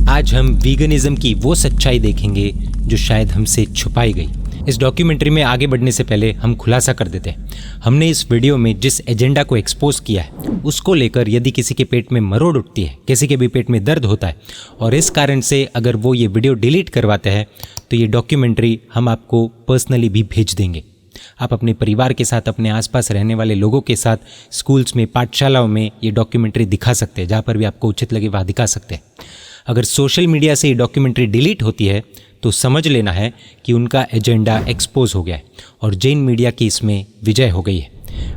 आज हम वीगनिज्म की वो सच्चाई देखेंगे जो शायद हमसे छुपाई गई। इस डॉक्यूमेंट्री में आगे बढ़ने से पहले हम खुलासा कर देते हैं, हमने इस वीडियो में जिस एजेंडा को एक्सपोज किया है उसको लेकर यदि किसी के पेट में मरोड़ उठती है, किसी के भी पेट में दर्द होता है और इस कारण से अगर वो ये वीडियो डिलीट करवाते हैं तो ये डॉक्यूमेंट्री हम आपको पर्सनली भी भेज देंगे। आप अपने परिवार के साथ, अपने आसपास रहने वाले लोगों के साथ, स्कूल्स में, पाठशालाओं में ये डॉक्यूमेंट्री दिखा सकते हैं, जहाँ पर भी आपको उचित लगे वहाँ दिखा सकते हैं। अगर सोशल मीडिया से ये डॉक्यूमेंट्री डिलीट होती है तो समझ लेना है कि उनका एजेंडा एक्सपोज हो गया है और जैन मीडिया की इसमें विजय हो गई है।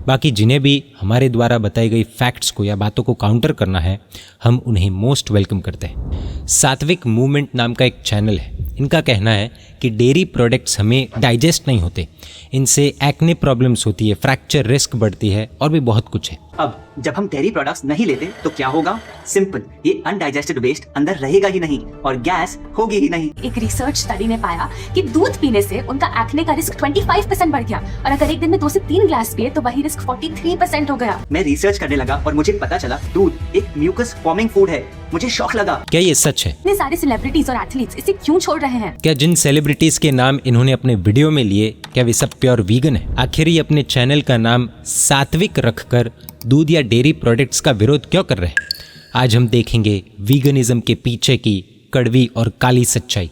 बाकी जिन्हें भी हमारे द्वारा बताई गई फैक्ट्स को या बातों को काउंटर करना है, हम उन्हें मोस्ट वेलकम करते हैं। सात्विक मूवमेंट नाम का एक चैनल है, इनका कहना है कि डेयरी प्रोडक्ट्स हमें डाइजेस्ट नहीं होते, इनसे एक्ने प्रॉब्लम्स होती है, फ्रैक्चर रिस्क बढ़ती है और भी बहुत कुछ है। अब जब हम डेयरी प्रोडक्ट्स नहीं लेते तो क्या होगा? सिंपल, ये अनडाइजेस्टेड वेस्ट अंदर रहेगा ही नहीं और गैस होगी ही नहीं। एक रिसर्च स्टडी ने पाया कि दूध पीने से उनका एक्ने का रिस्क 25% बढ़ गया और अगर एक दिन में 2 से 3 ग्लास पिए तो वही रिस्क 43% हो गया। मैं रिसर्च करने लगा और मुझे पता चला दूध एक म्यूकस फॉर्मिंग फूड है। मुझे शौक लगा। क्या ये सच है? इतने सारे सेलिब्रिटीज और एथलीट्स इसे क्यों छोड़ रहे हैं? क्या जिन सेलिब्रिटीज के नाम इन्होंने अपने वीडियो में लिए, क्या वे सब प्योर वीगन है? आखिर ये अपने चैनल का नाम सात्विक रखकर दूध या डेयरी प्रोडक्ट्स का विरोध क्यों कर रहे हैं? आज हम देखेंगे वीगनिज्म के पीछे की कड़वी और काली सच्चाई।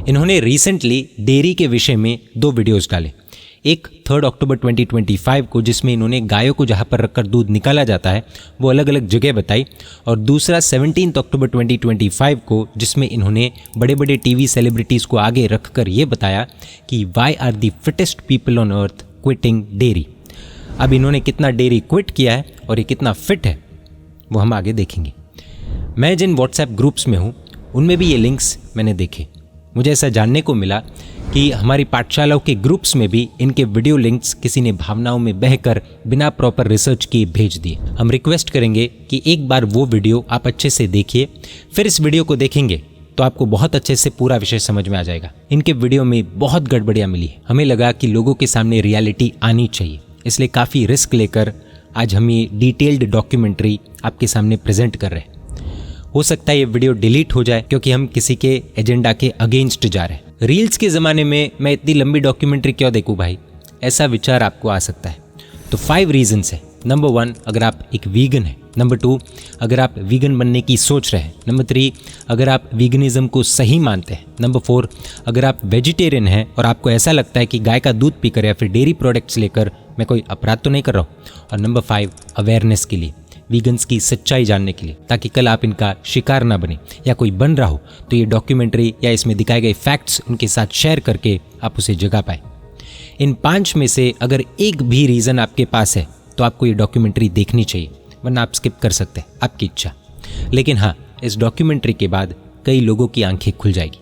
इन्होंने रिसेंटली डेयरी के विषय में 2 वीडियोस डाले। एक 3 अक्टूबर 2025 को, जिसमें इन्होंने गायों को जहां पर रखकर दूध निकाला जाता है वो अलग अलग जगह बताई, और दूसरा 17 अक्टूबर 2025 को, जिसमें इन्होंने बड़े बड़े टीवी सेलिब्रिटीज़ को आगे रखकर ये बताया कि why are the fittest people on earth quitting dairy. अब इन्होंने कितना डेयरी क्विट किया है और ये कितना फिट है वो हम आगे देखेंगे। मैं जिन व्हाट्सएप ग्रुप्स में हूँ उनमें भी ये लिंक्स मैंने देखे। मुझे ऐसा जानने को मिला कि हमारी पाठशालाओं के ग्रुप्स में भी इनके वीडियो लिंक्स किसी ने भावनाओं में बहकर बिना प्रॉपर रिसर्च किए भेज दिए। हम रिक्वेस्ट करेंगे कि एक बार वो वीडियो आप अच्छे से देखिए, फिर इस वीडियो को देखेंगे तो आपको बहुत अच्छे से पूरा विषय समझ में आ जाएगा। इनके वीडियो में बहुत गड़बड़ियाँ मिली है। हमें लगा कि लोगों के सामने रियलिटी आनी चाहिए, इसलिए काफ़ी रिस्क लेकर आज हम ये डिटेल्ड डॉक्यूमेंट्री आपके सामने प्रेजेंट कर रहे हैं। हो सकता है ये वीडियो डिलीट हो जाए क्योंकि हम किसी के एजेंडा के अगेंस्ट जा रहे हैं। रील्स के ज़माने में मैं इतनी लंबी डॉक्यूमेंट्री क्यों देखूं भाई, ऐसा विचार आपको आ सकता है। तो 5 रीजंस है। नंबर 1, अगर आप एक वीगन हैं। नंबर 2, अगर आप वीगन बनने की सोच रहे हैं। नंबर 3, अगर आप वीगनिज्म को सही मानते हैं। नंबर 4, अगर आप वेजिटेरियन हैं और आपको ऐसा लगता है कि गाय का दूध पीकर या फिर डेयरी प्रोडक्ट्स लेकर मैं कोई अपराध तो नहीं कर रहा हूँ। और नंबर 5, अवेयरनेस के लिए, वीगन्स की सच्चाई जानने के लिए, ताकि कल आप इनका शिकार ना बने या कोई बन रहा हो तो ये डॉक्यूमेंट्री या इसमें दिखाए गए फैक्ट्स उनके साथ शेयर करके आप उसे जगा पाए। इन 5 में से अगर एक भी रीज़न आपके पास है तो आपको ये डॉक्यूमेंट्री देखनी चाहिए, वरना आप स्किप कर सकते हैं, आपकी इच्छा। लेकिन हाँ, इस डॉक्यूमेंट्री के बाद कई लोगों की आंखें खुल जाएगी।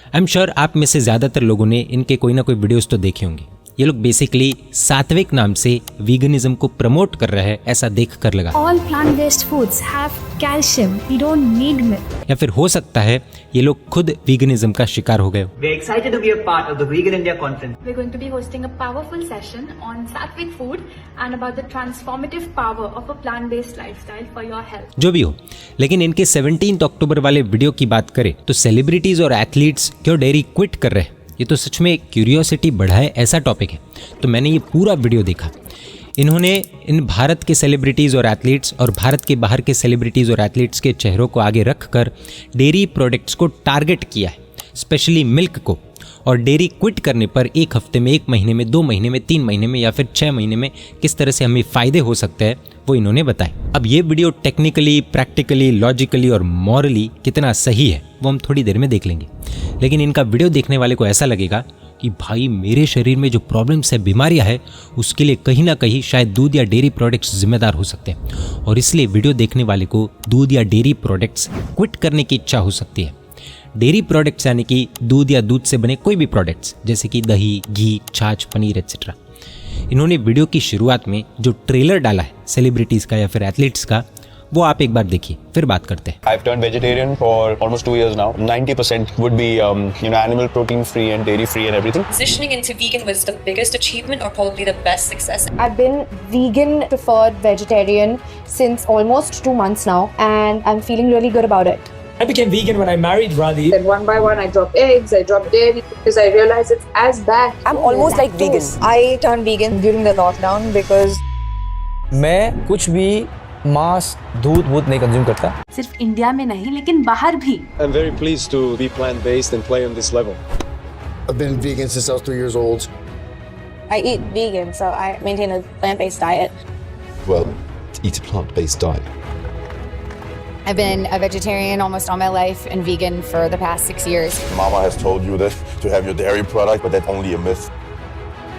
आई एम श्योर आप में से ज़्यादातर लोगों ने इनके कोई ना कोई वीडियोस तो देखे होंगे। ये लोग बेसिकली सात्विक नाम से वीगनिज्म को प्रमोट कर रहे हैं, ऐसा देख कर लगा। All plant-based foods have calcium. We don't need milk. या फिर हो सकता है ये लोग खुद वीगनिज्म का शिकार हो गए हो। We are excited to be a part of the Vegan India conference. We're going to be hosting a powerful session on sattvic food and about the transformative power of a plant-based lifestyle for your health. जो भी हो, लेकिन इनके 17 अक्टूबर वाले video की बात करें तो सेलिब्रिटीज और एथलीट्स क्यों डेयरी क्विट कर रहे हैं, ये तो सच में क्यूरियोसिटी बढ़ाए ऐसा टॉपिक है। तो मैंने ये पूरा वीडियो देखा। इन्होंने इन भारत के सेलिब्रिटीज़ और एथलीट्स और भारत के बाहर के सेलिब्रिटीज़ और एथलीट्स के चेहरों को आगे रखकर डेयरी प्रोडक्ट्स को टारगेट किया है, स्पेशली मिल्क को। और डेयरी क्विट करने पर 1 हफ्ते में, 1 महीने में, 2 महीने में, 3 महीने में या फिर 6 महीने में किस तरह से हमें फ़ायदे हो सकते हैं वो इन्होंने बताए। अब ये वीडियो टेक्निकली, प्रैक्टिकली, लॉजिकली और मॉरली कितना सही है वो हम थोड़ी देर में देख लेंगे। लेकिन इनका वीडियो देखने वाले को ऐसा लगेगा कि भाई मेरे शरीर में जो प्रॉब्लम्स है, बीमारियां है, उसके लिए कहीं ना कहीं शायद दूध या डेयरी प्रोडक्ट्स जिम्मेदार हो सकते हैं और इसलिए वीडियो देखने वाले को दूध या डेयरी प्रोडक्ट्स क्विट करने की इच्छा हो सकती है। डेयरी प्रोडक्ट्स यानी कि दूध या दूध से बने कोई भी प्रोडक्ट्स जैसे कि दही, घी, छाछ, पनीर एक्सेट्रा। इन्होंने वीडियो की शुरुआत में जो ट्रेलर डाला है सेलिब्रिटीज़ का या फिर एथलीट्स का, वो आप एक बार देखिए, फिर बात करते हैं। I've turned vegetarian for almost 2 years now. 90% would be, animal protein free and dairy free and everything. Transitioning into vegan was the biggest achievement or probably the best success. I've been vegan, preferred vegetarian since almost 2 months now, and I'm feeling really good about it. I became vegan when I married Radhi. Then one by one I dropped eggs, I dropped dairy because I realized it's as bad. I'm almost like vegan. I turned vegan during the lockdown because मैं कुछ भी मांस, दूध नहीं consume करता। सिर्फ India में नहीं लेकिन बाहर भी। I'm very pleased to be plant-based and play on this level. I've been vegan since I was 3 years old. I eat vegan, so I maintain a plant-based diet. Well, eat a plant-based diet. I've been a vegetarian almost all my life and vegan for the past 6 years. Mama has told you that to have your dairy product, but that's only a myth.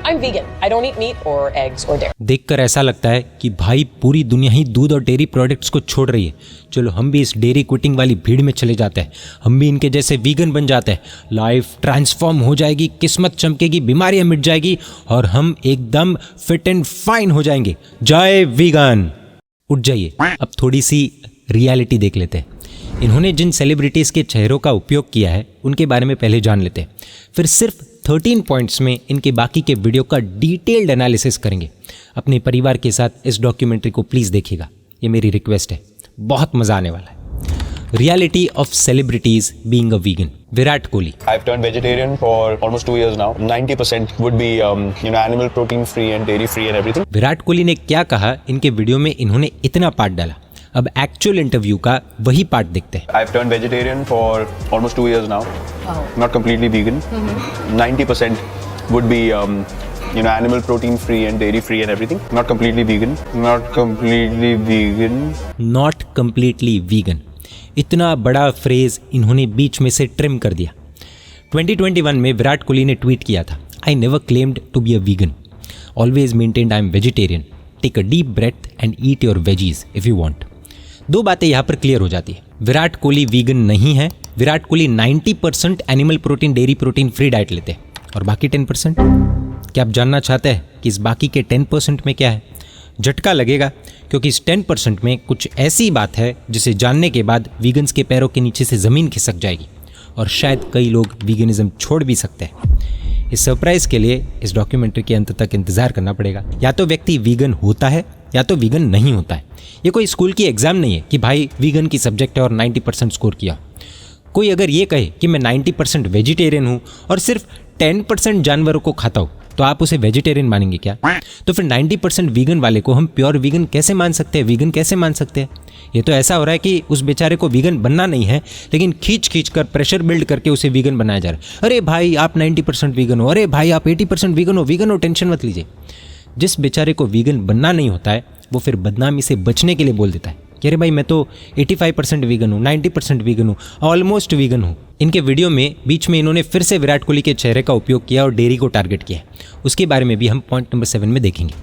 I'm vegan. I don't eat meat or eggs or dairy. देखकर ऐसा लगता है कि भाई पूरी दुनिया ही दूध और डेयरी प्रोडक्ट्स को छोड़ रही है। चलो हम भी इस डेयरी क्विटिंग वाली भीड़ में चले जाते हैं, हम भी इनके जैसे वीगन बन जाते हैं। लाइफ ट्रांसफॉर्म हो जाएगी, किस्मत चमकेगी, बीमारियां मिट जाएगी और हम एकदम फिट एंड फाइन हो जाएंगे। जय वीगन। उठ जाइए, अब थोड़ी सी रियलिटी देख लेते हैं। इन्होंने जिन सेलिब्रिटीज़ के चेहरों का उपयोग किया है उनके बारे में पहले जान लेते हैं, फिर सिर्फ 13 पॉइंट्स में इनके बाकी के वीडियो का डिटेल्ड एनालिसिस करेंगे। अपने परिवार के साथ इस डॉक्यूमेंट्री को प्लीज़ देखिएगा, ये मेरी रिक्वेस्ट है, बहुत मज़ा आने वाला है। Reality of celebrities being a vegan. Virat Kohli. I've turned vegetarian for almost 2 years now. 90% would be, animal protein free and dairy free and everything. Virat Kohli ने क्या कहा इनके वीडियो में, इन्होंने इतना पार्ट डाला। अब एक्चुअल इंटरव्यू का वही पार्ट देखते हैं। I've turned vegetarian for almost 2 years now. Not completely vegan. 90% would be, animal protein free and dairy free and everything. Not completely vegan. Not completely vegan. Not completely vegan। इतना बड़ा phrase इन्होंने बीच में से trim कर दिया। 2021 में विराट कोहली ने tweet किया था, I never claimed to be a vegan, always maintained I am vegetarian, take a deep breath and eat your veggies if you want. दो बातें यहाँ पर क्लियर हो जाती है, विराट कोहली वीगन नहीं है। Virat Kohli 90% animal protein dairy protein free diet लेते हैं, और बाकी 10%? क्या आप जानना चाहते हैं कि इस बाकी के 10% में क्या है? झटका लगेगा, क्योंकि इस 10% में कुछ ऐसी बात है जिसे जानने के बाद वीगन्स के पैरों के नीचे से ज़मीन खिसक जाएगी और शायद कई लोग वीगनिज्म छोड़ भी सकते हैं। इस सरप्राइज़ के लिए इस डॉक्यूमेंट्री के अंत तक इंतज़ार करना पड़ेगा। या तो व्यक्ति वीगन होता है या तो वीगन नहीं होता है। ये कोई स्कूल की एग्ज़ाम नहीं है कि भाई वीगन की सब्जेक्ट है और 90% स्कोर किया। कोई अगर ये कहे कि मैं 90% वेजिटेरियन हूँ और सिर्फ 10% जानवरों को खाता हूँ, तो आप उसे वेजिटेरियन मानेंगे क्या? तो फिर 90% वीगन वाले को हम प्योर वीगन कैसे मान सकते हैं, वीगन कैसे मान सकते हैं? ये तो ऐसा हो रहा है कि उस बेचारे को वीगन बनना नहीं है, लेकिन खींच कर प्रेशर बिल्ड करके उसे वीगन बनाया जा रहा है। अरे भाई आप 90% वीगन हो, अरे भाई आप 80% वीगन हो, टेंशन मत लीजिए। जिस बेचारे को वीगन बनना नहीं होता है वो फिर बदनामी से बचने के लिए बोल देता है कि अरे भाई मैं तो 85% वीगन हूँ, 90% वीगन हूँ, ऑलमोस्ट वीगन हूँ। इनके वीडियो में बीच में इन्होंने फिर से विराट कोहली के चेहरे का उपयोग किया और डेयरी को टारगेट किया। उसके बारे में भी हम पॉइंट नंबर 7 में देखेंगे।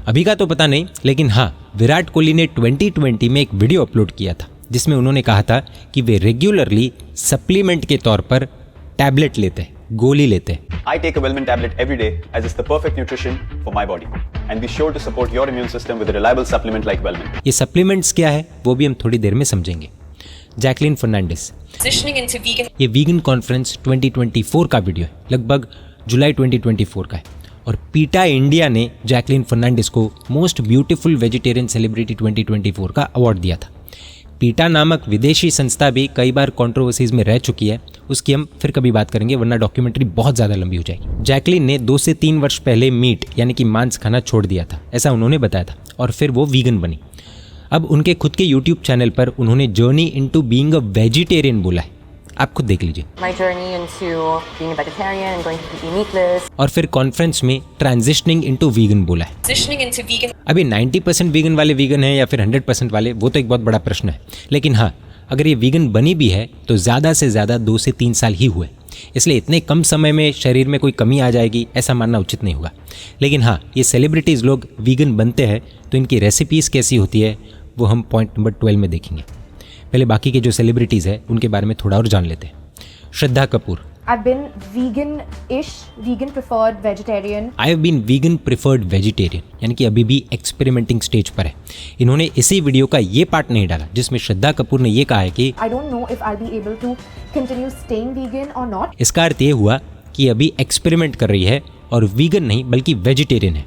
अभी का तो पता नहीं, लेकिन हाँ, विराट कोहली ने 2020 में एक वीडियो अपलोड किया था जिसमें उन्होंने कहा था कि वे रेगुलरली सप्लीमेंट के तौर पर टैबलेट लेते हैं, गोली लेते हैं। I take a Wellman tablet every day as it's the perfect nutrition for my body. And be sure to support your immune system with a reliable supplement like Wellman. ये supplements क्या है वो भी हम थोड़ी देर में समझेंगे। Jacqueline Fernandez. Transitioning into vegan. ये वीगन कॉन्फ्रेंस 2024 का वीडियो है, लगभग जुलाई 2024 का है, और पीटा इंडिया ने जैकलिन फर्नांडिस को मोस्ट ब्यूटीफुल वेजिटेरियन सेलिब्रिटी 2024 का अवार्ड दिया था। पीटा नामक विदेशी संस्था भी कई बार कंट्रोवर्सीज में रह चुकी है, उसकी हम फिर कभी बात करेंगे, वरना डॉक्यूमेंट्री बहुत ज़्यादा लंबी हो जाएगी। जैकलिन ने 2 से 3 वर्ष पहले मीट यानी कि मांस खाना छोड़ दिया था, ऐसा उन्होंने बताया था, और फिर वो वीगन बनी। अब उनके खुद के यूट्यूब चैनल पर उन्होंने journey into being a vegetarian बोला है, आप खुद देख लीजिए। My journey into being a vegetarian and going to be meatless. और फिर कॉन्फ्रेंस में ट्रांजिशनिंग इनटू वीगन बोला है। Transitioning into vegan. अभी 90% वीगन वाले वीगन हैं या फिर 100% वाले, वो तो एक बहुत बड़ा प्रश्न है, लेकिन हाँ, अगर ये वीगन बनी भी है तो ज़्यादा से ज़्यादा 2 से 3 साल ही हुए, इसलिए इतने कम समय में शरीर में कोई कमी आ जाएगी ऐसा मानना उचित नहीं होगा। लेकिन हाँ, ये सेलिब्रिटीज़ लोग वीगन बनते हैं तो इनकी रेसिपीज़ कैसी होती है वो हम पॉइंट नंबर 12 में देखेंगे। पहले बाकी के जो सेलिब्रिटीज़ हैं उनके बारे में थोड़ा और जान लेते हैं। Shraddha Kapoor. I've been vegan-ish, vegan preferred vegetarian. I have been vegan preferred vegetarian, यानी कि अभी भी एक्सपेरिमेंटिंग स्टेज पर है। इन्होंने इसी वीडियो का ये पार्ट नहीं डाला जिसमें श्रद्धा कपूर ने ये कहा है कि I don't know if I'll be able to continue staying vegan or not. इसका अर्थ ये हुआ कि अभी एक्सपेरिमेंट कर रही है और वीगन नहीं बल्कि वेजिटेरियन है।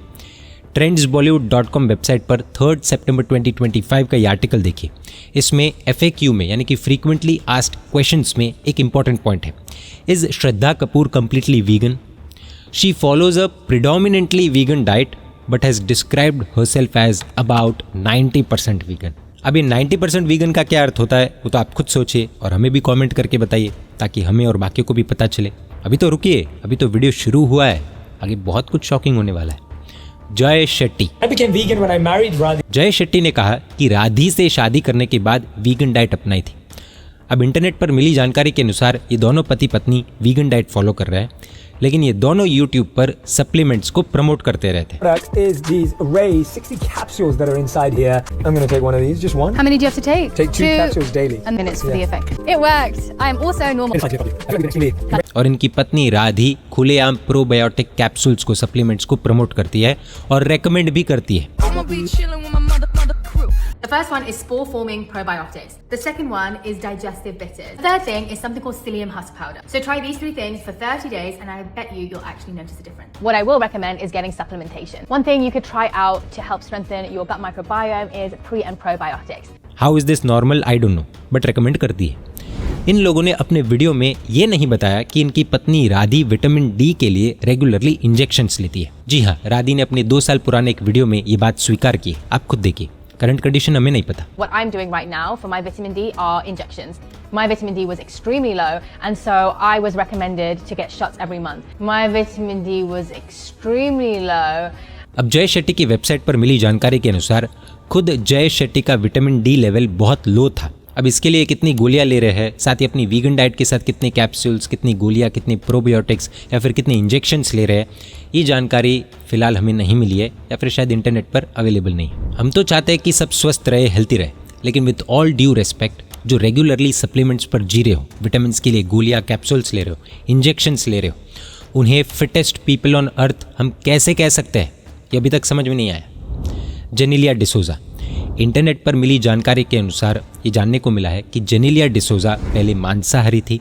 trendsbollywood.com वेबसाइट पर 3 सितंबर 2025 का ये आर्टिकल देखिए। इसमें FAQ में यानी कि फ्रीक्वेंटली आस्क्ड क्वेश्चंस में एक इंपॉर्टेंट पॉइंट है, is Shraddha Kapoor completely vegan? She follows a predominantly vegan diet but has described herself as about 90% vegan. अब ये 90% वीगन का क्या अर्थ होता है वो तो आप खुद सोचिए और हमें भी कमेंट करके बताइए ताकि हमें और बाकियों को भी पता चले। अभी तो रुकिए, अभी तो वीडियो शुरू हुआ है, आगे बहुत कुछ शॉकिंग होने वाला है। जय शेट्टी। जय शेट्टी ने कहा कि राधी से शादी करने के बाद वीगन डाइट अपनाई थी। अब इंटरनेट पर मिली जानकारी के अनुसार ये दोनों पति पत्नी वीगन डाइट फॉलो कर रहे हैं, लेकिन ये दोनों यूट्यूब पर सप्लीमेंट्स को प्रमोट करते रहते हैं। Is these Array 60 capsules that are inside here. I'm going to take one of these, just one. How many do you have to take? Take 2 capsules daily. And minutes for the effect. It worked. I am also normal. और इनकी पत्नी राधी खुलेआम probiotic capsules को supplements को promote करती है और recommend भी करती है। The first one is spore-forming probiotics. The second one is digestive bitters. The third thing is something called psyllium husk powder. So try these 3 things for 30 days and I bet you'll actually notice a difference. What I will recommend is getting supplementation. One thing you could try out to help strengthen your gut microbiome is pre and probiotics. How is this normal? I don't know, but recommend करती है। इन लोगों ने अपने video में ये नहीं बताया कि इनकी पत्नी राधी विटामिन डी के लिए रेगुलरली इंजेक्शंस लेती है। जी हाँ, राधी ने अपने 2 साल पुराने एक वीडियो में ये बात स्वीकार की। आप खुद देखिए, करंट कंडीशन हमें नहीं पता। What I'm doing right now for my vitamin D are injections. My vitamin D was extremely low and so I was recommended to get shots every month. My vitamin D was extremely low. अब जय शेट्टी की website पर मिली जानकारी के अनुसार खुद जय शेट्टी का विटामिन डी लेवल बहुत लो था। अब इसके लिए कितनी गोलियां ले रहे हैं, साथ ही अपनी वीगन डाइट के साथ कितने कैप्सूल्स, कितनी गोलियां, कितने प्रोबायोटिक्स या फिर कितने इंजेक्शंस ले रहे हैं, ये जानकारी फिलहाल हमें नहीं मिली है या फिर शायद इंटरनेट पर अवेलेबल नहीं। हम तो चाहते हैं कि सब स्वस्थ रहे, हेल्थी रहे, लेकिन विथ ऑल ड्यू रेस्पेक्ट जो रेगुलरली सप्लीमेंट्स पर जी रहे हो, विटामिन के लिए गोलियाँ, कैप्सूल्स ले रहे हो, इंजेक्शंस ले रहे हो, उन्हें फिटेस्ट पीपल ऑन अर्थ हम कैसे कह सकते हैं, ये अभी तक समझ में नहीं आया। जेनेलिया डिसोजा। इंटरनेट पर मिली जानकारी के अनुसार ये जानने को मिला है कि जेनेलिया डिसोजा पहले मांसाहारी थी,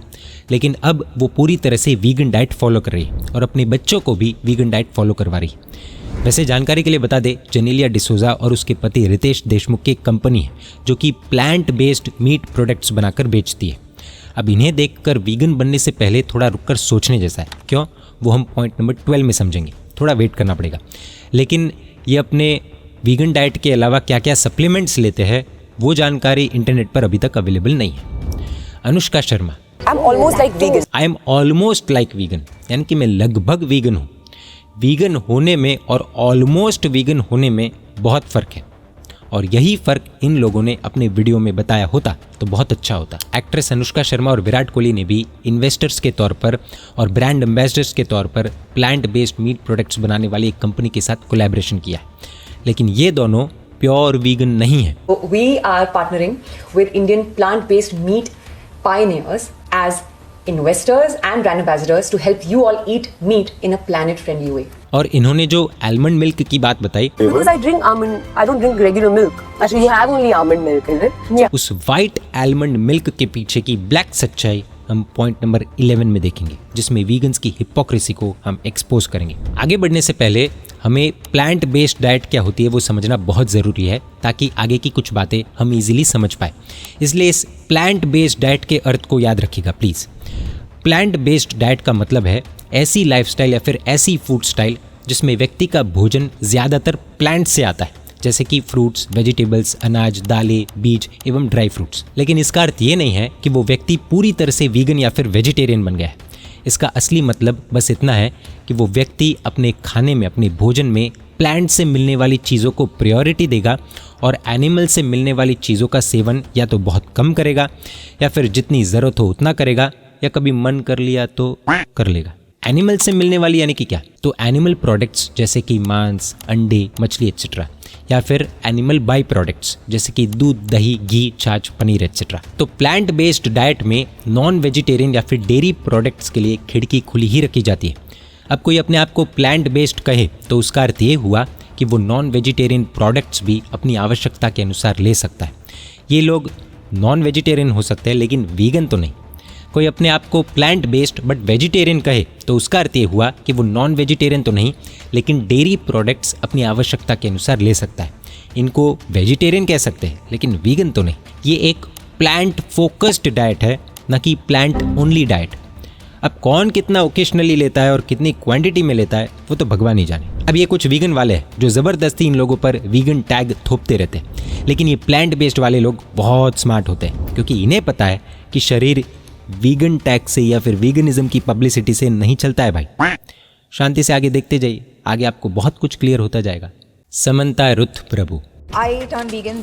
लेकिन अब वो पूरी तरह से वीगन डाइट फॉलो कर रही है और अपने बच्चों को भी वीगन डाइट फॉलो करवा रही है। वैसे जानकारी के लिए बता दें, जेनेलिया डिसोजा और उसके पति रितेश देशमुख की एक कंपनी है जो कि प्लांट बेस्ड मीट प्रोडक्ट्स बनाकर बेचती है। अब इन्हें देखकर वीगन बनने से पहले थोड़ा रुककर सोचने जैसा है। क्यों, वो हम पॉइंट नंबर 12 में समझेंगे, थोड़ा वेट करना पड़ेगा। लेकिन ये अपने वीगन डाइट के अलावा क्या क्या सप्लीमेंट्स लेते हैं वो जानकारी इंटरनेट पर अभी तक अवेलेबल नहीं है। Anushka Sharma. I'm almost like vegan. I am almost like vegan, यानी कि मैं लगभग वीगन हूँ। वीगन होने में और ऑलमोस्ट वीगन होने में बहुत फ़र्क है और यही फ़र्क इन लोगों ने अपने वीडियो में बताया होता तो बहुत अच्छा होता। एक्ट्रेस अनुष्का शर्मा और विराट कोहली ने भी इन्वेस्टर्स के तौर पर और ब्रांड एम्बेसडर्स के तौर पर प्लांट बेस्ड मीट प्रोडक्ट्स बनाने वाली एक कंपनी के साथ कोलैबोरेशन किया है, लेकिन ये दोनों प्योर वीगन नहीं है। We are partnering with Indian plant-based meat pioneers as investors and brand ambassadors to help you all eat meat in a planet-friendly way. और इन्होंने जो आलमंड मिल्क की बात बताई, Because I drink almond, I don't drink regular milk. Actually, you have only almond milk, is it? Yeah. उस white almond milk के पीछे की ब्लैक सच्चाई हम पॉइंट नंबर 11 में देखेंगे, जिसमें वीगन्स की हिपोक्रेसी को हम एक्सपोज करेंगे। आगे बढ़ने से पहले हमें प्लांट बेस्ड डाइट क्या होती है वो समझना बहुत ज़रूरी है ताकि आगे की कुछ बातें हम इजीली समझ पाए। इसलिए इस प्लांट बेस्ड डाइट के अर्थ को याद रखिएगा प्लीज़। प्लांट बेस्ड डाइट का मतलब है ऐसी लाइफस्टाइल या फिर ऐसी फूड स्टाइल जिसमें व्यक्ति का भोजन ज़्यादातर प्लांट से आता है, जैसे कि फ्रूट्स, वेजिटेबल्स, अनाज, दालें, बीज एवं ड्राई फ्रूट्स। लेकिन इसका अर्थ ये नहीं है कि वो व्यक्ति पूरी तरह से वीगन या फिर वेजिटेरियन बन गया है। इसका असली मतलब बस इतना है कि वो व्यक्ति अपने खाने में, अपने भोजन में प्लांट से मिलने वाली चीज़ों को प्रायोरिटी देगा और एनिमल से मिलने वाली चीज़ों का सेवन या तो बहुत कम करेगा या फिर जितनी ज़रूरत हो उतना करेगा या कभी मन कर लिया तो कर लेगा। एनिमल से मिलने वाली यानी कि क्या? तो एनिमल प्रोडक्ट्स जैसे कि मांस, अंडे, मछली एक्सेट्रा, या फिर एनिमल बाई प्रोडक्ट्स जैसे कि दूध, दही, घी, छाछ, पनीर एक्सेट्रा। तो प्लांट बेस्ड डाइट में नॉन वेजिटेरियन या फिर डेयरी प्रोडक्ट्स के लिए खिड़की खुली ही रखी जाती है। अब कोई अपने आप को प्लांट बेस्ड कहे तो उसका अर्थ ये हुआ कि वो नॉन वेजिटेरियन प्रोडक्ट्स भी अपनी आवश्यकता के अनुसार ले सकता है। ये लोग नॉन वेजिटेरियन हो सकते हैं लेकिन वीगन तो नहीं। कोई अपने आप को प्लांट बेस्ड बट वेजिटेरियन कहे तो उसका अर्थ ये हुआ कि वो नॉन वेजिटेरियन तो नहीं लेकिन डेयरी प्रोडक्ट्स अपनी आवश्यकता के अनुसार ले सकता है। इनको वेजिटेरियन कह सकते हैं लेकिन वीगन तो नहीं। ये एक प्लांट फोकस्ड डाइट है, ना कि प्लांट ओनली डाइट। अब कौन कितना ओकेशनली लेता है और कितनी क्वांटिटी में लेता है वो तो भगवान ही जाने। अब ये कुछ वीगन वाले हैं जो ज़बरदस्ती इन लोगों पर वीगन टैग थोपते रहते हैं, लेकिन ये प्लांट बेस्ड वाले लोग बहुत स्मार्ट होते हैं क्योंकि इन्हें पता है कि शरीर वीगन टैग से या फिर वीगनिज्म की पब्लिसिटी से नहीं चलता है भाई। शांति से आगे देखते जाइए, आगे आपको बहुत कुछ क्लियर होता जाएगा। समंता रुथ प्रभु, I turned vegan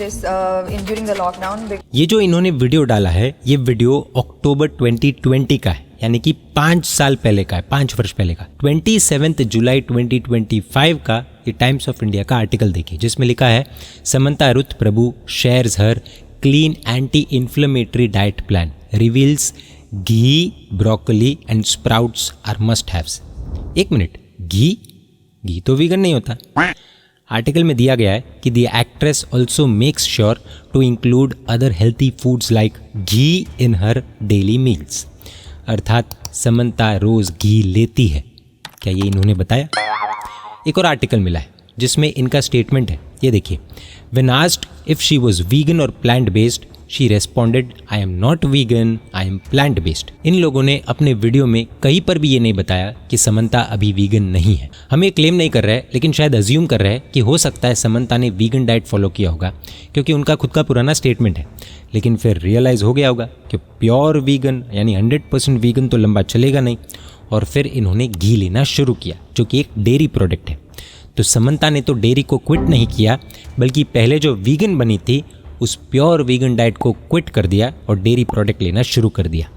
during the lockdown. ये जो इन्होंने वीडियो डाला है ये वीडियो अक्टूबर 2020 का है, यानी कि 5 साल पहले का है, 5 वर्ष पहले का। 27 जुलाई 2025 का ये टाइम्स ऑफ इंडिया का आर्टिकल देखिए जिसमें लिखा है Samantha Ruth Prabhu shares her clean anti inflammatory diet plan, reveals ghee, broccoli and sprouts are must haves. एक मिनट, घी तो वीगन नहीं होता। आर्टिकल में दिया गया है कि the actress also makes sure to include other healthy foods like ghee in her daily meals. अर्थात समंता रोज घी लेती है। क्या ये इन्होंने बताया? एक और आर्टिकल मिला है जिसमें इनका स्टेटमेंट है, ये देखिए। When asked if she was vegan और plant based she responded I am not vegan, I am plant based. इन लोगों ने अपने वीडियो में कहीं पर भी ये नहीं बताया कि समंता अभी वीगन नहीं है। हम ये क्लेम नहीं कर रहे हैं लेकिन शायद अज्यूम कर रहे हैं कि हो सकता है समंता ने वीगन डाइट फॉलो किया होगा क्योंकि उनका खुद का पुराना स्टेटमेंट है। लेकिन फिर रियलाइज़ हो गया होगा कि प्योर वीगन यानी 100% वीगन तो लंबा चलेगा नहीं, और फिर इन्होंने घी लेना शुरू किया जो कि एक डेयरी प्रोडक्ट है। तो समंता ने तो डेयरी को क्विट नहीं किया बल्कि पहले जो वीगन बनी थी उस प्योर वीगन डाइट को क्विट कर दिया और डेयरी प्रोडक्ट लेना शुरू कर दिया।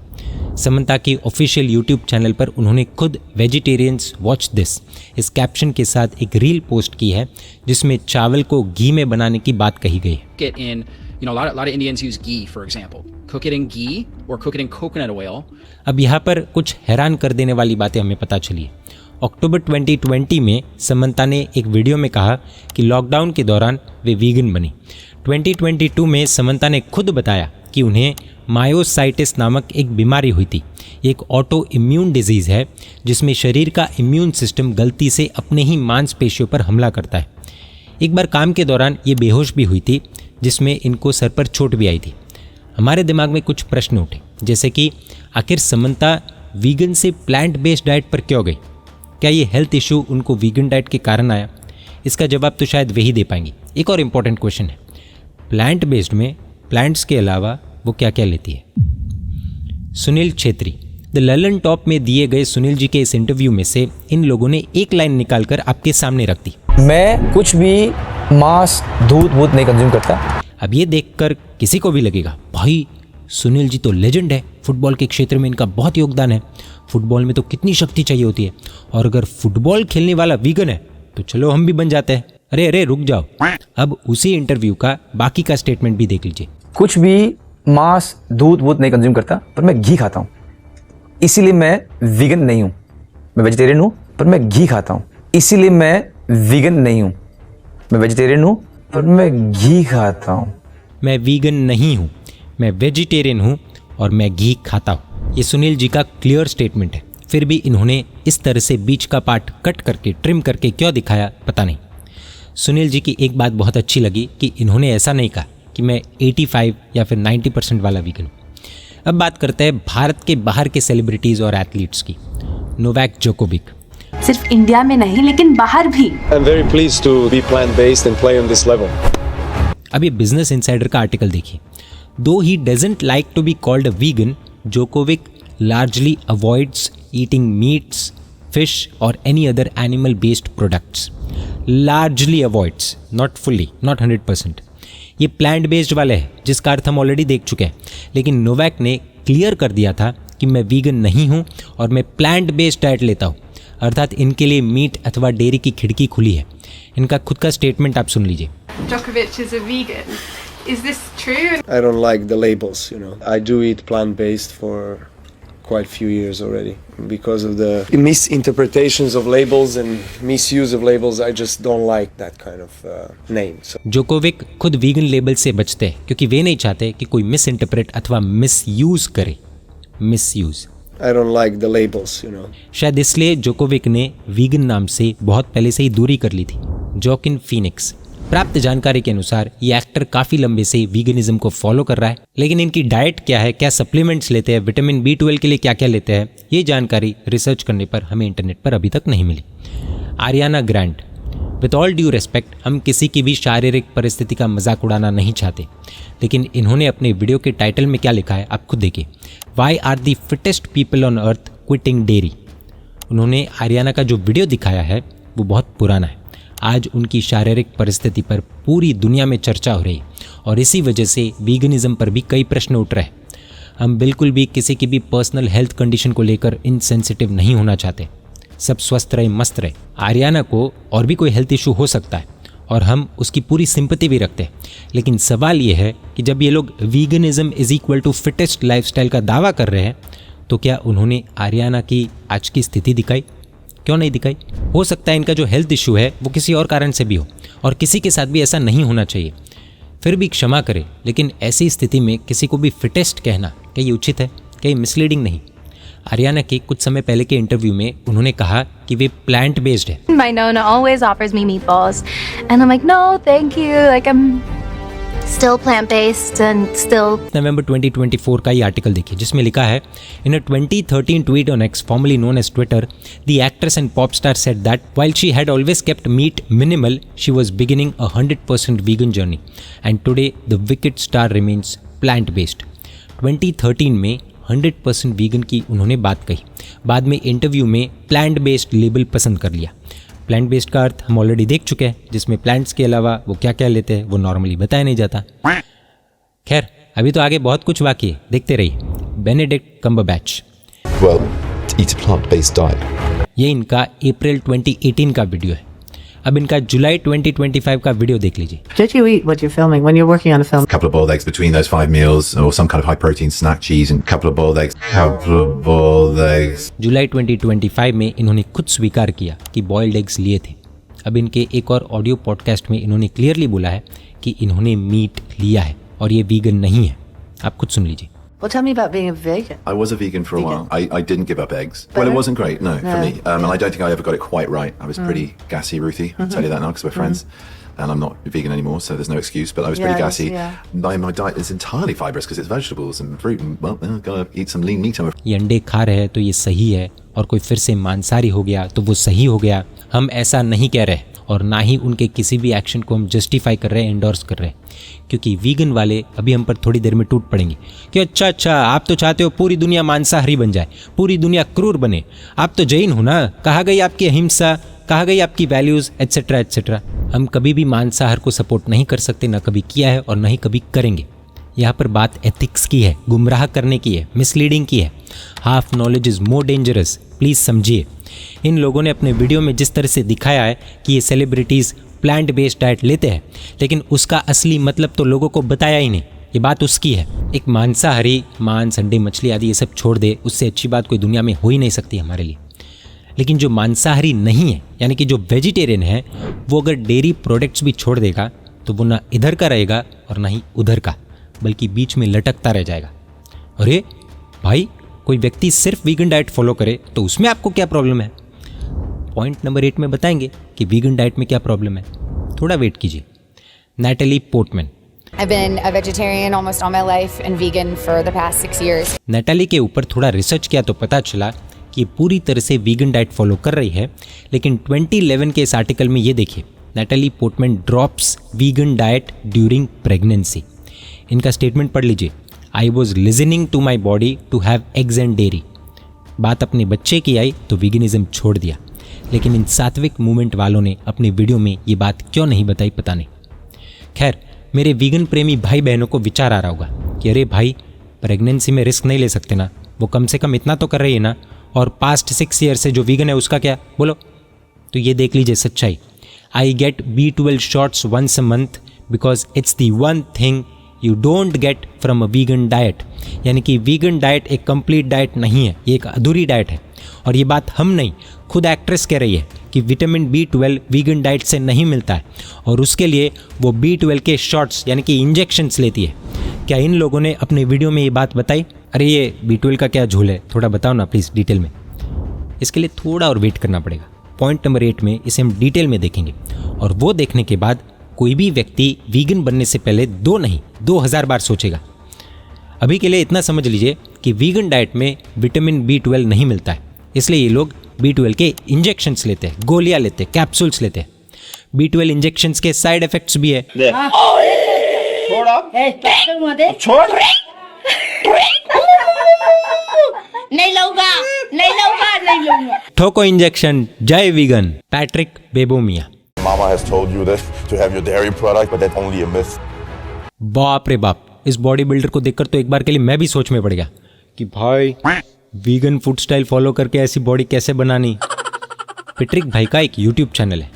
समंता की ऑफिशियल यूट्यूब चैनल पर उन्होंने खुद वेजिटेरियंस वॉच दिस इस कैप्शन के साथ एक रील पोस्ट की है जिसमें चावल को घी में बनाने की बात कही गई है। A lot of Indians use ghee, for example. Cook it in ghee or cook it in coconut oil. अब यहाँ पर कुछ हैरान कर देने वाली बातें हमें पता चली है। अक्टूबर 2020 में समंता ने एक वीडियो में कहा कि लॉकडाउन के दौरान वे वीगन बनी। 2022 में समंता ने खुद बताया कि उन्हें मायोसाइटिस नामक एक बीमारी हुई थी। एक ऑटो इम्यून डिजीज़ है जिसमें शरीर का इम्यून सिस्टम गलती से अपने ही मांसपेशियों पर हमला करता है। एक बार काम के दौरान ये बेहोश भी हुई थी जिसमें इनको सर पर चोट भी आई थी। हमारे दिमाग में कुछ प्रश्न उठे जैसे कि आखिर समंता वीगन से प्लांट बेस्ड डाइट पर क्यों गई? क्या ये हेल्थ इशू उनको वीगन डाइट के कारण आया? इसका जवाब तो शायद वही दे पाएंगी। एक और इम्पॉर्टेंट क्वेश्चन है, प्लांट बेस्ड में प्लांट्स के अलावा वो क्या क्या लेती है? सुनील छेत्री, द ललन टॉप में दिए गए सुनील जी के इस इंटरव्यू में से इन लोगों ने एक लाइन निकालकर आपके सामने रख दी। मैं कुछ भी मांस, दूध नहीं कंज्यूम करता। अब ये देखकर किसी को भी लगेगा भाई सुनील जी तो लेजेंड है, फुटबॉल के क्षेत्र में इनका बहुत योगदान है, फुटबॉल में तो कितनी शक्ति चाहिए होती है, और अगर फुटबॉल खेलने वाला वीगन है तो चलो हम भी बन जाते हैं। अरे रुक जाओ, अब उसी इंटरव्यू का बाकी का स्टेटमेंट भी देख लीजिए। कुछ भी मांस, दूध नहीं कंज्यूम करता, पर मैं घी खाता हूँ, इसीलिए मैं वीगन नहीं हूँ। मैं वेजिटेरियन हूँ पर मैं घी खाता हूँ, इसीलिए मैं वीगन नहीं हूँ। मैं वेजिटेरियन हूँ पर मैं घी खाता हूँ। मैं वीगन नहीं हूँ, मैं वेजिटेरियन हूँ और मैं घी खाता हूँ। ये सुनील जी का क्लियर स्टेटमेंट है। फिर भी इन्होंने इस तरह से बीच का पार्ट कट करके ट्रिम करके क्यों दिखाया पता नहीं। सुनील जी की एक बात बहुत अच्छी लगी कि इन्होंने ऐसा नहीं कहा कि मैं 85 या फिर 90% वाला वीगन हूँ। अब बात करते हैं भारत के बाहर के सेलिब्रिटीज़ और एथलीट्स की। नोवाक जोकोविक, सिर्फ इंडिया में नहीं लेकिन बाहर भी। I'm very pleased to be plant-based and play on this level. अब ये बिजनेस इनसाइडर का आर्टिकल देखिए। Though he doesn't like to be called a vegan, Djokovic largely avoids eating meats, fish or any other animal based products. Largely avoids, not fully, not 100%. ये plant based वाले हैं जिसका अर्थ हम already देख चुके हैं, लेकिन नोवाक ने क्लियर कर दिया था कि मैं वीगन नहीं हूँ और मैं प्लांट बेस्ड डाइट लेता हूँ, अर्थात इनके लिए मीट अथवा डेयरी की खिड़की खुली है। इनका खुद का स्टेटमेंट आप सुन लीजिए। Djokovic is a vegan. Is this true? I don't like the labels, you know. I do eat plant-based for quite few years already. Because of the misinterpretations of labels and misuse of labels, I just don't like that kind of name. So. Djokovic खुद vegan label से बचते हैं क्योंकि वे नहीं चाहते कि कोई miss interpret अथवा मिसयूज करे। Misuse I don't like the labels, you know. शायद इसलिए जोकोविक ने वीगन नाम से बहुत पहले से ही दूरी कर ली थी। Joaquin Phoenix. प्राप्त जानकारी के अनुसार ये एक्टर काफ़ी लंबे से वीगनिज्म को फॉलो कर रहा है, लेकिन इनकी डाइट क्या है, क्या सप्लीमेंट्स लेते हैं, विटामिन B12 के लिए क्या क्या लेते हैं, ये जानकारी रिसर्च करने पर हमें इंटरनेट पर अभी तक नहीं मिली। Ariana Grande. With all due respect, हम किसी की भी शारीरिक परिस्थिति का मजाक उड़ाना नहीं चाहते, लेकिन इन्होंने अपने वीडियो के टाइटल में क्या लिखा है आप खुद देखिए। Why are the fittest people on earth quitting dairy. उन्होंने आरियाना का जो वीडियो दिखाया है वो बहुत पुराना है। आज उनकी शारीरिक परिस्थिति पर पूरी दुनिया में चर्चा हो रही है और इसी वजह से वीगनिज्म पर भी कई प्रश्न उठ रहे हैं। हम बिल्कुल भी किसी की भी पर्सनल हेल्थ कंडीशन को लेकर इनसेंसिटिव नहीं होना चाहते। सब स्वस्थ रहे, मस्त रहे। आरियाना को और भी कोई हेल्थ इशू हो सकता है और हम उसकी पूरी सिंपैथी भी रखते हैं, लेकिन सवाल ये है कि जब ये लोग veganism is equal to fittest lifestyle का दावा कर रहे हैं तो क्या उन्होंने आरियाना की आज की स्थिति दिखाई? क्यों नहीं दिखाई? हो सकता है इनका जो हेल्थ इशू है वो किसी और कारण से भी हो और किसी के साथ भी ऐसा नहीं होना चाहिए। फिर भी क्षमा करें, लेकिन ऐसी स्थिति में किसी को भी फिटेस्ट कहना क्या ये उचित है? क्या ये मिसलीडिंग नहीं? आरियाना के कुछ समय पहले के इंटरव्यू में उन्होंने कहा कि वे प्लांट बेस्ड है। My nonna always offers me meatballs and I'm like no thank you, like I'm still plant based and still. नवंबर 2024 का ये आर्टिकल देखिए जिसमें लिखा है, इन अ 2013 tweet on X, formerly known as Twitter, the actress and pop star said that while she had always kept meat minimal, she was beginning a 100% vegan journey, and today the wicked star remains plant based. 2013 में 100% vegan की उन्होंने बात कही, बाद में interview में plant based label पसंद कर लिया। प्लांट बेस्ड का अर्थ हम ऑलरेडी देख चुके हैं, जिसमें प्लांट्स के अलावा वो क्या क्या लेते हैं वो नॉर्मली बताया नहीं जाता। खैर अभी तो आगे बहुत कुछ बाकी है, देखते रहिए। Benedict Cumberbatch. Well, eat a plant-based diet. ये इनका अप्रैल 2018 का वीडियो है। अब इनका जुलाई 2025 का वीडियो देख लीजिए। Did you eat what you're filming when you're working on a film? A couple of boiled eggs between those 5 meals, or some kind of high-protein snack cheese, and a couple of boiled eggs. Couple of boiled eggs. जुलाई 2025 में इन्होंने खुद स्वीकार किया कि boiled eggs लिए थे। अब इनके एक और ऑडियो पॉडकास्ट में इन्होंने क्लियरली बोला है कि इन्होंने मीट लिया है और ये वीगन नहीं है। आप खुद सुन लीजिए। Well, tell me about being a vegan. I was a vegan for a while. I didn't give up eggs. Well, it wasn't great, no, for me. And I don't think I ever got it quite right. I was pretty gassy, Ruthie. I'll tell you that now because we're friends. And I'm not vegan anymore, so there's no excuse. But I was pretty gassy. My diet is entirely fibrous because it's vegetables and fruit. And well, I've got to eat some lean meat. ये अंडे खा रहे हैं तो ये सही है, और कोई फिर से मांसाहारी हो गया तो वो सही हो गया। हम ऐसा नहीं कह रहे और ना ही उनके किसी भी एक्शन को हम जस्टिफाई कर रहे हैं, एंडोर्स कर रहे हैं, क्योंकि वीगन वाले अभी हम पर थोड़ी देर में टूट पड़ेंगे कि अच्छा आप तो चाहते हो पूरी दुनिया मांसाहारी बन जाए, पूरी दुनिया क्रूर बने, आप तो जैन हो ना, कहाँ गई आपकी अहिंसा, कहाँ गई आपकी वैल्यूज़, एट्सेट्रा एट्सेट्रा। हम कभी भी मांसाहार को सपोर्ट नहीं कर सकते, ना कभी किया है और ना ही कभी करेंगे। यहाँ पर बात एथिक्स की है, गुमराह करने की है, मिसलीडिंग की है। Half knowledge is more dangerous, please समझिए। इन लोगों ने अपने वीडियो में जिस तरह से दिखाया है कि ये सेलिब्रिटीज़ प्लांट बेस्ड डाइट लेते हैं, लेकिन उसका असली मतलब तो लोगों को बताया ही नहीं। ये बात उसकी है। एक मांसाहारी मांस, अंडे, मछली आदि ये सब छोड़ दे, उससे अच्छी बात कोई दुनिया में हो ही नहीं सकती हमारे लिए। लेकिन जो मांसाहारी नहीं है, यानी कि जो वेजिटेरियन है, वो अगर डेयरी प्रोडक्ट्स भी छोड़ देगा तो वो ना इधर का रहेगा और ना ही उधर का, बल्कि बीच में लटकता रह जाएगा। अरे भाई, कोई व्यक्ति सिर्फ वीगन डाइट फॉलो करे तो उसमें आपको क्या प्रॉब्लम है? पॉइंट नंबर 8 में बताएंगे कि वीगन डाइट में क्या प्रॉब्लम है, थोड़ा वेट कीजिए। Natalie Portman. I've been a vegetarian almost all my life and vegan for the past 6 years. Natalie के ऊपर थोड़ा रिसर्च किया तो पता चला कि पूरी तरह से वीगन डाइट फॉलो कर रही है, लेकिन 2011 के इस आर्टिकल में ये देखिए, Natalie Portman drops vegan diet during pregnancy. इनका स्टेटमेंट पढ़ लीजिए। I was listening to my body to have eggs and dairy. बात अपने बच्चे की आई तो वीगनिज्म छोड़ दिया, लेकिन इन सात्विक मूवमेंट वालों ने अपने वीडियो में ये बात क्यों नहीं बताई पता नहीं। खैर, मेरे वीगन प्रेमी भाई बहनों को विचार आ रहा होगा कि अरे भाई, प्रेगनेंसी में रिस्क नहीं ले सकते ना, वो कम से कम इतना तो कर रही है ना। और पास्ट 6 ईयर से जो वीगन है उसका क्या, बोलो। तो ये देख लीजिए सच्चाई। I get B12 shots once a month because it's the one thing you don't get from a vegan diet. यानी कि वीगन डाइट एक कंप्लीट डाइट नहीं है, ये एक अधूरी डाइट है। और ये बात हम नहीं, खुद एक्ट्रेस कह रही है कि विटामिन B12 वीगन डाइट से नहीं मिलता है और उसके लिए वो B12 के शॉट्स यानी कि इंजेक्शंस लेती है। क्या इन लोगों ने अपने वीडियो में ये बात बताई? अरे ये B12 का क्या झोल है, थोड़ा बताओ ना प्लीज़ डिटेल में। इसके लिए थोड़ा और वेट करना पड़ेगा। पॉइंट नंबर 8 में इसे हम डिटेल में देखेंगे और वो देखने के बाद कोई भी व्यक्ति वीगन बनने से पहले 2 नहीं 2000 बार सोचेगा। अभी के लिए इतना समझ लीजिए कि वीगन डाइट में विटामिन B12 नहीं मिलता है, इसलिए ये लोग B12 के इंजेक्शंस लेते हैं, गोलियां लेते हैं, कैप्सूल्स लेते हैं। B12 इंजेक्शंस के साइड इफेक्ट्स भी है। नहीं लूंगा। ठोको इंजेक्शन, जय vegan. Patrick Baboumian. Mama has told you this to have your dairy product, but that's only a myth. बाप रे बाप, इस बॉडी बिल्डर को देखकर तो एक बार के लिए मैं भी सोच में पड़ गया कि भाई वीगन फूड स्टाइल फॉलो करके ऐसी बॉडी कैसे बनानी। पैट्रिक भाई का एक यूट्यूब चैनल है,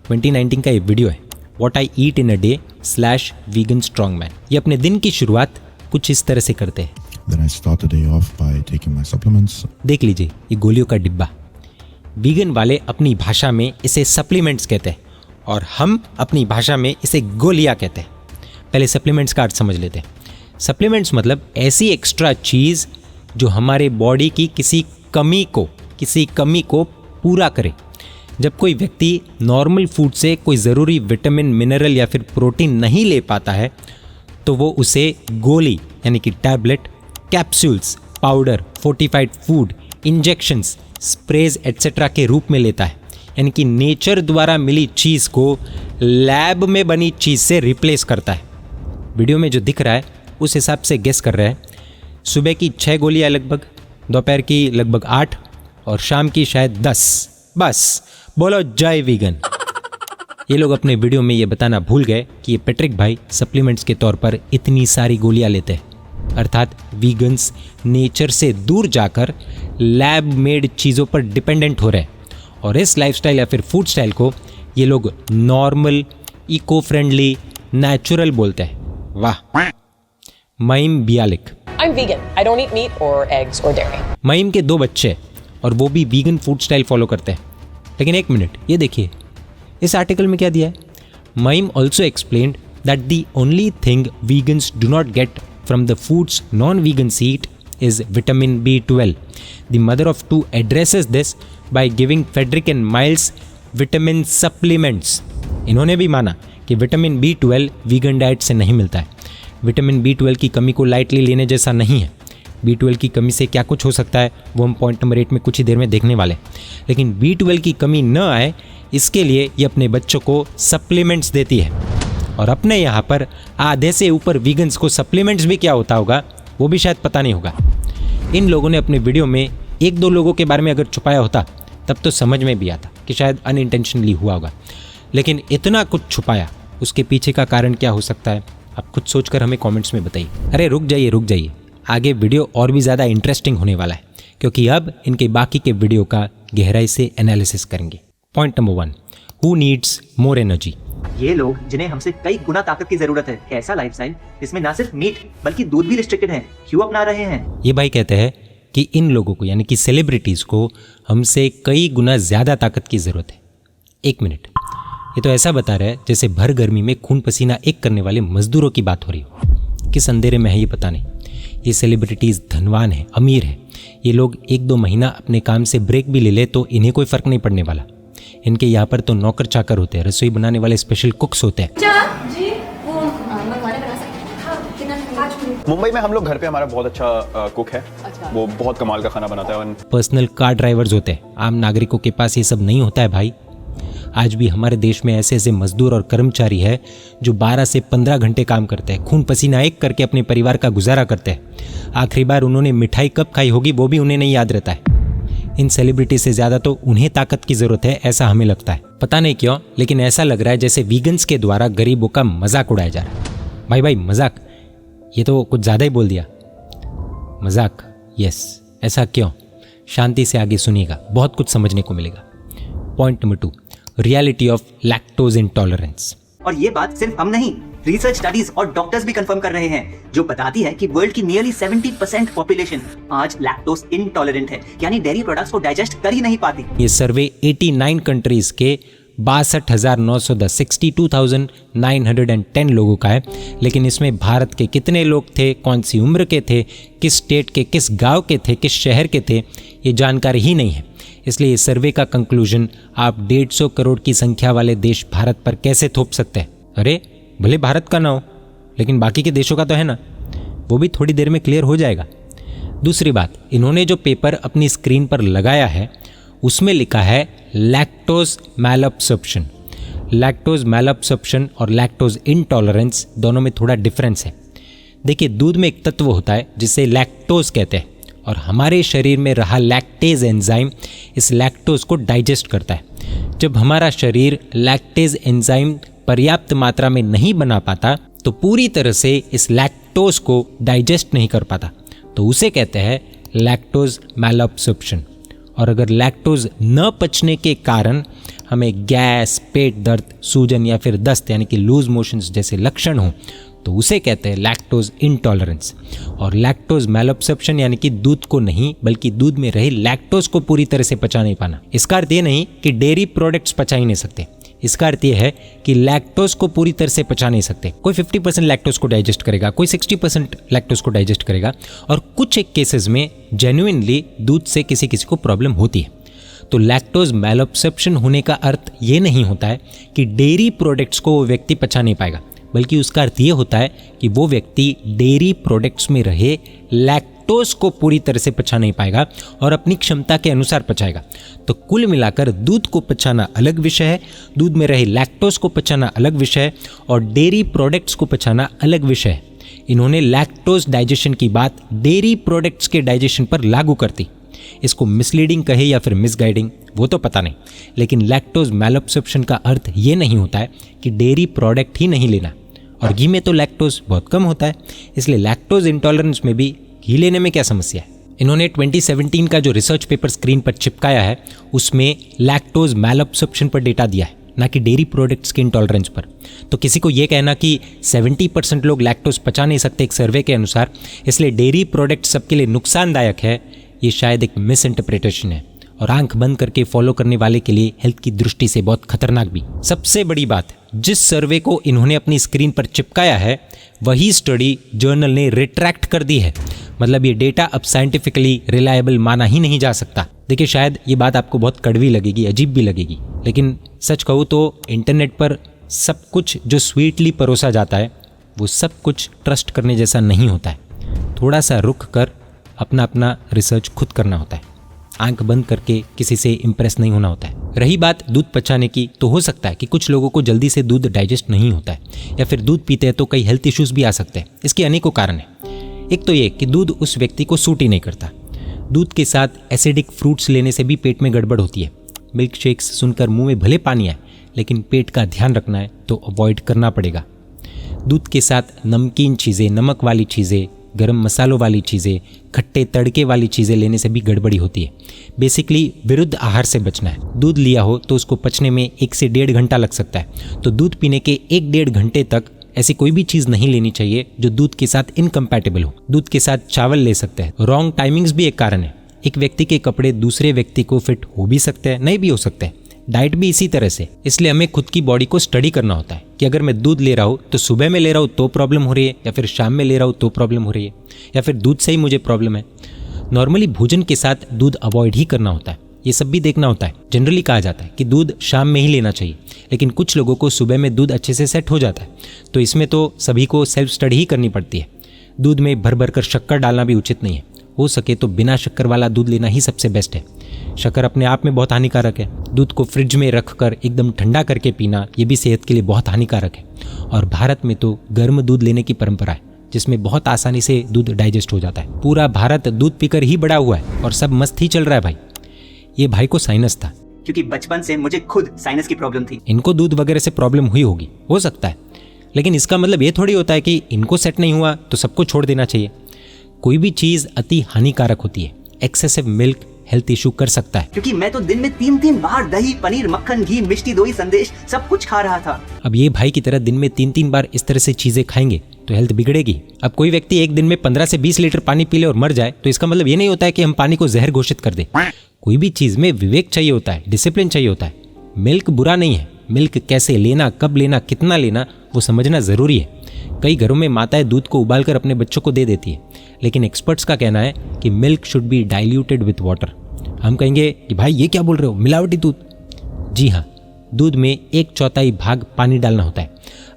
2019 का ये वीडियो है, what I eat in a day /vegan strongman। ये अपने दिन की शुरुआत कुछ इस तरह से करते हैं। Then I start the day off by taking my supplements. देख लीजिए ये गोलियों का डिब्बा। वीगन वाले अपनी भाषा में इसे सप्लीमेंट्स कहते हैं और हम अपनी भाषा में इसे गोलियां कहते हैं। पहले सप्लीमेंट्स का अर्थ समझ लेते हैं। सप्लीमेंट्स मतलब ऐसी एक्स्ट्रा चीज़ जो हमारे बॉडी की किसी कमी को पूरा करे। जब कोई व्यक्ति नॉर्मल फूड से कोई ज़रूरी विटामिन, मिनरल या फिर प्रोटीन नहीं ले पाता है तो वो उसे गोली यानी कि tablet, capsules, powder, fortified food, injections, sprays etcetera के रूप में लेता है। यानी कि नेचर द्वारा मिली चीज़ को लैब में बनी चीज़ से रिप्लेस करता है। वीडियो में जो दिख रहा है उस हिसाब से गेस कर रहा है। सुबह की 6 गोलियां लगभग, दोपहर की लगभग 8 और शाम की शायद 10। बस बोलो जय वीगन। ये लोग अपने वीडियो में ये बताना भूल गए कि ये पैट्रिक भाई सप्लीमेंट्स के तौर पर इतनी सारी गोलियां लेते हैं। अर्थात वीगन्स नेचर से दूर जाकर लैब मेड चीज़ों पर डिपेंडेंट हो रहे हैं और इस लाइफस्टाइल या फिर फूड स्टाइल को ये लोग नॉर्मल, इको फ्रेंडली, नेचुरल बोलते हैं। वाह। मईम बियालिक। I'm vegan. I don't eat meat or eggs or dairy. मईम के 2 बच्चे और वो भी वीगन फूड स्टाइल फॉलो करते हैं। लेकिन एक मिनट, ये देखिए इस आर्टिकल में क्या दिया है। Mayim also explained that the only thing vegans do not get from the foods non-vegans eat is vitamin B12. The mother of 2 addresses this by giving Frederick and Miles vitamin supplements. इन्होंने भी माना कि vitamin B12 vegan diet से नहीं मिलता है। Vitamin B12 की कमी को लाइटली लेने जैसा नहीं है। B12 की कमी से क्या कुछ हो सकता है वो हम पॉइंट नंबर 8 में कुछ ही देर में देखने वाले। लेकिन B12 की कमी न आए इसके लिए ये अपने बच्चों को सप्लीमेंट्स देती है और अपने यहाँ पर आधे से ऊपर वीगन्स को सप्लीमेंट्स भी क्या होता होगा वो भी शायद पता नहीं होगा। इन लोगों ने अपने वीडियो में 1-2 लोगों के बारे में अगर छुपाया होता तब तो समझ में भी आता कि शायद अनइंटेंशनली हुआ होगा, लेकिन इतना कुछ छुपाया, उसके पीछे का कारण क्या हो सकता है आप खुद सोचकर हमें कमेंट्स में बताइए। अरे रुक जाइए, आगे वीडियो और भी ज़्यादा इंटरेस्टिंग होने वाला है क्योंकि अब इनके बाकी के वीडियो का गहराई से एनालिसिस करेंगे। Point number 1, who needs more energy. ये लोग जिन्हें हमसे कई गुना ताकत की जरूरत है, ऐसा लाइफस्टाइल जिसमें ना सिर्फ मीट बल्कि दूध भी रिस्ट्रिक्टेड है, क्यों अपना रहे हैं? ये भाई कहते हैं कि इन लोगों को यानी कि सेलिब्रिटीज को हमसे कई गुना ज्यादा ताकत की जरूरत है। एक मिनट, ये तो ऐसा बता रहा है जैसे भर गर्मी में खून पसीना एक करने वाले मजदूरों की बात हो रही हो। किस अंधेरे में है ये पता नहीं। ये सेलिब्रिटीज धनवान है, अमीर है। ये लोग 1-2 महीना अपने काम से ब्रेक भी ले ले तो इन्हें कोई फर्क नहीं पड़ने वाला। इनके यहाँ पर तो नौकर चाकर होते हैं, रसोई बनाने वाले स्पेशल कुक्स होते हैं। मुंबई में हम लोग घर पे हमारा बहुत अच्छा कुक है। वो बहुत कमाल का खाना बनाता है। पर्सनल कार ड्राइवर्स होते हैं। आम नागरिकों के पास ये सब नहीं होता है भाई। आज भी हमारे देश में ऐसे ऐसे मजदूर और कर्मचारी है जो 12 से 15 घंटे काम करते हैं, खून पसीना एक करके अपने परिवार का गुजारा करते हैं। आखिरी बार उन्होंने मिठाई कब खाई होगी वो भी उन्हें नहीं याद रहता है। इन सेलिब्रिटी से ज़्यादा तो उन्हें ताकत की ज़रूरत है, ऐसा हमें लगता है। पता नहीं क्यों, लेकिन ऐसा लग रहा है जैसे वीगन्स के द्वारा गरीबों का मजाक उड़ाया जा रहा है। भाई मजाक, ये तो कुछ ज़्यादा ही बोल दिया। मजाक, यस, ऐसा क्यों? शांति से आगे सुनिएगा, बहुत कुछ समझने को मिलेगा। Point number 2, reality of lactose intolerance. और ये बात सिर्फ हम नहीं, रिसर्च स्टडीज और डॉक्टर्स भी कंफर्म कर रहे हैं, जो बताती है कि वर्ल्ड की नियरली 70% पॉपुलेशन आज लैक्टोज इंटॉलरेंट है, यानी डेयरी प्रोडक्ट्स को डाइजेस्ट कर ही नहीं पाती। ये सर्वे 89 कंट्रीज के 62,910 62,910 लोगों का है, लेकिन इसमें भारत के कितने लोग थे, कौन सी उम्र के थे, किस स्टेट के, किस गांव के थे, किस शहर के थे, ये जानकारी ही नहीं है। इसलिए इस सर्वे का कंक्लूजन आप 150 करोड़ की संख्या वाले देश भारत पर कैसे थोप सकते हैं? अरे भले भारत का ना हो, लेकिन बाकी के देशों का तो है ना, वो भी थोड़ी देर में क्लियर हो जाएगा। दूसरी बात, इन्होंने जो पेपर अपनी स्क्रीन पर लगाया है उसमें लिखा है लैक्टोज मैलअब्सॉर्प्शन। लैक्टोज मैलअब्सॉर्प्शन और लैक्टोज इंटॉलरेंस दोनों में थोड़ा डिफरेंस है। देखिए, दूध में एक तत्व होता है जिसे लैक्टोज कहते हैं, और हमारे शरीर में रहा लैक्टेज एंजाइम इस लैक्टोज को डाइजेस्ट करता है। जब हमारा शरीर लैक्टेज एंजाइम पर्याप्त मात्रा में नहीं बना पाता तो पूरी तरह से इस लैक्टोज को डाइजेस्ट नहीं कर पाता, तो उसे कहते हैं लैक्टोज मैलअब्सॉर्प्शन। और अगर लैक्टोज न पचने के कारण हमें गैस, पेट दर्द, सूजन या फिर दस्त यानी कि लूज मोशंस जैसे लक्षण हो तो उसे कहते हैं लैक्टोज इंटॉलरेंस। और लैक्टोज मैलअब्सॉर्प्शन यानी कि दूध को नहीं बल्कि दूध में रहे लैक्टोज को पूरी तरह से पचा नहीं पाना। इसका अर्थ ये नहीं कि डेयरी प्रोडक्ट्स पचा ही नहीं सकते, इसका अर्थ ये है कि लैक्टोज को पूरी तरह से पचा नहीं सकते। कोई 50% लैक्टोज को डाइजेस्ट करेगा, कोई 60% लैक्टोज को डाइजेस्ट करेगा, और कुछ एक केसेस में जेन्युइनली दूध से किसी किसी को प्रॉब्लम होती है। तो लैक्टोज मैलअब्सॉर्प्शन होने का अर्थ ये नहीं होता है कि डेयरी प्रोडक्ट्स को वो व्यक्ति पचा नहीं पाएगा, बल्कि उसका अर्थ ये होता है कि वो व्यक्ति डेयरी प्रोडक्ट्स में रहे लैक्टोज को पूरी तरह से पचा नहीं पाएगा और अपनी क्षमता के अनुसार पचाएगा। तो कुल मिलाकर दूध को पचाना अलग विषय है, दूध में रहे लैक्टोज को पचाना अलग विषय है, और डेयरी प्रोडक्ट्स को पचाना अलग विषय है। इन्होंने लैक्टोज डाइजेशन की बात डेयरी प्रोडक्ट्स के डाइजेशन पर लागू कर दी। इसको मिसलीडिंग कहे या फिर मिसगाइडिंग वो तो पता नहीं, लेकिन लैक्टोज मैलअब्सॉर्प्शन का अर्थ ये नहीं होता है कि डेयरी प्रोडक्ट ही नहीं लेना, और घी में तो लैक्टोज बहुत कम होता है, इसलिए लैक्टोज इंटॉलरेंस में भी घी लेने में क्या समस्या है। इन्होंने 2017 का जो रिसर्च पेपर स्क्रीन पर चिपकाया है उसमें लैक्टोज मैलअब्सॉर्प्शन पर डेटा दिया है, ना कि डेयरी प्रोडक्ट्स के इंटॉलरेंस पर। तो किसी को ये कहना कि 70% लोग लैक्टोज पचा नहीं सकते एक सर्वे के अनुसार, इसलिए डेयरी प्रोडक्ट सबके लिए नुकसानदायक है, ये शायद एक मिस इंटरप्रिटेशन है, और आंख बंद करके फॉलो करने वाले के लिए हेल्थ की दृष्टि से बहुत खतरनाक भी। सबसे बड़ी बात, जिस सर्वे को इन्होंने अपनी स्क्रीन पर चिपकाया है वही स्टडी जर्नल ने रिट्रैक्ट कर दी है। मतलब ये डेटा अब साइंटिफिकली रिलायबल माना ही नहीं जा सकता। देखिए, शायद ये बात आपको बहुत कड़वी लगेगी, अजीब भी लगेगी, लेकिन सच कहूँ तो इंटरनेट पर सब कुछ जो स्वीटली परोसा जाता है वो सब कुछ ट्रस्ट करने जैसा नहीं होता है। थोड़ा सा रुक कर अपना अपना रिसर्च खुद करना होता है, आंख बंद करके किसी से इम्प्रेस नहीं होना होता है। रही बात दूध पचाने की, तो हो सकता है कि कुछ लोगों को जल्दी से दूध डाइजेस्ट नहीं होता है, या फिर दूध पीते हैं तो कई हेल्थ इश्यूज भी आ सकते हैं। इसके अनेकों कारण हैं। एक तो ये कि दूध उस व्यक्ति को सूट ही नहीं करता। दूध के साथ एसिडिक फ्रूट्स लेने से भी पेट में गड़बड़ होती है। मिल्क शेक्स सुनकर मुंह में भले पानी आए, लेकिन पेट का ध्यान रखना है तो अवॉइड करना पड़ेगा। दूध के साथ नमकीन चीज़ें, नमक वाली चीज़ें, गरम मसालों वाली चीज़ें, खट्टे तड़के वाली चीज़ें लेने से भी गड़बड़ी होती है। बेसिकली विरुद्ध आहार से बचना है। दूध लिया हो तो उसको पचने में 1 से 1.5 घंटा लग सकता है, तो दूध पीने के 1-1.5 घंटे तक ऐसी कोई भी चीज़ नहीं लेनी चाहिए जो दूध के साथ इनकम्पैटिबल हो। दूध के साथ चावल ले सकते हैं। रॉन्ग टाइमिंग्स भी एक कारण है। एक व्यक्ति के कपड़े दूसरे व्यक्ति को फिट हो भी सकते हैं, नहीं भी हो सकते हैं। डाइट भी इसी तरह से। इसलिए हमें खुद की बॉडी को स्टडी करना होता है कि अगर मैं दूध ले रहा हूँ तो सुबह में ले रहा हूँ तो प्रॉब्लम हो रही है, या फिर शाम में ले रहा हूँ तो प्रॉब्लम हो रही है, या फिर दूध से ही मुझे प्रॉब्लम है। नॉर्मली भोजन के साथ दूध अवॉइड ही करना होता है, ये सब भी देखना होता है। जनरली कहा जाता है कि दूध शाम में ही लेना चाहिए, लेकिन कुछ लोगों को सुबह में दूध अच्छे से सेट हो जाता है, तो इसमें तो सभी को सेल्फ स्टडी ही करनी पड़ती है। दूध में भर भर कर शक्कर डालना भी उचित नहीं है। हो सके तो बिना शक्कर वाला दूध लेना ही सबसे बेस्ट है। शक्कर अपने आप में बहुत हानिकारक है। दूध को फ्रिज में रखकर एकदम ठंडा करके पीना ये भी सेहत के लिए बहुत हानिकारक है। और भारत में तो गर्म दूध लेने की परंपरा है, जिसमें बहुत आसानी से दूध डाइजेस्ट हो जाता है। पूरा भारत दूध पीकर ही बड़ा हुआ है और सब मस्त ही चल रहा है भाई। ये भाई को साइनस था, क्योंकि बचपन से मुझे खुद साइनस की प्रॉब्लम थी। इनको दूध वगैरह से प्रॉब्लम हुई होगी, हो सकता है, लेकिन इसका मतलब ये थोड़ी होता है कि इनको सेट नहीं हुआ तो सबको छोड़ देना चाहिए। कोई भी चीज़ अति हानिकारक होती है। एक्सेसिव मिल्क हेल्थ इशू कर सकता है। क्योंकि मैं तो दिन में 3-3 बार दही, पनीर, मक्खन, घी, मिष्टी, दोई, संदेश सब कुछ खा रहा था। अब ये भाई की तरह दिन में 3-3 बार इस तरह से चीजें खाएंगे तो हेल्थ बिगड़ेगी। अब कोई व्यक्ति एक दिन में 15 से 20 लीटर पानी पी ले और मर जाए तो इसका मतलब ये नहीं होता है कि हम पानी को जहर घोषित कर दें। कोई भी चीज में विवेक चाहिए होता है, डिसिप्लिन चाहिए होता है। मिल्क बुरा नहीं है, मिल्क कैसे लेना, कब लेना, कितना लेना वो समझना जरूरी है। कई घरों में माताएं दूध को उबालकर अपने बच्चों को दे देती है, लेकिन एक्सपर्ट्स का कहना है कि milk should be diluted with water. हम कहेंगे कि भाई ये क्या बोल रहे हो, मिलावटी दूध? जी हाँ, दूध में 1/4 भाग पानी डालना होता है।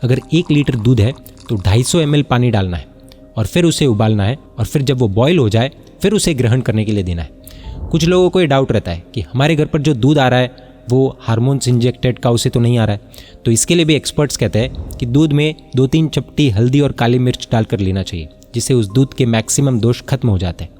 अगर 1 लीटर दूध है तो 250 ml पानी डालना है और फिर उसे उबालना है और फिर जब वो बॉयल हो जाए फिर उसे ग्रहण करने के लिए देना है। कुछ लोगों को ये डाउट रहता है कि हमारे घर पर जो दूध आ रहा है वो हार्मोन्स इंजेक्टेड काऊ से तो नहीं आ रहा है, तो इसके लिए भी एक्सपर्ट्स कहते हैं कि दूध में 2-3 चपटी हल्दी और काली मिर्च डालकर लेना चाहिए, जिससे उस दूध के मैक्सिमम दोष खत्म हो जाते हैं।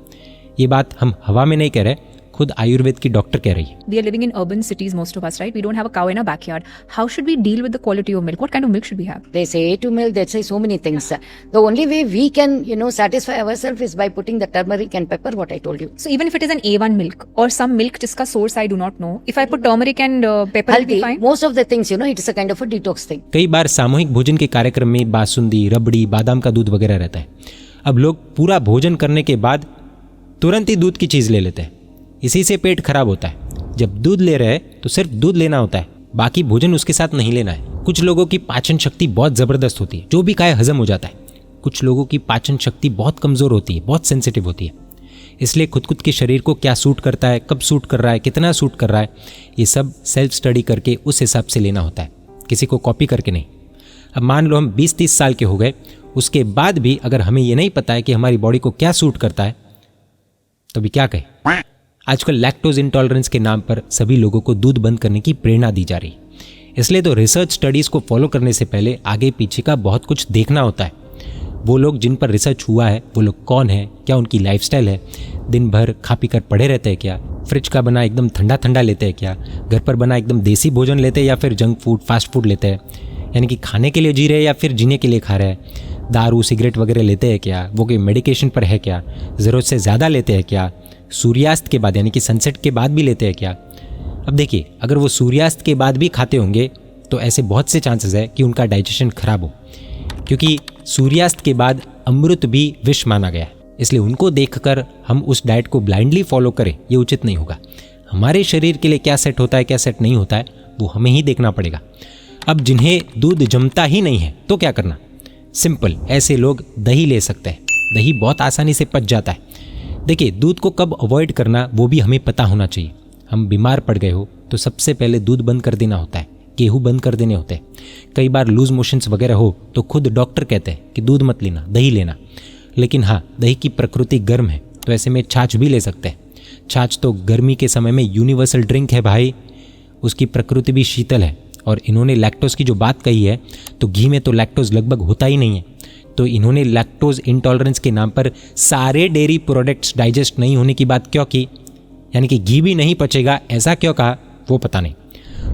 ये बात हम हवा में नहीं कह रहे, खुद आयुर्वेद की डॉक्टर कह रही है। We are living in urban cities, most of us, right? We don't have a cow in our backyard. How should we deal with the quality of milk? What kind of milk should we have? They say to milk, they say so many things. The only way we can, satisfy ourselves is by putting the turmeric and pepper, what I told you. So even if it is an A1 milk or some milk jiska source I do not know, if I put turmeric and pepper, will be fine? Most of the things, it's a kind of a detox thing. कई बार सामूहिक भोजन के कार्यक्रम में बासुंदी, रबड़ी, बादाम का दूध वगैरह रहता है। अब लोग पूरा भोजन करने के बाद तुरंत ही दूध की चीज़ ले लेते हैं, इसी से पेट खराब होता है। जब दूध ले रहे हैं तो सिर्फ दूध लेना होता है, बाकी भोजन उसके साथ नहीं लेना है। कुछ लोगों की पाचन शक्ति बहुत ज़बरदस्त होती है, जो भी खाए हजम हो जाता है। कुछ लोगों की पाचन शक्ति बहुत कमज़ोर होती है, बहुत सेंसिटिव होती है। इसलिए खुद के शरीर को क्या सूट करता है, कब सूट कर रहा है, कितना सूट कर रहा है, ये सब सेल्फ स्टडी करके उस हिसाब से लेना होता है, किसी को कॉपी करके नहीं। अब मान लो हम 20-30 साल के हो गए, उसके बाद भी अगर हमें ये नहीं पता है कि हमारी बॉडी को क्या सूट करता है तो भी क्या कहें। आजकल लैक्टोज इंटॉलरेंस के नाम पर सभी लोगों को दूध बंद करने की प्रेरणा दी जा रही है। इसलिए तो रिसर्च स्टडीज़ को फॉलो करने से पहले आगे पीछे का बहुत कुछ देखना होता है। वो लोग जिन पर रिसर्च हुआ है वो लोग कौन है, क्या उनकी लाइफस्टाइल है, दिन भर खा पी कर पड़े रहते हैं क्या, फ्रिज का बना एकदम ठंडा ठंडा लेते हैं क्या, घर पर बना एकदम देसी भोजन लेते हैं या फिर जंक फूड, फास्ट फूड लेते हैं, यानी कि खाने के लिए जी रहे हैं या फिर जीने के लिए खा रहे हैं, दारू सिगरेट वगैरह लेते हैं क्या, वो कोई मेडिकेशन पर है क्या, ज़रूरत से ज़्यादा लेते हैं क्या, सूर्यास्त के बाद यानी कि सनसेट के बाद भी लेते हैं क्या। अब देखिए, अगर वो सूर्यास्त के बाद भी खाते होंगे तो ऐसे बहुत से चांसेस है कि उनका डाइजेशन खराब हो, क्योंकि सूर्यास्त के बाद अमृत भी विष माना गया है। इसलिए उनको देखकर हम उस डाइट को ब्लाइंडली फॉलो करें, ये उचित नहीं होगा। हमारे शरीर के लिए क्या सेट होता है, क्या सेट नहीं होता है, वो हमें ही देखना पड़ेगा। अब जिन्हें दूध जमता ही नहीं है तो क्या करना? सिंपल, ऐसे लोग दही ले सकते हैं। दही बहुत आसानी से पच जाता है। देखिए, दूध को कब अवॉइड करना वो भी हमें पता होना चाहिए। हम बीमार पड़ गए हो तो सबसे पहले दूध बंद कर देना होता है, गेहूँ बंद कर देने होते हैं। कई बार लूज मोशंस वगैरह हो तो खुद डॉक्टर कहते हैं कि दूध मत लेना, दही लेना। लेकिन हाँ, दही की प्रकृति गर्म है तो ऐसे में छाछ भी ले सकते हैं। छाछ तो गर्मी के समय में यूनिवर्सल ड्रिंक है भाई, उसकी प्रकृति भी शीतल है। और इन्होंने लैक्टोज की जो बात कही है, तो घी में तो लैक्टोज लगभग होता ही नहीं है, तो इन्होंने लैक्टोज इंटॉलरेंस के नाम पर सारे डेयरी प्रोडक्ट्स डाइजेस्ट नहीं होने की बात क्यों की, यानी कि घी भी नहीं पचेगा ऐसा क्यों कहा, वो पता नहीं।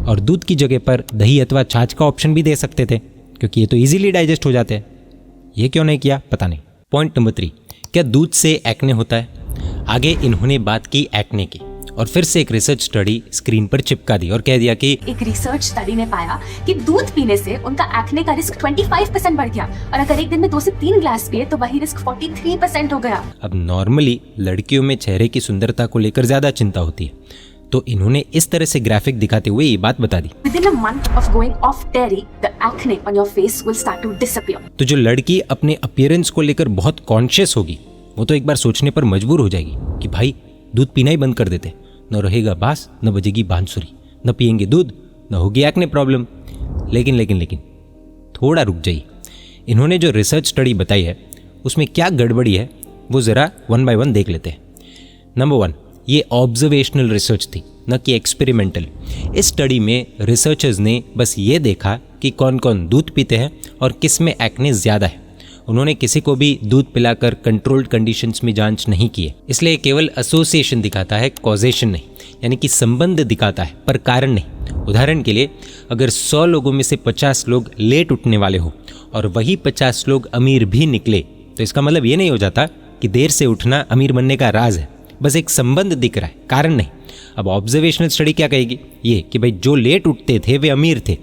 और दूध की जगह पर दही अथवा छाछ का ऑप्शन भी दे सकते थे, क्योंकि ये तो इजीली डाइजेस्ट हो जाते हैं। ये क्यों नहीं किया, पता नहीं। पॉइंट नंबर 3, क्या दूध से एक्ने होता है? आगे इन्होंने बात की एक्ने की और फिर से एक रिसर्च स्टडी स्क्रीन पर चिपका दी और कह दिया कि एक रिसर्च स्टडी ने पाया कि दूध पीने से उनका एक्ने का रिस्क 25% बढ़ गया और अगर एक दिन में 2 से 3 ग्लास पिए तो वही रिस्क 43% हो गया। अब नॉर्मली लड़कियों में चेहरे की सुंदरता को लेकर ज्यादा चिंता होती है, तो इन्होंने इस तरह से ग्राफिक दिखाते हुए ये बात बता दी। Within a month of going off dairy, the acne on your face will start to disappear. तो जो लड़की अपने अपीयरेंस को लेकर बहुत कॉन्शियस होगी, वो तो एक बार सोचने पर मजबूर हो जाएगी कि भाई दूध पीना ही बंद कर देते, न रहेगा बास, न बजेगी बांसुरी, न पियेंगे दूध, न होगी एक्ने प्रॉब्लम। लेकिन थोड़ा रुक जाइए। इन्होंने जो रिसर्च स्टडी बताई है उसमें क्या गड़बड़ी है वो ज़रा 1 by 1 देख लेते हैं। नंबर 1, ये ऑब्जर्वेशनल रिसर्च थी, न कि एक्सपेरिमेंटल। इस स्टडी में रिसर्चर्स ने बस ये देखा कि कौन कौन दूध पीते हैं और किस में एक्ने ज़्यादा है। उन्होंने किसी को भी दूध पिलाकर कंट्रोल्ड कंडीशंस में जांच नहीं की है। इसलिए केवल एसोसिएशन दिखाता है, कॉजेशन नहीं, यानी कि संबंध दिखाता है पर कारण नहीं। उदाहरण के लिए, अगर 100 लोगों में से 50 लोग लेट उठने वाले हो और वही 50 लोग अमीर भी निकले, तो इसका मतलब ये नहीं हो जाता कि देर से उठना अमीर बनने का राज है, बस एक संबंध दिख रहा है, कारण नहीं। अब ऑब्जर्वेशनल स्टडी क्या कहेगी? ये कि भाई जो लेट उठते थे वे अमीर थे,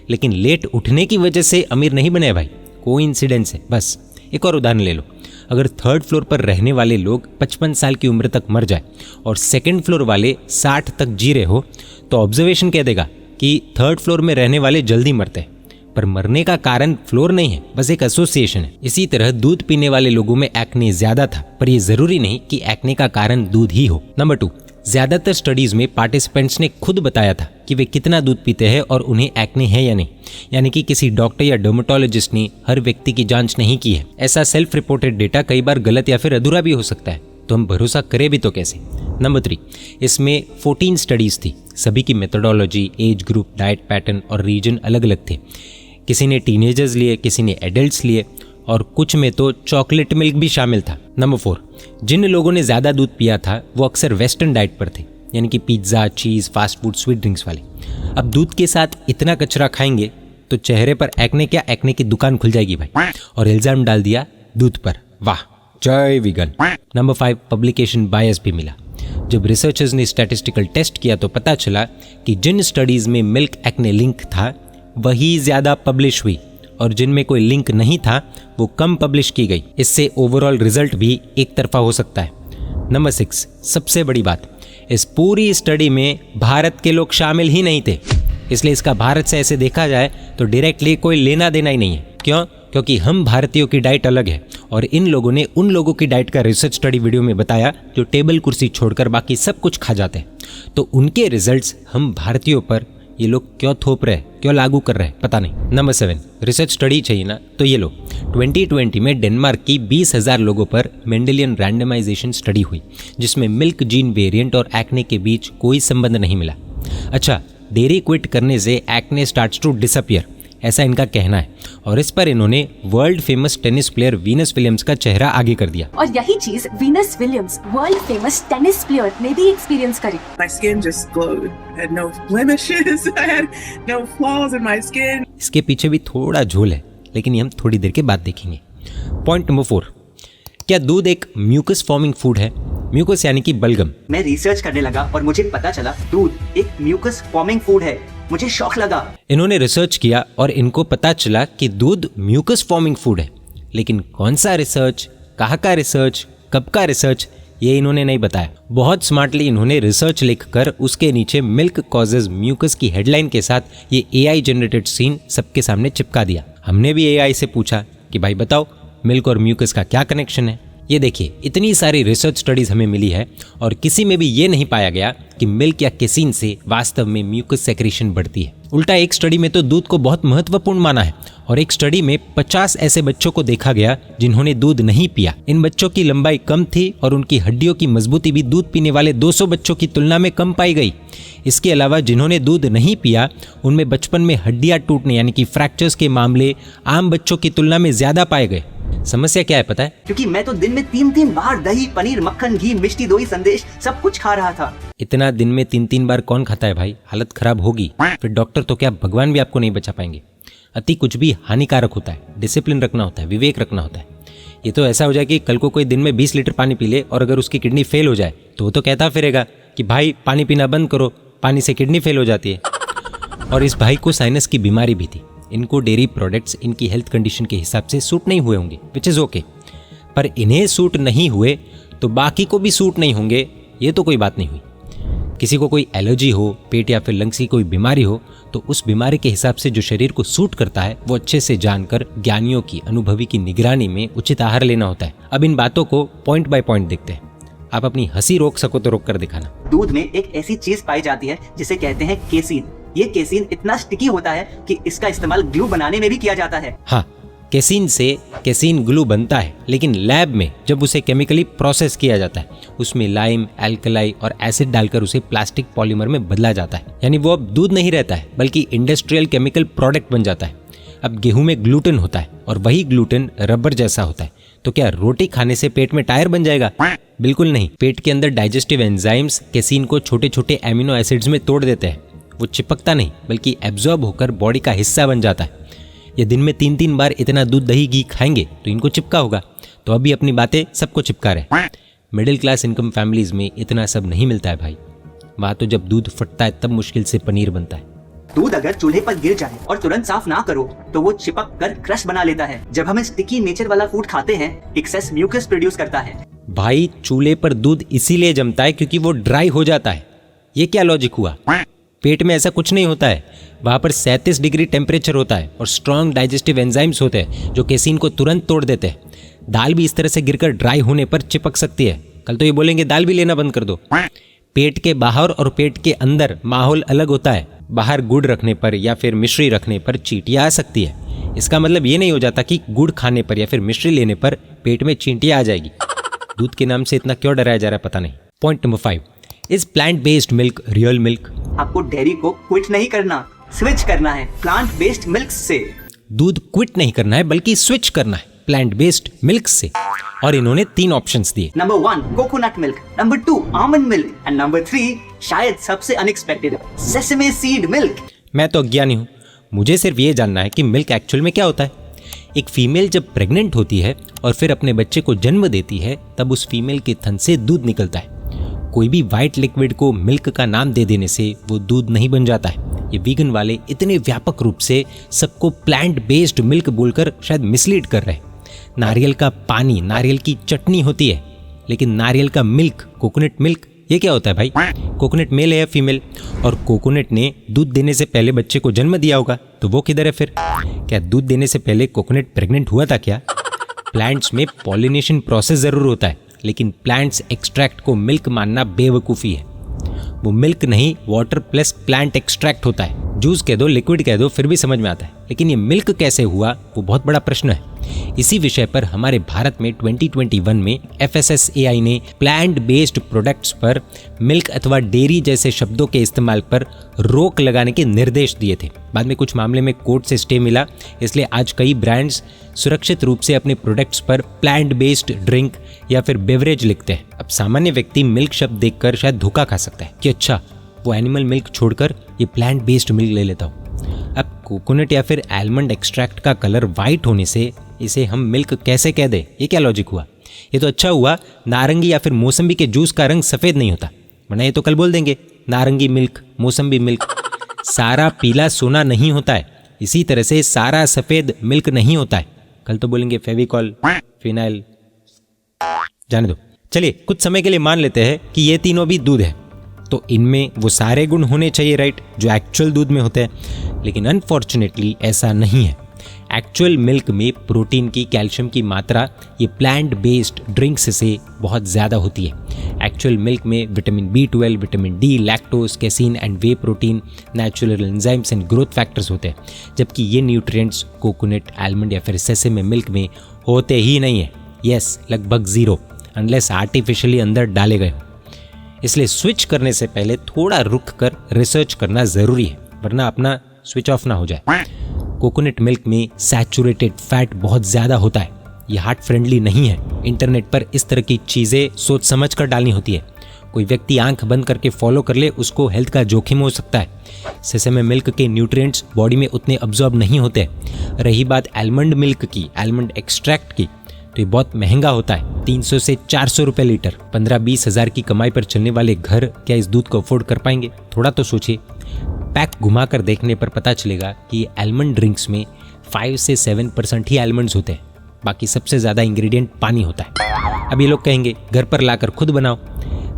लेकिन लेट उठने की वजह से अमीर नहीं बने भाई, कोइंसिडेंस है बस। एक और उदाहरण ले लो, अगर थर्ड फ्लोर पर रहने वाले लोग 55 साल की उम्र तक मर जाए और सेकंड फ्लोर वाले 60 तक जी रहे हो, तो ऑब्जर्वेशन कह देगा कि थर्ड फ्लोर में रहने वाले जल्दी मरते हैं, पर मरने का कारण फ्लोर नहीं है, बस एक एसोसिएशन है। इसी तरह दूध पीने वाले लोगों में एक्ने ज्यादा था, पर यह जरूरी नहीं कि एक्ने का कारण दूध ही हो। नंबर 2, ज्यादातर स्टडीज में पार्टिसिपेंट्स ने खुद बताया था कि वे कितना दूध पीते हैं और उन्हें एक्ने है या नहीं, यानी कि किसी डॉक्टर या डर्मेटोलॉजिस्ट ने हर व्यक्ति की जांच नहीं की है। ऐसा सेल्फ रिपोर्टेड डेटा कई बार गलत या फिर अधूरा भी हो सकता है, तो हम भरोसा करें भी तो कैसे। नंबर 3, इसमें 14 स्टडीज थी, सभी की methodology, age group, diet pattern और रीजन अलग अलग थे। किसी ने टीनेजर्स लिए, किसी ने एडल्ट्स लिए और कुछ में तो चॉकलेट मिल्क भी शामिल था। नंबर 4, जिन लोगों ने ज़्यादा दूध पिया था वो अक्सर वेस्टर्न डाइट पर थे, यानी कि पिज्ज़ा, चीज़, फास्ट फूड, स्वीट ड्रिंक्स वाले। अब दूध के साथ इतना कचरा खाएंगे तो चेहरे पर एक्ने क्या, एक्ने की दुकान खुल जाएगी भाई। और इल्ज़ाम डाल दिया दूध पर, वाह जय वीगन। नंबर 5, पब्लिकेशन बायस भी मिला। जब रिसर्चर्स ने स्टैटिस्टिकल टेस्ट किया तो पता चला कि जिन स्टडीज़ में मिल्क एक्ने लिंक था वही ज़्यादा पब्लिश हुई और जिनमें कोई लिंक नहीं था वो कम पब्लिश की गई। इससे ओवरऑल रिजल्ट भी एक तरफा हो सकता है। नंबर 6, सबसे बड़ी बात, इस पूरी स्टडी में भारत के लोग शामिल ही नहीं थे, इसलिए इसका भारत से ऐसे देखा जाए तो डायरेक्टली कोई लेना देना ही नहीं है। क्यों? क्योंकि हम भारतीयों की डाइट अलग है और इन लोगों ने उन लोगों की डाइट का रिसर्च स्टडी वीडियो में बताया जो टेबल कुर्सी छोड़कर बाकी सब कुछ खा जाते हैं। तो उनके रिजल्ट्स हम भारतीयों पर ये लोग क्यों थोप रहे हैं, क्यों लागू कर रहे हैं, पता नहीं। नंबर 7, रिसर्च स्टडी चाहिए ना, तो ये लो 2020 में डेनमार्क की 20,000 लोगों पर मेंडेलियन रैंडमाइजेशन स्टडी हुई, जिसमें मिल्क जीन वेरिएंट और एक्ने के बीच कोई संबंध नहीं मिला। अच्छा, डेयरी क्विट करने से एक्ने स्टार्ट्स टू डिसअपियर, ऐसा इनका कहना है, और इस पर इन्होंने world famous tennis player Venus Williams का चेहरा आगे कर दिया। और यही चीज Venus Williams, world famous tennis player, ने भी एक्सपीरियंस करी। My skin just glowed. I had no blemishes. I had no flaws in my skin. इसके पीछे भी थोड़ा झोल है, लेकिन ये हम थोड़ी देर के बाद देखेंगे। पॉइंट नंबर 4, क्या दूध एक म्यूकस फॉर्मिंग फूड है? म्यूकस यानी कि बलगम। मैं रिसर्च करने लगा और मुझे पता चला दूध एक म्यूकस फॉर्मिंग फूड है। मुझे शौक लगा। इन्होंने रिसर्च किया और इनको पता चला कि दूध म्यूकस फॉर्मिंग फूड है, लेकिन कौन सा रिसर्च, कहाँ का रिसर्च, कब का रिसर्च, ये इन्होंने नहीं बताया। बहुत स्मार्टली इन्होंने रिसर्च लिखकर उसके नीचे मिल्क कॉजेज म्यूकस की हेडलाइन के साथ ये AI जनरेटेड सीन सबके सामने चिपका दिया। हमने भी AI से पूछा कि भाई बताओ मिल्क और म्यूकस का क्या कनेक्शन है। ये देखिए, इतनी सारी रिसर्च स्टडीज हमें मिली है और किसी में भी ये नहीं पाया गया कि मिल्क या केसीन से वास्तव में म्यूकस सेक्रेशन बढ़ती है। उल्टा एक स्टडी में तो दूध को बहुत महत्वपूर्ण माना है और एक स्टडी में 50 ऐसे बच्चों को देखा गया जिन्होंने दूध नहीं पिया। इन बच्चों की लंबाई कम थी और उनकी हड्डियों की मजबूती भी दूध पीने वाले 200 बच्चों की तुलना में कम पाई गई। इसके अलावा जिन्होंने दूध नहीं पिया उनमें बचपन में हड्डियां टूटने यानी कि फ्रैक्चर्स के मामले आम बच्चों की तुलना में ज्यादा पाए गए। समस्या क्या है पता है? क्योंकि मैं तो दिन में 3-3 बार दही, पनीर, मक्खन, घी, मिष्टी, दोई, संदेश सब कुछ खा रहा था। इतना दिन में 3-3 बार कौन खाता है भाई? हालत खराब होगी। फिर डॉक्टर तो क्या भगवान भी आपको नहीं बचा पाएंगे। अति कुछ भी हानिकारक होता है। डिसिप्लिन रखना होता है, विवेक रखना होता है। ये तो ऐसा हो जाए कि कल को कोई दिन में 20 लीटर पानी पी ले और अगर उसकी किडनी फेल हो जाए तो वो तो कहता फिरेगा कि भाई पानी पीना बंद करो, पानी से किडनी फेल हो जाती है। और इस भाई को साइनस की बीमारी भी थी। इनको डेयरी प्रोडक्ट्स इनकी हेल्थ कंडीशन के हिसाब से सूट नहीं हुए होंगे, विच इज़ ओके, पर इन्हें सूट नहीं हुए तो बाकी को भी सूट नहीं होंगे, ये तो कोई बात नहीं हुई। किसी को कोई एलर्जी हो, पेट या फिर लंग्स की कोई बीमारी हो तो उस बीमारी के हिसाब से जो शरीर को सूट करता है वो अच्छे से जानकर ज्ञानियों की, अनुभवी की निगरानी में उचित आहार लेना होता है। अब इन बातों को पॉइंट बाय पॉइंट देखते हैं। आप अपनी हंसी रोक सको तो रोक कर दिखाना। दूध में एक ऐसी चीज पाई जाती है जिसे कहते हैं केसीन। ये केसीन इतना स्टिकी होता है कि इसका इस्तेमाल ग्लू बनाने में भी किया जाता है। हाँ, केसीन से केसीन ग्लू बनता है, लेकिन लैब में जब उसे केमिकली प्रोसेस किया जाता है उसमें लाइम, एल्कलाई और एसिड डालकर उसे प्लास्टिक पॉलीमर में बदला जाता है। यानी वो अब दूध नहीं रहता है बल्कि इंडस्ट्रियल केमिकल प्रोडक्ट बन जाता है। अब गेहूं में ग्लूटेन होता है और वही ग्लूटेन रबर जैसा होता है, तो क्या रोटी खाने से पेट में टायर बन जाएगा? बिल्कुल नहीं। पेट के अंदर डाइजेस्टिव एंजाइम्स केसीन को छोटे छोटे एमिनो एसिड्स में तोड़ देते हैं। वो चिपकता नहीं बल्कि एब्जॉर्ब होकर बॉडी का हिस्सा बन जाता है। ये दिन में 3-3 बार इतना दूध, दही, घी खाएंगे तो इनको चिपका होगा, तो अभी अपनी बातें सबको चिपका रहे। मिडिल क्लास इनकम फैमिलीज में इतना सब नहीं मिलता है भाई। वहाँ तो जब दूध फटता है तब मुश्किल से पनीर बनता है। दूध अगर चूल्हे पर गिर जाए और तुरंत साफ ना करो तो वो चिपक कर क्रश बना लेता है। जब हम स्टिकी नेचर वाला फूड खाते हैं, एक्सेस म्यूकस प्रोड्यूस करता है। भाई चूल्हे पर दूध इसीलिए जमता है क्योंकि वो ड्राई हो जाता है। ये क्या लॉजिक हुआ? पेट में ऐसा कुछ नहीं होता है, वहाँ पर 37 डिग्री टेम्परेचर होता है और स्ट्रॉन्ग डाइजेस्टिव एंजाइम्स होते हैं जो केसिन को तुरंत तोड़ देते हैं। दाल भी इस तरह से गिरकर ड्राई होने पर चिपक सकती है। कल तो ये बोलेंगे दाल भी लेना बंद कर दो। पेट के बाहर और पेट के अंदर माहौल अलग होता है। बाहर गुड़ रखने पर या फिर मिश्री रखने पर चींटियाँ आ सकती है। इसका मतलब ये नहीं हो जाता कि गुड़ खाने पर या फिर मिश्री लेने पर पेट में चींटियाँ आ जाएगी। दूध के नाम से इतना क्यों डराया जा रहा है पता नहीं। Point number 5, is plant based milk real milk? आपको डेयरी को क्विट नहीं करना, स्विच करना है प्लांट बेस्ड मिल्क से। दूध क्विट नहीं करना है बल्कि स्विच करना है प्लांट बेस्ड मिल्क से। और इन्होंने 3 ऑप्शंस दिए। Number 1 coconut milk, number 2 almond milk and number 3 शायद सबसे अनएक्सपेक्टेड सेसमे सीड मिल्क। मैं तो अज्ञानी हूँ, मुझे सिर्फ ये जानना है कि मिल्क एक्चुअल में क्या होता है। एक फीमेल जब प्रेग्नेंट होती है और फिर अपने बच्चे को जन्म देती है तब उस फीमेल के थन से दूध निकलता है। कोई भी वाइट लिक्विड को मिल्क का नाम दे देने से वो दूध नहीं बन जाता है। ये वीगन वाले इतने व्यापक रूप से सबको प्लांट बेस्ड मिल्क बोलकर शायद मिसलीड कर रहे हैं। नारियल का पानी, नारियल की चटनी होती है, लेकिन नारियल का मिल्क, कोकोनट मिल्क, ये क्या होता है भाई? कोकोनट मेल है या फीमेल? और कोकोनट ने दूध देने से पहले बच्चे को जन्म दिया होगा तो वो किधर है फिर? क्या दूध देने से पहले कोकोनट प्रेग्नेंट हुआ था क्या? प्लांट्स में पॉलिनेशन प्रोसेस जरूर होता है, लेकिन प्लांट्स एक्सट्रैक्ट को मिल्क मानना बेवकूफ़ी है। वो मिल्क नहीं, वाटर प्लस प्लांट एक्सट्रैक्ट होता है। जूस कह दो, लिक्विड कह दो, फिर भी समझ में आता है, लेकिन ये मिल्क कैसे हुआ वो बहुत बड़ा प्रश्न है। इसी विषय पर हमारे भारत में 2021 में FSSAI ने प्लांट बेस्ड प्रोडक्ट्स पर मिल्क अथवा डेयरी जैसे शब्दों के इस्तेमाल पर रोक लगाने के निर्देश दिए थे। बाद में कुछ मामले में कोर्ट से स्टे मिला, इसलिए आज कई ब्रांड्स सुरक्षित रूप से अपने प्रोडक्ट्स पर प्लांट बेस्ड ड्रिंक या फिर बेवरेज लिखते हैं। अब सामान्य व्यक्ति मिल्क शब्द देखकर शायद धोखा खा सकता है कि अच्छा, वो एनिमल मिल्क छोड़कर ये प्लांट बेस्ड मिल्क ले लेता हूँ। अब कोकोनट या फिर आलमंड एक्सट्रैक्ट का कलर वाइट होने से इसे हम मिल्क कैसे कह दे? ये क्या लॉजिक हुआ? ये तो अच्छा हुआ नारंगी या फिर मौसम्बी के जूस का रंग सफ़ेद नहीं होता, वरना ये तो कल बोल देंगे नारंगी मिल्क, मौसम्बी मिल्क। सारा पीला सोना नहीं होता है, इसी तरह से सारा सफ़ेद मिल्क नहीं होता है। कल तो बोलेंगे फेविकॉल, फिनाइल, जाने दो। चलिए कुछ समय के लिए मान लेते हैं कि ये तीनों भी दूध है, तो इनमें वो सारे गुण होने चाहिए राइट, जो एक्चुअल दूध में होते हैं। लेकिन अनफॉर्चुनेटली ऐसा नहीं है। एक्चुअल मिल्क में प्रोटीन की, कैल्शियम की मात्रा ये प्लांट बेस्ड ड्रिंक्स से बहुत ज़्यादा होती है। एक्चुअल मिल्क में vitamin B12, vitamin D, lactose, casein and way protein, natural enzymes and growth factors होते हैं, जबकि ये न्यूट्रिएंट्स कोकोनट, आलमंड या फिर सेसेमे मिल्क में होते ही नहीं है। यस, लगभग ज़ीरो, अनलेस आर्टिफिशियली अंदर डाले गए हो। इसलिए स्विच करने से पहले थोड़ा रुक कर रिसर्च करना ज़रूरी है, वरना अपना स्विच ऑफ ना हो जाए। कोकोनट मिल्क में सैचुरेटेड फैट बहुत ज़्यादा होता है, ये हार्ट फ्रेंडली नहीं है। इंटरनेट पर इस तरह की चीज़ें सोच समझ कर डालनी होती है। कोई व्यक्ति आंख बंद करके फॉलो कर ले, उसको हेल्थ का जोखिम हो सकता है। सेसेमे मिल्क के न्यूट्रिएंट्स बॉडी में उतने अब्जॉर्ब नहीं होते। रही बात आलमंड मिल्क की, आलमंड एक्सट्रैक्ट की, तो ये बहुत महंगा होता है, 300 से 400 रुपये लीटर। 15-20 हज़ार की कमाई पर चलने वाले घर क्या इस दूध को अफोर्ड कर पाएंगे? थोड़ा तो सोचिए। पैक घुमाकर देखने पर पता चलेगा कि आलमंड ड्रिंक्स में 5 से 7% ही आलमंड्स होते हैं, बाकी सबसे ज़्यादा इंग्रेडिएंट पानी होता है। अब ये लोग कहेंगे घर पर लाकर खुद बनाओ।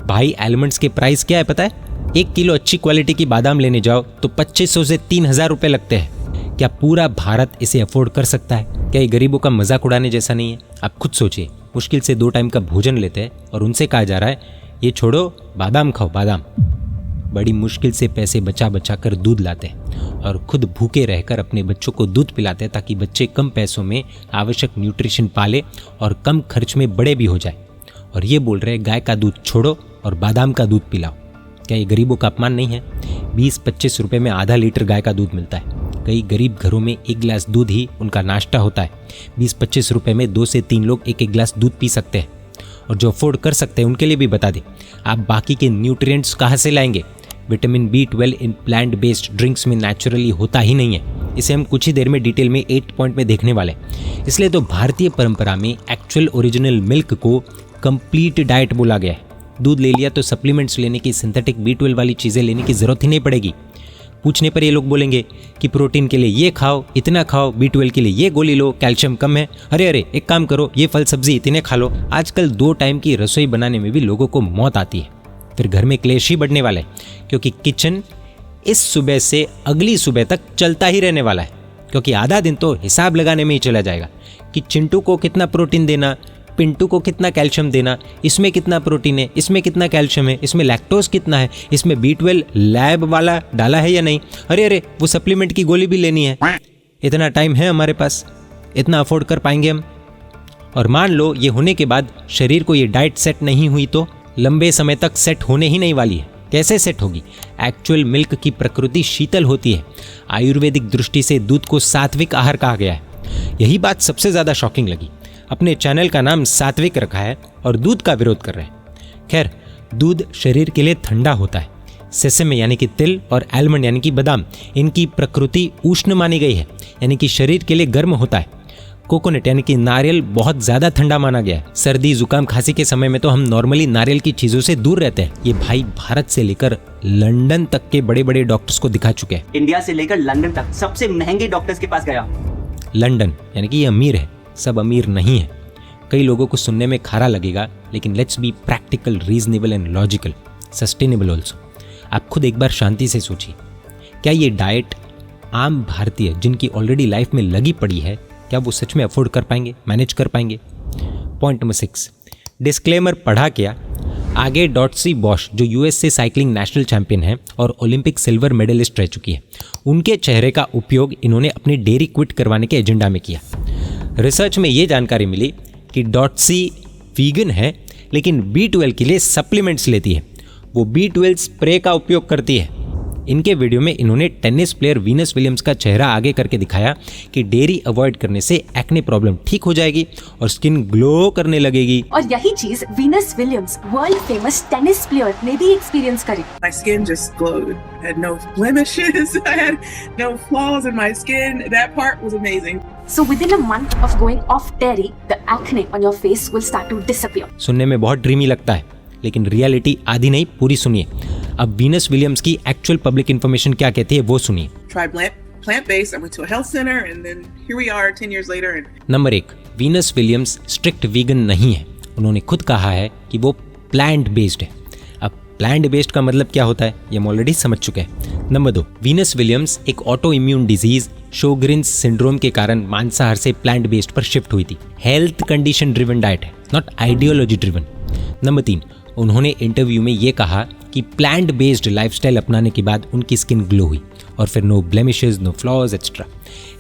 भाई आलमंड्स के प्राइस क्या है पता है? 1 किलो अच्छी क्वालिटी की बादाम लेने जाओ तो 2500 से 3000 रुपये लगते हैं। क्या पूरा भारत इसे अफोर्ड कर सकता है? क्या ये गरीबों का मजाक उड़ाने जैसा नहीं है? आप खुद सोचिए, मुश्किल से 2 टाइम का भोजन लेते हैं और उनसे कहा जा रहा है ये छोड़ो, बादाम खाओ, बादाम। बड़ी मुश्किल से पैसे बचा बचा कर दूध लाते हैं और खुद भूखे रहकर अपने बच्चों को दूध पिलाते हैं ताकि बच्चे कम पैसों में आवश्यक न्यूट्रिशन पाले और कम खर्च में बड़े भी हो जाए। और ये बोल रहे हैं गाय का दूध छोड़ो और बादाम का दूध पिलाओ। क्या ये गरीबों का अपमान नहीं है? 20-25 रुपये में आधा लीटर गाय का दूध मिलता है। कई गरीब घरों में 1 गिलास दूध ही उनका नाश्ता होता है। 20-25 रुपये में 2 से 3 लोग 1-1 गिलास दूध पी सकते हैं। और जो अफोर्ड कर सकते हैं उनके लिए भी बता दें, आप बाकी के न्यूट्रिएंट्स कहाँ से लाएंगे? Vitamin B12 in plant based drinks में नेचुरली होता ही नहीं है। इसे हम कुछ ही देर में डिटेल में 8 पॉइंट में देखने वाले हैं। इसलिए तो भारतीय परंपरा में एक्चुअल ओरिजिनल मिल्क को कंप्लीट डाइट बोला गया है। दूध ले लिया तो सप्लीमेंट्स लेने की, सिंथेटिक B12 वाली चीज़ें लेने की ज़रूरत ही नहीं पड़ेगी। पूछने पर ये लोग बोलेंगे कि प्रोटीन के लिए ये खाओ, इतना खाओ, B12 के लिए ये गोली लो, कैल्शियम कम है। अरे अरे एक काम करो, ये फल सब्जी इतने खा लो। आजकल 2 टाइम की रसोई बनाने में भी लोगों को मौत आती है। फिर घर में क्लेश ही बढ़ने वाला है, क्योंकि किचन इस सुबह से अगली सुबह तक चलता ही रहने वाला है। क्योंकि आधा दिन तो हिसाब लगाने में ही चला जाएगा कि चिंटू को कितना प्रोटीन देना, पिंटू को कितना कैल्शियम देना, इसमें कितना प्रोटीन है, इसमें कितना कैल्शियम है, इसमें लैक्टोज कितना है, इसमें B12 लैब वाला डाला है या नहीं, अरे अरे वो सप्लीमेंट की गोली भी लेनी है। इतना टाइम है हमारे पास, इतना अफोर्ड कर पाएंगे हम? और मान लो ये होने के बाद शरीर को ये डाइट सेट नहीं हुई तो लंबे समय तक सेट होने ही नहीं वाली है। कैसे सेट होगी? एक्चुअल मिल्क की प्रकृति शीतल होती है। आयुर्वेदिक दृष्टि से दूध को सात्विक आहार कहा गया है। यही बात सबसे ज़्यादा शॉकिंग लगी। अपने चैनल का नाम सात्विक रखा है और दूध का विरोध कर रहे हैं। खैर, दूध शरीर के लिए ठंडा होता है। सेसेमे यानी कि तिल और आलमंड यानी कि बादाम, इनकी प्रकृति उष्ण मानी गई है, यानी कि शरीर के लिए गर्म होता है। कोकोनट यानी कि नारियल बहुत ज़्यादा ठंडा माना गया है। सर्दी, जुकाम, खांसी के समय में तो हम नॉर्मली नारियल की चीज़ों से दूर रहते हैं। ये भाई भारत से लेकर लंदन तक के बड़े बड़े डॉक्टर्स को दिखा चुके हैं। इंडिया से लेकर लंदन तक सबसे महंगे डॉक्टर्स के पास गया। लंदन यानी कि ये अमीर है, सब अमीर नहीं है। कई लोगों को सुनने में खारा लगेगा, लेकिन let's be practical, reasonable and logical, sustainable also. आप खुद एक बार शांति से सोचिए, क्या ये डाइट आम भारतीय जिनकी ऑलरेडी लाइफ में लगी पड़ी है, क्या वो सच में अफोर्ड कर पाएंगे, मैनेज कर पाएंगे? पॉइंट नंबर 6, डिस्क्लेमर पढ़ा क्या? आगे डॉट्सी बॉश जो यूएस से साइकिलिंग नेशनल चैंपियन है और ओलंपिक सिल्वर मेडलिस्ट रह चुकी है, उनके चेहरे का उपयोग इन्होंने अपनी डेयरी क्विट करवाने के एजेंडा में किया। रिसर्च में ये जानकारी मिली कि डॉट्सी वीगन है, लेकिन B12 के लिए सप्लीमेंट्स लेती है। वो B12 स्प्रे का उपयोग करती है। इनके वीडियो में इन्होंने टेनिस प्लेयर वीनस विलियम्स का चेहरा आगे करके दिखाया कि डेयरी अवॉइड करने से एक्ने प्रॉब्लम ठीक हो जाएगी और स्किन ग्लो करने लगेगी। और यही चीज Venus Williams, world famous tennis player, ने भी एक्सपीरियंस करी। My skin just glowed. I had no blemishes. I had no flaws in my skin. That part was amazing. So within a month of going off dairy, the acne on your face will start to disappear. सुनने में बहुत dreamy लगता है, लेकिन reality आधी नहीं पूरी सुनिए। अब वीनस विलियम्स की एक्चुअल पब्लिक इन्फॉर्मेशन क्या कहती है वो सुनिए। Tried plant-based. I went to a health center and then here we are 10 years later. Number 1, Venus Williams strict vegan नहीं है। उन्होंने खुद कहा है कि वो प्लांट बेस्ड है। अब प्लांट बेस्ड का मतलब क्या होता है ये हम ऑलरेडी समझ चुके हैं। नंबर 2, वीनस विलियम्स एक ऑटो इम्यून डिजीज शोग्रिन्स सिंड्रोम के कारण मांसाहार से प्लांट बेस्ड पर शिफ्ट हुई थी। हेल्थ कंडीशन ड्रिवन डाइट है, नॉट आइडियोलॉजी ड्रिवन। नंबर 3, उन्होंने इंटरव्यू में ये कहा कि प्लांट बेस्ड लाइफस्टाइल अपनाने के बाद उनकी स्किन ग्लो हुई और फिर no blemishes, no flaws extra.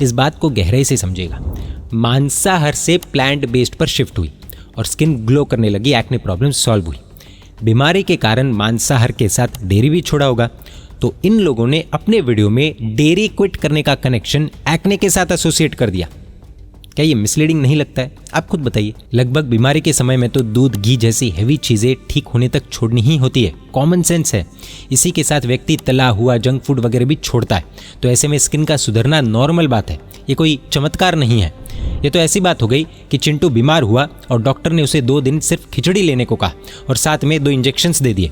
इस बात को गहराई से समझेगा। मांसाहार से प्लांट बेस्ड पर शिफ्ट हुई और स्किन ग्लो करने लगी, एक्ने प्रॉब्लम सॉल्व हुई। बीमारी के कारण मांसाहार के साथ डेयरी भी छोड़ा होगा, तो इन लोगों ने अपने वीडियो में डेयरी क्विट करने का कनेक्शन एक्ने के साथ एसोसिएट कर दिया। क्या ये मिसलीडिंग नहीं लगता है? आप खुद बताइए। लगभग बीमारी के समय में तो दूध, घी जैसी हेवी चीज़ें ठीक होने तक छोड़नी ही होती है, कॉमन सेंस है। इसी के साथ व्यक्ति तला हुआ जंक फूड वगैरह भी छोड़ता है, तो ऐसे में स्किन का सुधरना नॉर्मल बात है, ये कोई चमत्कार नहीं है। ये तो ऐसी बात हो गई कि चिंटू बीमार हुआ और डॉक्टर ने उसे 2 दिन सिर्फ खिचड़ी लेने को कहा और साथ में 2 इंजेक्शंस दे दिए।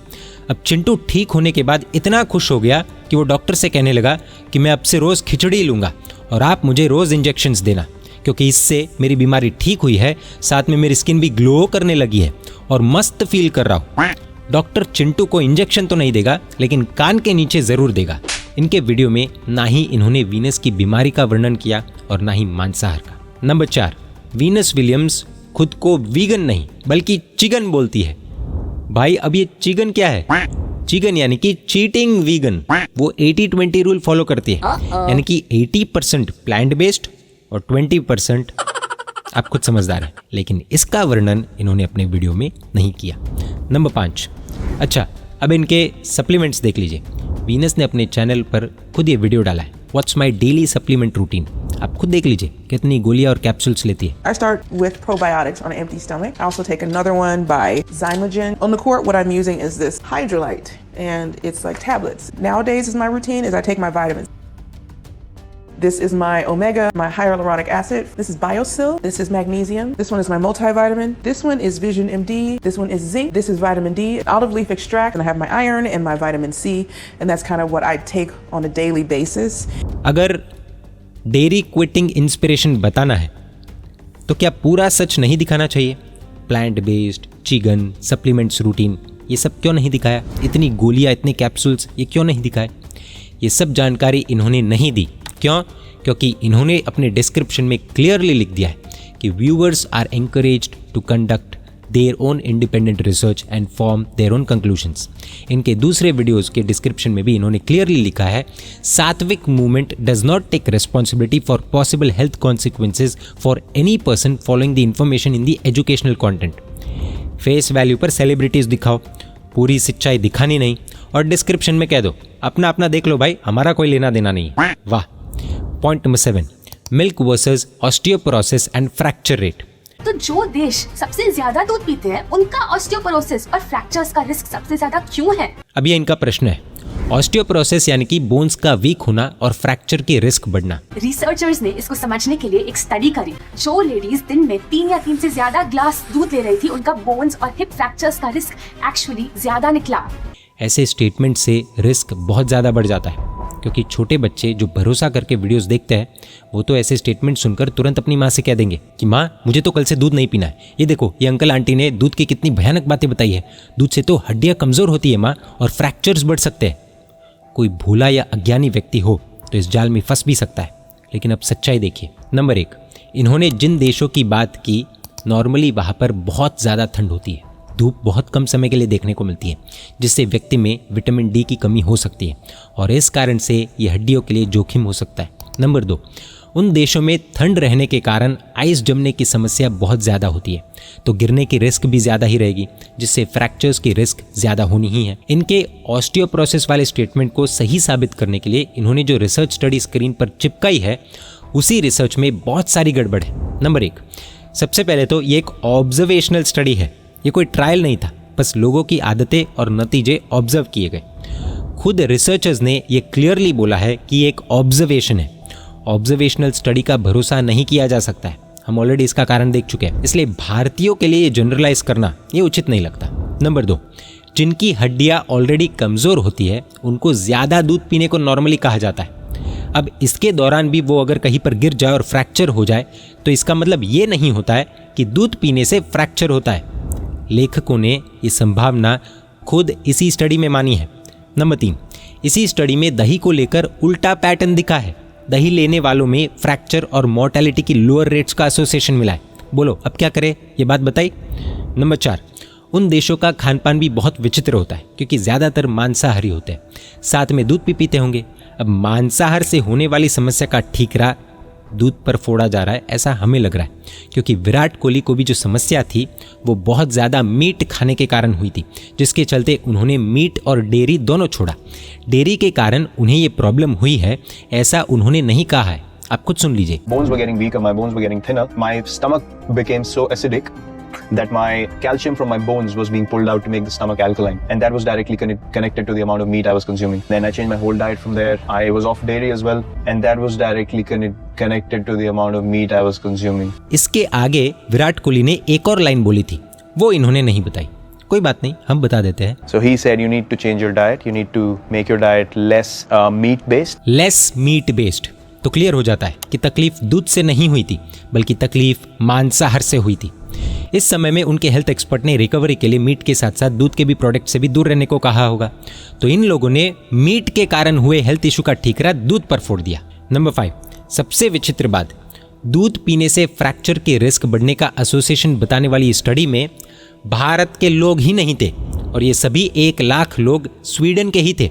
अब चिंटू ठीक होने के बाद इतना खुश हो गया कि वो डॉक्टर से कहने लगा कि मैं अब से रोज़ खिचड़ी लूँगा और आप मुझे रोज़ इंजेक्शंस देना, क्योंकि इससे मेरी बीमारी ठीक हुई है, साथ में मेरी स्किन भी ग्लो करने लगी है और मस्त फील कर रहा हूँ। डॉक्टर चिंटू को इंजेक्शन तो नहीं देगा, लेकिन कान के नीचे ज़रूर देगा। इनके वीडियो में ना ही इन्होंने वीनस की बीमारी का वर्णन किया और ना ही मांसाहार का। नंबर 4, वीनस विलियम्स खुद को वीगन नहीं बल्कि चिकन बोलती है। भाई अब ये चिकन क्या है? चिकन यानी कि चीटिंग वीगन। वो 80-20 रूल फॉलो करती है, यानी कि 80% प्लांट बेस्ड और 20% आप खुद समझदार हैं, लेकिन इसका वर्णन इन्होंने अपने वीडियो में नहीं किया। नंबर 5, अच्छा अब इनके सप्लीमेंट्स देख लीजिए। वीनस ने अपने चैनल पर खुद ये वीडियो डाला है, what's my daily supplement routine. आप खुद देख लीजिए कितनी गोलियां और कैप्सूल्स लेती है। I start with probiotics on an empty stomach. I also take another one by Zymogen. On the court, what I'm using is this Hydrolite, and it's like tablets. Nowadays, is my routine is I take my vitamins. This is my omega, my hyaluronic acid. This is BioSil. This is magnesium. This one is my multivitamin. This one is Vision MD. This one is zinc. This is vitamin D, olive leaf extract, and I have my iron and my vitamin C, and that's kind of what I take on a daily basis. अगर dairy quitting inspiration बताना है तो क्या पूरा सच नहीं दिखाना चाहिए? Plant based, chicken, supplements routine, ये सब क्यों नहीं दिखाया? इतनी गोलियां, इतने कैप्सूल्स, ये क्यों नहीं दिखाए? ये सब जानकारी इन्होंने नहीं दी। क्यों? क्योंकि इन्होंने अपने डिस्क्रिप्शन में क्लियरली लिख दिया है कि viewers are encouraged to conduct their own independent research and form their own conclusions. इनके दूसरे वीडियोस के डिस्क्रिप्शन में भी इन्होंने क्लियरली लिखा है, Sattvic movement does not take responsibility for possible health consequences for any person following the information in the educational content. Face value पर celebrities दिखाओ, पूरी सच्चाई दिखानी नहीं, और डिस्क्रिप्शन में कह दो अपना अपना देख लो भाई, हमारा कोई लेना देना नहीं। वाह। Point number 7, milk versus osteoporosis and fracture rate. तो जो देश सबसे ज्यादा दूध पीते हैं उनका ऑस्टियोपोरोसिस और फ्रैक्चर्स का रिस्क सबसे ज्यादा क्यों है? अब ये इनका प्रश्न है। ऑस्टियोपोरोसिस यानी कि बोन्स का वीक होना और फ्रैक्चर की रिस्क बढ़ना। रिसर्चर्स ने इसको समझने के लिए एक स्टडी करी। जो लेडीज दिन में 3 या 3 से ज्यादा ग्लास दूध ले रही थी, उनका बोन्स और हिप फ्रैक्चर्स का रिस्क एक्चुअली ज्यादा निकला। ऐसे स्टेटमेंट से रिस्क बहुत ज़्यादा बढ़ जाता है, क्योंकि छोटे बच्चे जो भरोसा करके वीडियोस देखते हैं वो तो ऐसे स्टेटमेंट सुनकर तुरंत अपनी माँ से कह देंगे कि माँ मुझे तो कल से दूध नहीं पीना है, ये देखो ये अंकल आंटी ने दूध की कितनी भयानक बातें बताई है, दूध से तो हड्डियाँ कमज़ोर होती है माँ और फ्रैक्चर्स बढ़ सकते हैं। कोई भोला या अज्ञानी व्यक्ति हो तो इस जाल में फंस भी सकता है। लेकिन अब सच्चाई देखिए। नंबर 1, इन्होंने जिन देशों की बात की, नॉर्मली वहाँ पर बहुत ज़्यादा ठंड होती है, धूप बहुत कम समय के लिए देखने को मिलती है, जिससे व्यक्ति में विटामिन डी की कमी हो सकती है और इस कारण से ये हड्डियों के लिए जोखिम हो सकता है। नंबर 2, उन देशों में ठंड रहने के कारण आइस जमने की समस्या बहुत ज़्यादा होती है, तो गिरने की रिस्क भी ज़्यादा ही रहेगी, जिससे फ्रैक्चर्स की रिस्क ज़्यादा होनी ही है। इनके ऑस्टियोपोरोसिस वाले स्टेटमेंट को सही साबित करने के लिए इन्होंने जो रिसर्च स्टडी स्क्रीन पर चिपकाई है, उसी रिसर्च में बहुत सारी गड़बड़ है। नंबर 1, सबसे पहले तो ये एक ऑब्जर्वेशनल स्टडी है, ये कोई ट्रायल नहीं था, बस लोगों की आदतें और नतीजे ऑब्जर्व किए गए। खुद रिसर्चर्स ने ये क्लियरली बोला है कि ये एक ऑब्जर्वेशन है। ऑब्जर्वेशनल स्टडी का भरोसा नहीं किया जा सकता है, हम ऑलरेडी इसका कारण देख चुके हैं, इसलिए भारतीयों के लिए ये जनरलाइज करना ये उचित नहीं लगता। नंबर 2, जिनकी हड्डियाँ ऑलरेडी कमज़ोर होती है उनको ज़्यादा दूध पीने को नॉर्मली कहा जाता है। अब इसके दौरान भी वो अगर कहीं पर गिर जाए और फ्रैक्चर हो जाए तो इसका मतलब ये नहीं होता है कि दूध पीने से फ्रैक्चर होता है। लेखकों ने ये संभावना खुद इसी स्टडी में मानी है। नंबर 3, इसी स्टडी में दही को लेकर उल्टा पैटर्न दिखा है, दही लेने वालों में फ्रैक्चर और मोर्टेलिटी की लोअर रेट्स का एसोसिएशन मिला है। बोलो अब क्या करें, ये बात बताई। नंबर 4, उन देशों का खान पान भी बहुत विचित्र होता है, क्योंकि ज़्यादातर मांसाहारी होते हैं, साथ में दूध भी पीते होंगे। अब मांसाहार से होने वाली समस्या का ठीकरा दूध पर फोड़ा जा रहा है, ऐसा हमें लग रहा है, क्योंकि विराट कोहली को भी जो समस्या थी वो बहुत ज़्यादा मीट खाने के कारण हुई थी, जिसके चलते उन्होंने मीट और डेयरी दोनों छोड़ा। डेयरी के कारण उन्हें ये प्रॉब्लम हुई है, ऐसा उन्होंने नहीं कहा है, आप खुद सुन लीजिए। Bones were getting weaker, my bones were getting thinner, my stomach became so acidic that my calcium from my bones was being pulled out to make the stomach alkaline, and that was directly connected to the amount of meat I was consuming. Then I changed my whole diet from there. I was off dairy as well, and that was directly connected to the amount of meat I was consuming. इसके आगे विराट कोहली ने एक और line बोली थी, वो इन्होंने नहीं बताई। कोई बात नहीं, हम बता देते हैं। So he said you need to change your diet, you need to make your diet less meat based. Less meat based, तो क्लियर हो जाता है कि तकलीफ दूध से नहीं हुई थी, बल्कि तकलीफ मांसाहार से हुई थी। इस समय में उनके हेल्थ एक्सपर्ट ने रिकवरी के लिए मीट के साथ साथ दूध के भी प्रोडक्ट से भी दूर रहने को कहा होगा, तो इन लोगों ने मीट के कारण हुए हेल्थ इशू का ठीकरा दूध पर फोड़ दिया। नंबर 5, सबसे विचित्र बात, दूध पीने से फ्रैक्चर के रिस्क बढ़ने का एसोसिएशन बताने वाली स्टडी में भारत के लोग ही नहीं थे, और ये सभी 1 लाख लोग स्वीडन के ही थे।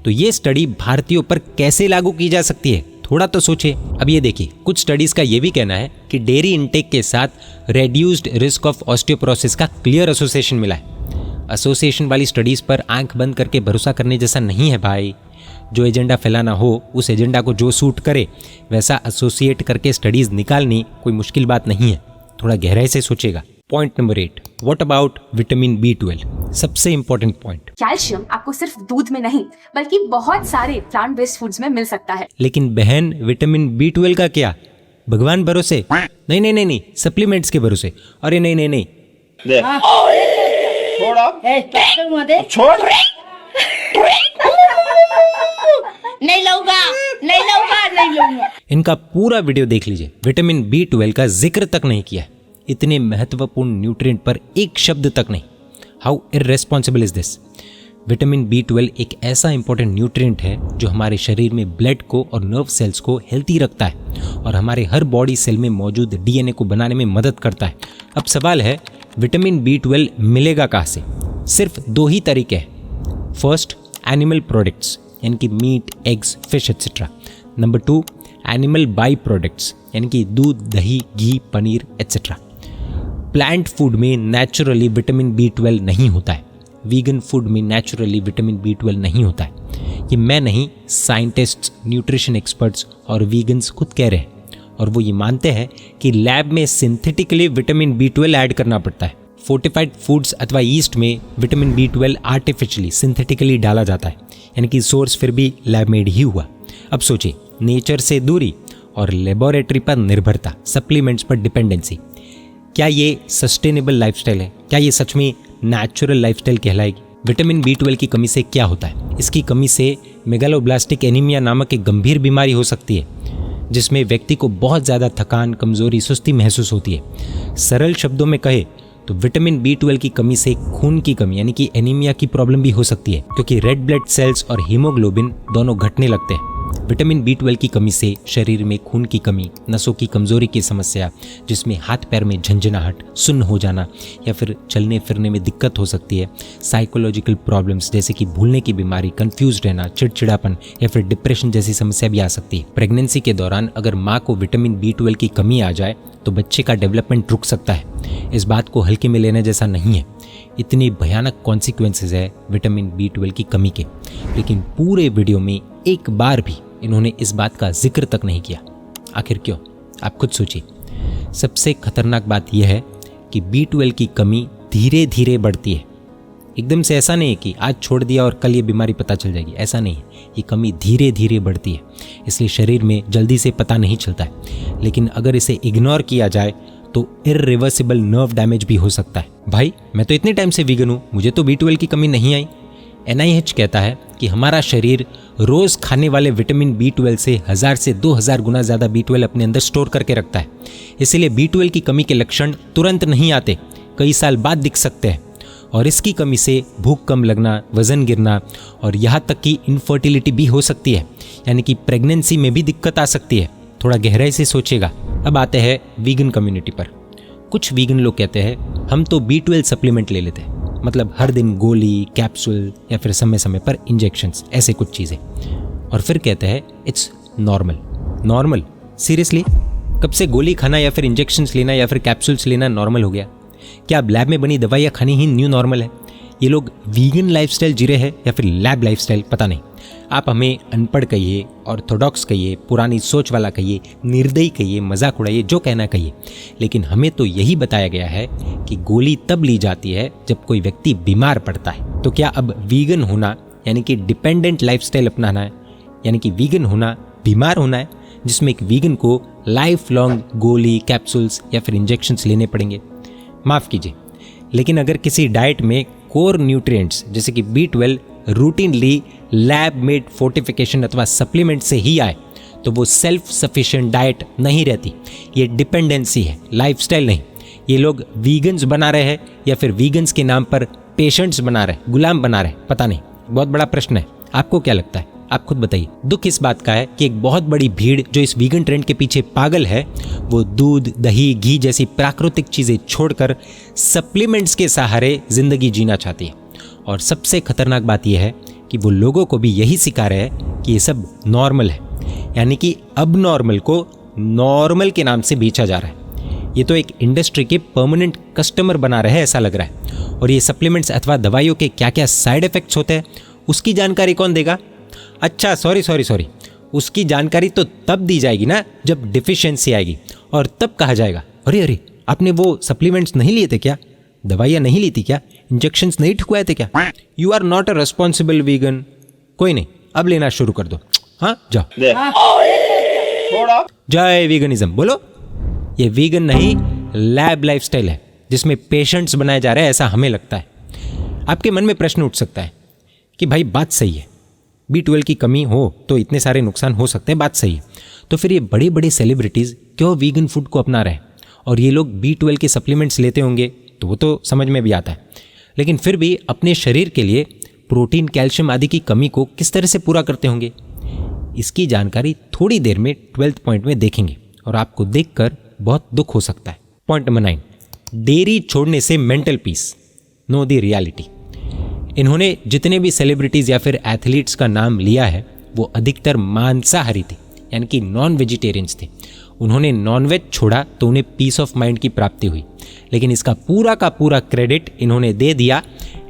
तो ये स्टडी भारतीयों पर कैसे लागू की जा सकती है, थोड़ा तो सोचे। अब ये देखिए, कुछ स्टडीज़ का ये भी कहना है कि डेयरी इंटेक के साथ रेड्यूस्ड रिस्क ऑफ ऑस्टियोपोरोसिस का क्लियर एसोसिएशन मिला है। एसोसिएशन वाली स्टडीज़ पर आंख बंद करके भरोसा करने जैसा नहीं है भाई। जो एजेंडा फैलाना हो, उस एजेंडा को जो सूट करे वैसा एसोसिएट करके स्टडीज़ निकालनी कोई मुश्किल बात नहीं है, थोड़ा गहराई से सोचेगा। Point number 8, what about vitamin B12? सबसे इंपॉर्टेंट पॉइंट, कैल्शियम आपको सिर्फ दूध में नहीं बल्कि बहुत सारे प्लांट बेस्ड फूड्स में मिल सकता है। लेकिन बहन विटामिन B12 का क्या? भगवान भरोसे? नहीं नहीं नहीं नहीं, सप्लीमेंट्स के भरोसे। अरे नहीं नहीं नहीं, नहीं लूंगा, नहीं लूंगा, नहीं लूंगा। इनका पूरा वीडियो देख लीजिए, विटामिन B12 का जिक्र तक नहीं किया है। इतने महत्वपूर्ण न्यूट्रिएंट पर एक शब्द तक नहीं। How irresponsible is this? Vitamin B12 एक ऐसा इंपॉर्टेंट न्यूट्रिएंट है जो हमारे शरीर में ब्लड को और नर्व सेल्स को हेल्थी रखता है और हमारे हर बॉडी सेल में मौजूद DNA को बनाने में मदद करता है। अब सवाल है, विटामिन B12 मिलेगा कहाँ से? सिर्फ दो ही तरीके हैं। फर्स्ट, एनिमल प्रोडक्ट्स यानी कि meat, eggs, fish etcetera. Number 2, animal by products यानी कि दूध, दही, घी, पनीर एट्सेट्रा। प्लांट फूड में नेचुरली विटामिन B12 नहीं होता है। वीगन फूड में नेचुरली विटामिन B12 नहीं होता है। ये मैं नहीं, साइंटिस्ट्स, न्यूट्रिशन एक्सपर्ट्स और वीगन्स खुद कह रहे हैं और वो ये मानते हैं कि लैब में सिंथेटिकली विटामिन B12 ऐड करना पड़ता है। फोर्टिफाइड फूड्स अथवा ईस्ट में विटामिन B12 आर्टिफिशियली, सिंथेटिकली डाला जाता है, यानी कि सोर्स फिर भी लैब मेड ही हुआ। अब सोचिए, नेचर से दूरी और लेबोरेटरी पर निर्भरता, सप्लीमेंट्स पर डिपेंडेंसी, क्या ये सस्टेनेबल लाइफस्टाइल है? क्या ये सच में नेचुरल लाइफस्टाइल कहलाएगी? विटामिन B12 की कमी से क्या होता है? इसकी कमी से मेगालोब्लास्टिक एनीमिया नामक एक गंभीर बीमारी हो सकती है जिसमें व्यक्ति को बहुत ज़्यादा थकान, कमजोरी, सुस्ती महसूस होती है। सरल शब्दों में कहे तो विटामिन B12 की कमी से खून की कमी यानी कि एनीमिया की प्रॉब्लम भी हो सकती है, क्योंकि रेड ब्लड सेल्स और हीमोग्लोबिन दोनों घटने लगते हैं। विटामिन B12 की कमी से शरीर में खून की कमी, नसों की कमजोरी की समस्या, जिसमें हाथ पैर में झंझनाहट, सुन्न हो जाना या फिर चलने फिरने में दिक्कत हो सकती है। साइकोलॉजिकल प्रॉब्लम्स जैसे कि भूलने की बीमारी, कंफ्यूज रहना, चिड़चिड़ापन या फिर डिप्रेशन जैसी समस्या भी आ सकती है। प्रेगनेंसी के दौरान अगर माँ को विटामिन B12 की कमी आ जाए तो बच्चे का डेवलपमेंट रुक सकता है। इस बात को हल्के में लेने जैसा नहीं है। इतनी भयानक कॉन्सिक्वेंसेस है विटामिन B12 की कमी के, लेकिन पूरे वीडियो में एक बार भी इन्होंने इस बात का जिक्र तक नहीं किया। आखिर क्यों? आप खुद सोचिए। सबसे खतरनाक बात यह है कि B12 की कमी धीरे धीरे बढ़ती है। एकदम से ऐसा नहीं है कि आज छोड़ दिया और कल ये बीमारी पता चल जाएगी, ऐसा नहीं है। ये कमी धीरे धीरे बढ़ती है, इसलिए शरीर में जल्दी से पता नहीं चलता है। लेकिन अगर इसे इग्नोर किया जाए तो इररिवर्सिबल नर्व डैमेज भी हो सकता है। भाई, मैं तो इतने टाइम से वीगन हूँ, मुझे तो B12 की कमी नहीं आई। NIH कहता है कि हमारा शरीर रोज खाने वाले विटामिन B12 से 1000 से 2000 गुना ज़्यादा B12 अपने अंदर स्टोर करके रखता है। इसीलिए B12 की कमी के लक्षण तुरंत नहीं आते, कई साल बाद दिख सकते हैं। और इसकी कमी से भूख कम लगना, वजन गिरना और यहाँ तक कि इनफर्टिलिटी भी हो सकती है, यानी कि प्रेगनेंसी में भी दिक्कत आ सकती है। थोड़ा गहराई से सोचिएगा। अब आते हैं वीगन कम्युनिटी पर। कुछ वीगन लोग कहते हैं हम तो B12 सप्लीमेंट ले लेते हैं, मतलब हर दिन गोली, कैप्सूल या फिर समय समय पर इंजेक्शंस, ऐसे कुछ चीज़ें। और फिर कहते हैं इट्स नॉर्मल। नॉर्मल? सीरियसली? कब से गोली खाना या फिर इंजेक्शंस लेना या फिर कैप्सूल्स लेना नॉर्मल हो गया? क्या अब लैब में बनी दवाइयाँ खानी ही न्यू नॉर्मल है? ये लोग वीगन लाइफस्टाइल जी रहे हैं या फिर लैब लाइफस्टाइल, पता नहीं। आप हमें अनपढ़ कहिए, ऑर्थोडॉक्स कहिए, पुरानी सोच वाला कहिए, निर्दयी कहिए, मजाक उड़ाइए, जो कहना कहिए, लेकिन हमें तो यही बताया गया है कि गोली तब ली जाती है जब कोई व्यक्ति बीमार पड़ता है। तो क्या अब वीगन होना यानी कि डिपेंडेंट लाइफस्टाइल अपनाना है, यानी कि वीगन होना बीमार होना है, जिसमें एक वीगन को लाइफ लॉन्ग गोली, कैप्सूल्स या फिर इंजेक्शंस लेने पड़ेंगे? माफ़ कीजिए, लेकिन अगर किसी डाइट में कोर न्यूट्रिएंट्स जैसे कि B12 routinely lab made fortification अथवा सप्लीमेंट से ही आए तो वो सेल्फ सफिशिएंट डाइट नहीं रहती। ये डिपेंडेंसी है, लाइफस्टाइल नहीं। ये लोग वीगन्स बना रहे हैं या फिर वीगन्स के नाम पर पेशेंट्स बना रहे, गुलाम बना रहे, पता नहीं। बहुत बड़ा प्रश्न है। आपको क्या लगता है? आप खुद बताइए। दुख इस बात का है कि एक बहुत बड़ी भीड़ जो इस वीगन ट्रेंड के पीछे पागल है, वो दूध, दही, घी जैसी प्राकृतिक चीज़ें छोड़कर सप्लीमेंट्स के सहारे ज़िंदगी जीना चाहती है। और सबसे खतरनाक बात यह है कि वो लोगों को भी यही सिखा रहे हैं कि ये सब नॉर्मल है, यानी कि अब नॉर्मल को नॉर्मल के नाम से बेचा जा रहा है। ये तो एक इंडस्ट्री के परमानेंट कस्टमर बना रहे हैं, ऐसा लग रहा है। और ये सप्लीमेंट्स अथवा दवाइयों के क्या क्या साइड इफ़ेक्ट्स होते हैं उसकी जानकारी कौन देगा? अच्छा सॉरी, उसकी जानकारी तो तब दी जाएगी ना जब डिफिशियंसी आएगी, और तब कहा जाएगा अरे आपने वो सप्लीमेंट्स नहीं लिए थे क्या? दवाइयाँ नहीं ली थी क्या? इंजेक्शंस नहीं ठुकवाए थे क्या? You are not a responsible vegan. कोई नहीं, अब लेना शुरू कर दो। हाँ जाओ, जय वीगनिज्म बोलो। ये वीगन नहीं, लैब लाइफस्टाइल है जिसमें पेशेंट्स बनाए जा रहे हैं, ऐसा हमें लगता है। आपके मन में प्रश्न उठ सकता है कि भाई बात सही है, B12 की कमी हो तो इतने सारे नुकसान हो सकते हैं, बात सही है, तो फिर ये बड़ी बड़ी सेलिब्रिटीज़ क्यों वीगन फूड को अपना रहे हैं? और ये लोग B12 के सप्लीमेंट्स लेते होंगे तो वो तो समझ में भी आता है, लेकिन फिर भी अपने शरीर के लिए प्रोटीन, कैल्शियम आदि की कमी को किस तरह से पूरा करते होंगे, इसकी जानकारी थोड़ी देर में 12th पॉइंट में देखेंगे और आपको देखकर बहुत दुख हो सकता है। पॉइंट नंबर 9, डेयरी छोड़ने से mental peace, know the reality. इन्होंने जितने भी सेलिब्रिटीज़ या फिर एथलीट्स का नाम लिया है वो अधिकतर मांसाहारी थे, यानी कि नॉन वेजिटेरियंस थे। उन्होंने नॉनवेज छोड़ा तो उन्हें पीस ऑफ माइंड की प्राप्ति हुई, लेकिन इसका पूरा का पूरा क्रेडिट इन्होंने दे दिया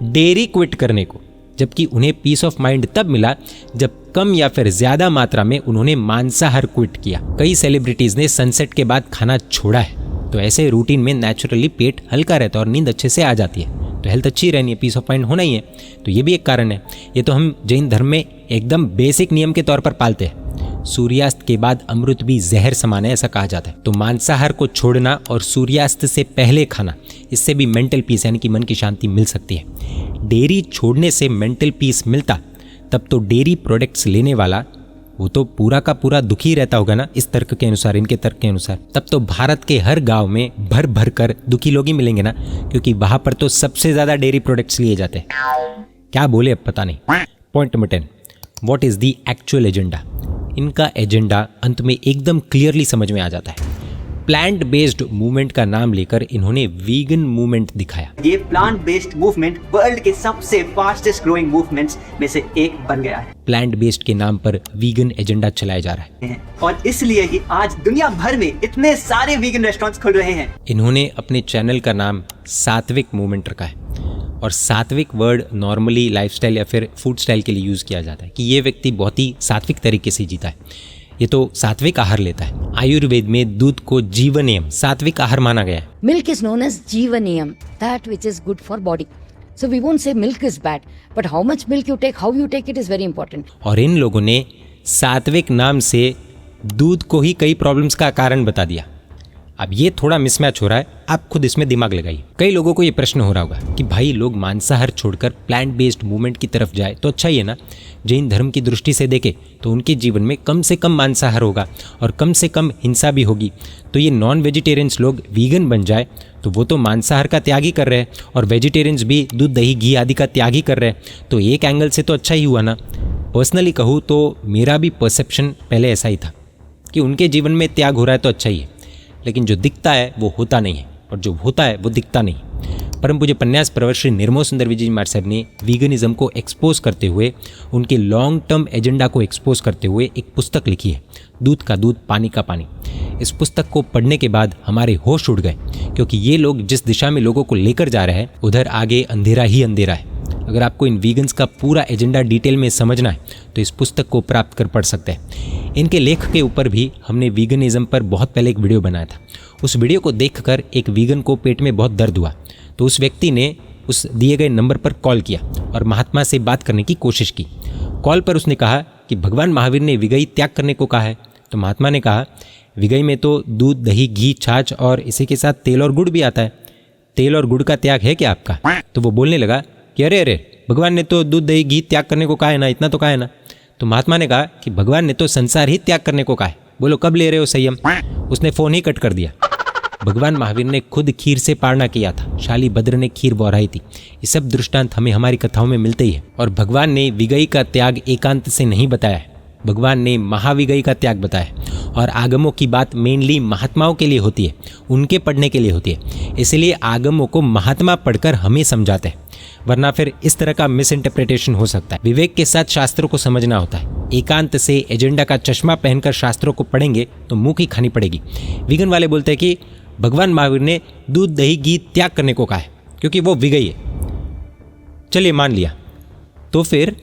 डेयरी क्विट करने को, जबकि उन्हें पीस ऑफ माइंड तब मिला जब कम या फिर ज़्यादा मात्रा में उन्होंने मांसाहार क्विट किया। कई सेलिब्रिटीज़ ने सनसेट के बाद खाना छोड़ा है, तो ऐसे रूटीन में नेचुरली पेट हल्का रहता है और नींद अच्छे से आ जाती है, तो हेल्थ अच्छी रहनी है, पीस ऑफ माइंड होना ही है। तो ये भी एक कारण है। ये तो हम जैन धर्म में एकदम बेसिक नियम के तौर पर पालते हैं। सूर्यास्त के बाद अमृत भी जहर समान है, ऐसा कहा जाता है। तो मांसाहार को छोड़ना और सूर्यास्त से पहले खाना, इससे भी मेंटल पीस यानी कि मन की शांति मिल सकती है। डेयरी छोड़ने से मेंटल पीस मिलता तब तो डेयरी प्रोडक्ट्स लेने वाला वो तो पूरा का पूरा दुखी रहता होगा ना, इस तर्क के अनुसार, इनके तर्क के अनुसार। तब तो भारत के हर गांव में भर भर कर दुखी लोग ही मिलेंगे ना, क्योंकि वहां पर तो सबसे ज्यादा डेयरी प्रोडक्ट्स लिए जाते हैं। क्या बोले अब पता नहीं। Point number 10, what is the actual agenda. इनका एजेंडा अंत में एकदम क्लियरली समझ में आ जाता है। प्लांट बेस्ड मूवमेंट का नाम लेकर इन्होंने वीगन मूवमेंट दिखाया। ये प्लांट बेस्ड मूवमेंट वर्ल्ड के सबसे फास्टेस्ट ग्रोइंग मूवमेंट्स में से एक बन गया है। प्लांट बेस्ड के नाम पर वीगन एजेंडा चलाया जा रहा है और इसलिए ही आज दुनिया भर में इतने सारे वीगन रेस्टोरेंट्स खुल रहे हैं। इन्होंने अपने चैनल का नाम सात्विक मूवमेंट रखा है, और सात्विक वर्ड नॉर्मली लाइफस्टाइल या फिर फूड स्टाइल के लिए यूज किया जाता है कि ये व्यक्ति बहुत ही सात्विक तरीके से जीता है, ये तो सात्विक आहार लेता है। आयुर्वेद में दूध को जीवनियम सात्विक आहार माना गया है। Milk is known as Jeevaniyam, that which is good for body. So we won't say milk is bad, but how much milk you take, how you take it is very important. और इन लोगों ने सात्विक नाम से दूध को ही कई problems का कारण बता दिया। अब ये थोड़ा मिसमैच हो रहा है, आप खुद इसमें दिमाग लगाइए। कई लोगों को ये प्रश्न हो रहा होगा कि भाई लोग मांसाहार छोड़कर प्लांट बेस्ड मूवमेंट की तरफ जाए तो अच्छा ही है ना। जैन धर्म की दृष्टि से देखें तो उनके जीवन में कम से कम मांसाहार होगा और कम से कम हिंसा भी होगी। तो ये नॉन वेजिटेरियंस लोग वीगन बन जाए तो वो तो मांसाहार का त्याग ही कर रहे हैं, और वेजिटेरियंस भी दूध, दही, घी आदि का त्याग ही कर रहे हैं। तो एक एंगल से तो अच्छा ही हुआ ना। पर्सनली कहूँ तो मेरा भी परसेप्शन पहले ऐसा ही था कि उनके जीवन में त्याग हो रहा है तो अच्छा ही है, लेकिन जो दिखता है वो होता नहीं है, और जो होता है वो दिखता नहीं। परम पूज्य पन्यास प्रवर श्री निर्मोह सुंदर विजय महाराज साहब ने वीगनिज्म को एक्सपोज करते हुए, उनके लॉन्ग टर्म एजेंडा को एक्सपोज करते हुए एक पुस्तक लिखी है, दूध का दूध पानी का पानी। इस पुस्तक को पढ़ने के बाद हमारे होश उड़ गए, क्योंकि ये लोग जिस दिशा में लोगों को लेकर जा रहे हैं उधर आगे अंधेरा ही अंधेरा है। अगर आपको इन वीगन्स का पूरा एजेंडा डिटेल में समझना है तो इस पुस्तक को प्राप्त कर पढ़ सकते हैं। इनके लेख के ऊपर भी हमने वीगनिज्म पर बहुत पहले एक वीडियो बनाया था। उस वीडियो को देखकर एक वीगन को पेट में बहुत दर्द हुआ, तो उस व्यक्ति ने उस दिए गए नंबर पर कॉल किया और महात्मा से बात करने की कोशिश की। कॉल पर उसने कहा कि भगवान महावीर ने विगई त्याग करने को कहा है। तो महात्मा ने कहा विगई में तो दूध, दही, घी, छाछ और इसी के साथ तेल और गुड़ भी आता है। तेल और गुड़ का त्याग है क्या आपका? तो वो बोलने लगा कि अरे अरे भगवान ने तो दूध, दही, घी त्याग करने को कहा है ना, इतना तो कहा है ना। तो महात्मा ने कहा कि भगवान ने तो संसार ही त्याग करने को कहा है, बोलो कब ले रहे हो संयम। उसने फोन ही कट कर दिया। भगवान महावीर ने खुद खीर से पारणा किया था, शाली भद्र ने खीर बौराई थी। ये सब दृष्टांत हमें हमारी कथाओं में मिलते ही है। और भगवान ने विगई का त्याग एकांत से नहीं बताया है, भगवान ने महाविगई का त्याग बताया। और आगमों की बात मेनली महात्माओं के लिए होती है, उनके पढ़ने के लिए होती है, इसलिए आगमों को महात्मा पढ़कर हमें समझाते हैं, वरना फिर इस तरह का मिस इंटरप्रिटेशन हो सकता है। विवेक के साथ शास्त्रों को समझना होता है। एकांत से एजेंडा का चश्मा पहनकर शास्त्रों को पढ़ेंगे तो मुंह की खानी पड़ेगी। विगन वाले बोलते हैं कि भगवान महावीर ने दूध, दही, घी त्याग करने को कहा है क्योंकि वो विगई है। चलिए मान लिया, तो फिर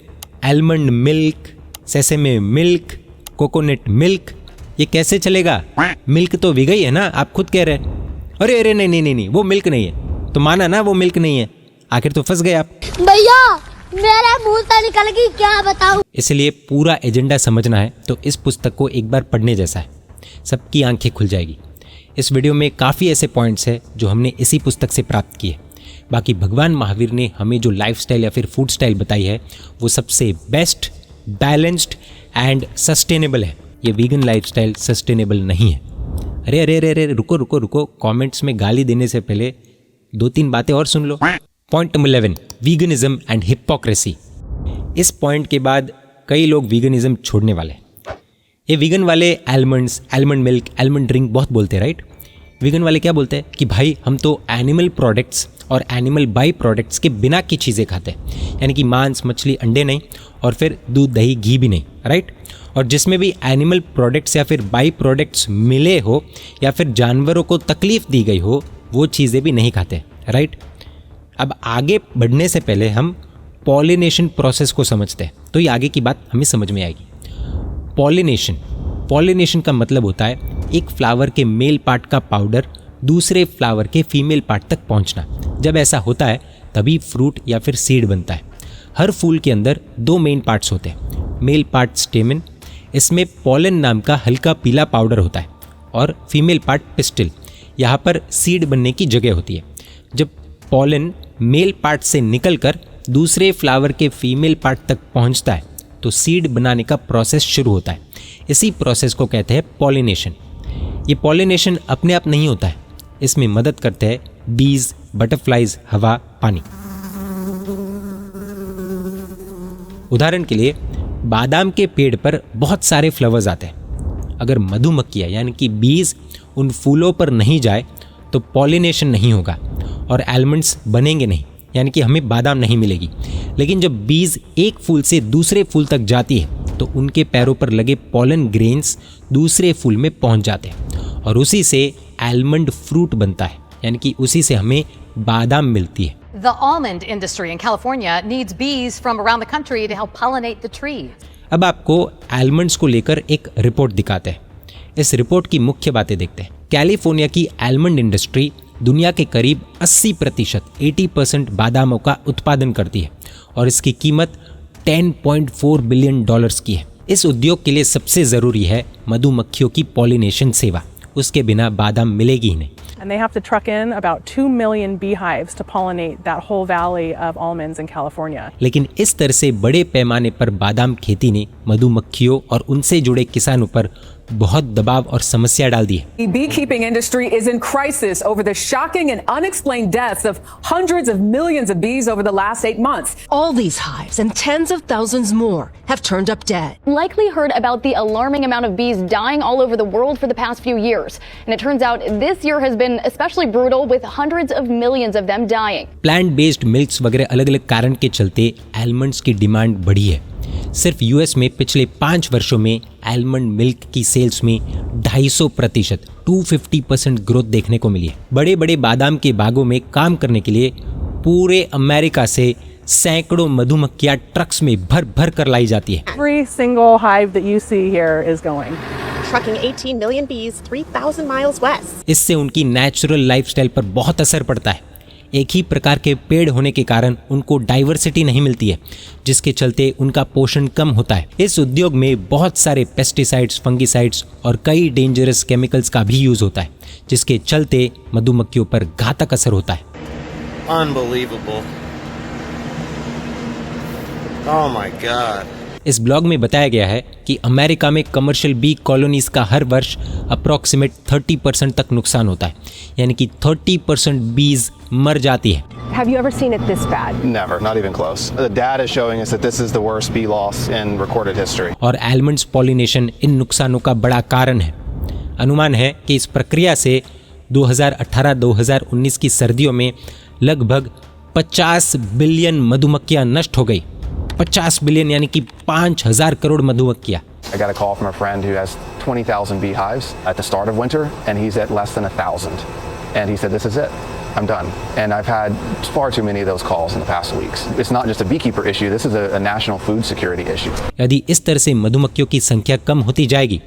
almond milk, sesame milk, coconut milk ये कैसे चलेगा? मिल्क तो विगई है ना, आप खुद कह रहे हैं। अरे अरे नहीं नहीं नहीं नहीं, वो मिल्क नहीं है। तो माना ना वो मिल्क नहीं है, आखिर तो फंस गए आप। भैया मेरे मुंह से निकल गई, क्या बताऊं। इसलिए पूरा एजेंडा समझना है तो इस पुस्तक को एक बार पढ़ने जैसा है, सबकी आंखें खुल जाएगी। इस वीडियो में काफ़ी ऐसे पॉइंट्स हैं जो हमने इसी पुस्तक से प्राप्त किए। बाकी भगवान महावीर ने हमें जो लाइफस्टाइल या फिर फूड स्टाइल बताई है वो सबसे बेस्ट, बैलेंस्ड एंड सस्टेनेबल है। ये वीगन लाइफस्टाइल सस्टेनेबल नहीं है। अरे अरे अरे अरे रुको रुको रुको, कमेंट्स में गाली देने से पहले 2-3 बातें और सुन लो। Point number 11, veganism and hypocrisy. इस पॉइंट के बाद कई लोग वीगनिज्म छोड़ने वाले। ये वीगन वाले almonds, almond milk, almond drink बहुत बोलते हैं, राइट। वीगन वाले क्या बोलते हैं कि भाई हम तो एनिमल प्रोडक्ट्स और एनिमल बाई प्रोडक्ट्स के बिना की चीज़ें खाते हैं, यानी कि मांस, मछली, अंडे नहीं, और फिर दूध, दही, घी भी नहीं, राइट। और जिसमें भी एनिमल प्रोडक्ट्स या फिर बाई प्रोडक्ट्स मिले हो या फिर जानवरों को तकलीफ़ दी गई हो वो चीज़ें भी नहीं खाते, राइट। अब आगे बढ़ने से पहले हम पॉलिनेशन प्रोसेस को समझते हैं तो ये आगे की बात हमें समझ में आएगी। पॉलिनेशन का मतलब होता है एक फ्लावर के मेल पार्ट का पाउडर दूसरे फ्लावर के फीमेल पार्ट तक पहुंचना। जब ऐसा होता है तभी फ्रूट या फिर सीड बनता है। हर फूल के अंदर 2 मेन पार्ट्स होते हैं। मेल पार्ट स्टेमन, इसमें पॉलन नाम का हल्का पीला पाउडर होता है, और फीमेल पार्ट पिस्टिल, यहाँ पर सीड बनने की जगह होती है। जब पॉलन मेल पार्ट से निकलकर दूसरे फ्लावर के फीमेल पार्ट तक पहुंचता है तो सीड बनाने का प्रोसेस शुरू होता है। इसी प्रोसेस को कहते हैं पॉलिनेशन। ये पॉलिनेशन अपने आप नहीं होता है, इसमें मदद करते हैं बीज, बटरफ्लाइज, हवा, पानी। उदाहरण के लिए बादाम के पेड़ पर बहुत सारे फ्लावर्स आते हैं। अगर मधुमक्खियाँ यानी कि बीज उन फूलों पर नहीं जाए तो पॉलिनेशन नहीं होगा और आलमंड्स बनेंगे नहीं, यानी कि हमें बादाम नहीं मिलेगी। लेकिन जब बीज एक फूल से दूसरे फूल तक जाती है तो उनके पैरों पर लगे पॉलन ग्रेन्स दूसरे फूल में पहुंच जाते हैं और उसी से आलमंड फ्रूट बनता है, यानी कि उसी से हमें बादाम मिलती है। The almond industry in California needs bees from around the country to help pollinate the tree. अब आपको आलमंड्स को लेकर एक रिपोर्ट दिखाते हैं। इस रिपोर्ट की मुख्य बातें देखते हैं। कैलिफोर्निया की आलमंड इंडस्ट्री दुनिया के करीब 80% बादामों का उत्पादन करती है और इसकी कीमत $10.4 बिलियन की है। इस उद्योग के लिए सबसे ज़रूरी है मधुमक्खियों की पॉलिनेशन सेवा, उसके बिना बादाम मिलेगी ही नहीं। And they have to truck in about 2 million beehives to pollinate that whole valley of almonds in California. लेकिन इस तरह से बड़े पैमाने पर बादाम खेती ने मधुमक्खियों और उनसे जुड़े किसानों पर बहुत दबाव और समस्या डाल दी है। The beekeeping industry is in crisis over the shocking and unexplained deaths of hundreds of millions of bees over the last 8 months. All these hives and tens of thousands more have turned up dead. Likely heard about the alarming amount of bees dying all over the world for the past few years. And it turns out this year has been especially brutal with hundreds of millions of them dying. Plant-based milks वगैरह अलग-अलग कारण के चलते almonds की demand बढ़ी है। सिर्फ US में पिछले 5 वर्षों में आलमंड मिल्क की सेल्स में 250%, 250% ग्रोथ देखने को मिली है। बड़े बड़े बादाम के बागों में काम करने के लिए पूरे अमेरिका से सैकड़ों मधुमक्खियां ट्रक्स में भर भर कर लाई जाती है। Every single hive that you see here is going. Trucking 18 million bees 3,000 miles west. इससे उनकी नेचुरल लाइफस्टाइल पर बहुत असर पड़ता है। एक ही प्रकार के पेड़ होने के कारण उनको डाइवर्सिटी नहीं मिलती है, जिसके चलते उनका पोषण कम होता है। इस उद्योग में बहुत सारे पेस्टिसाइड्स, फंगिसाइड्स और कई डेंजरस केमिकल्स का भी यूज होता है, जिसके चलते मधुमक्खियों पर घातक असर होता है। Unbelievable. Oh my God. इस ब्लॉग में बताया गया है कि अमेरिका में कमर्शियल बी कॉलोनीज का हर वर्ष अप्रॉक्सीमेट 30% तक नुकसान होता है, यानी कि 30% बीज मर जाती है। Have you ever seen it this bad? Never, not even close. The data is showing us that this is the worst bee loss in recorded history. और आलमंड्स पॉलिनेशन इन नुकसानों का बड़ा कारण है। अनुमान है कि इस प्रक्रिया से 2018-2019 की सर्दियों में लगभग 50 बिलियन मधुमक्खियां नष्ट हो गई। 50 बिलियन यानी कि 5,000 करोड़ मधुमक्खियां। I got a call from a friend who has 20,000 beehives at the start of winter, and he's at less than 1,000. And he said, "This is it. I'm done." And I've had far too many of those calls in the past weeks. It's not just a beekeeper issue. This is a national food security issue. यदि इस तरह से मधुमक्खियों की संख्या कम होती जाएगी,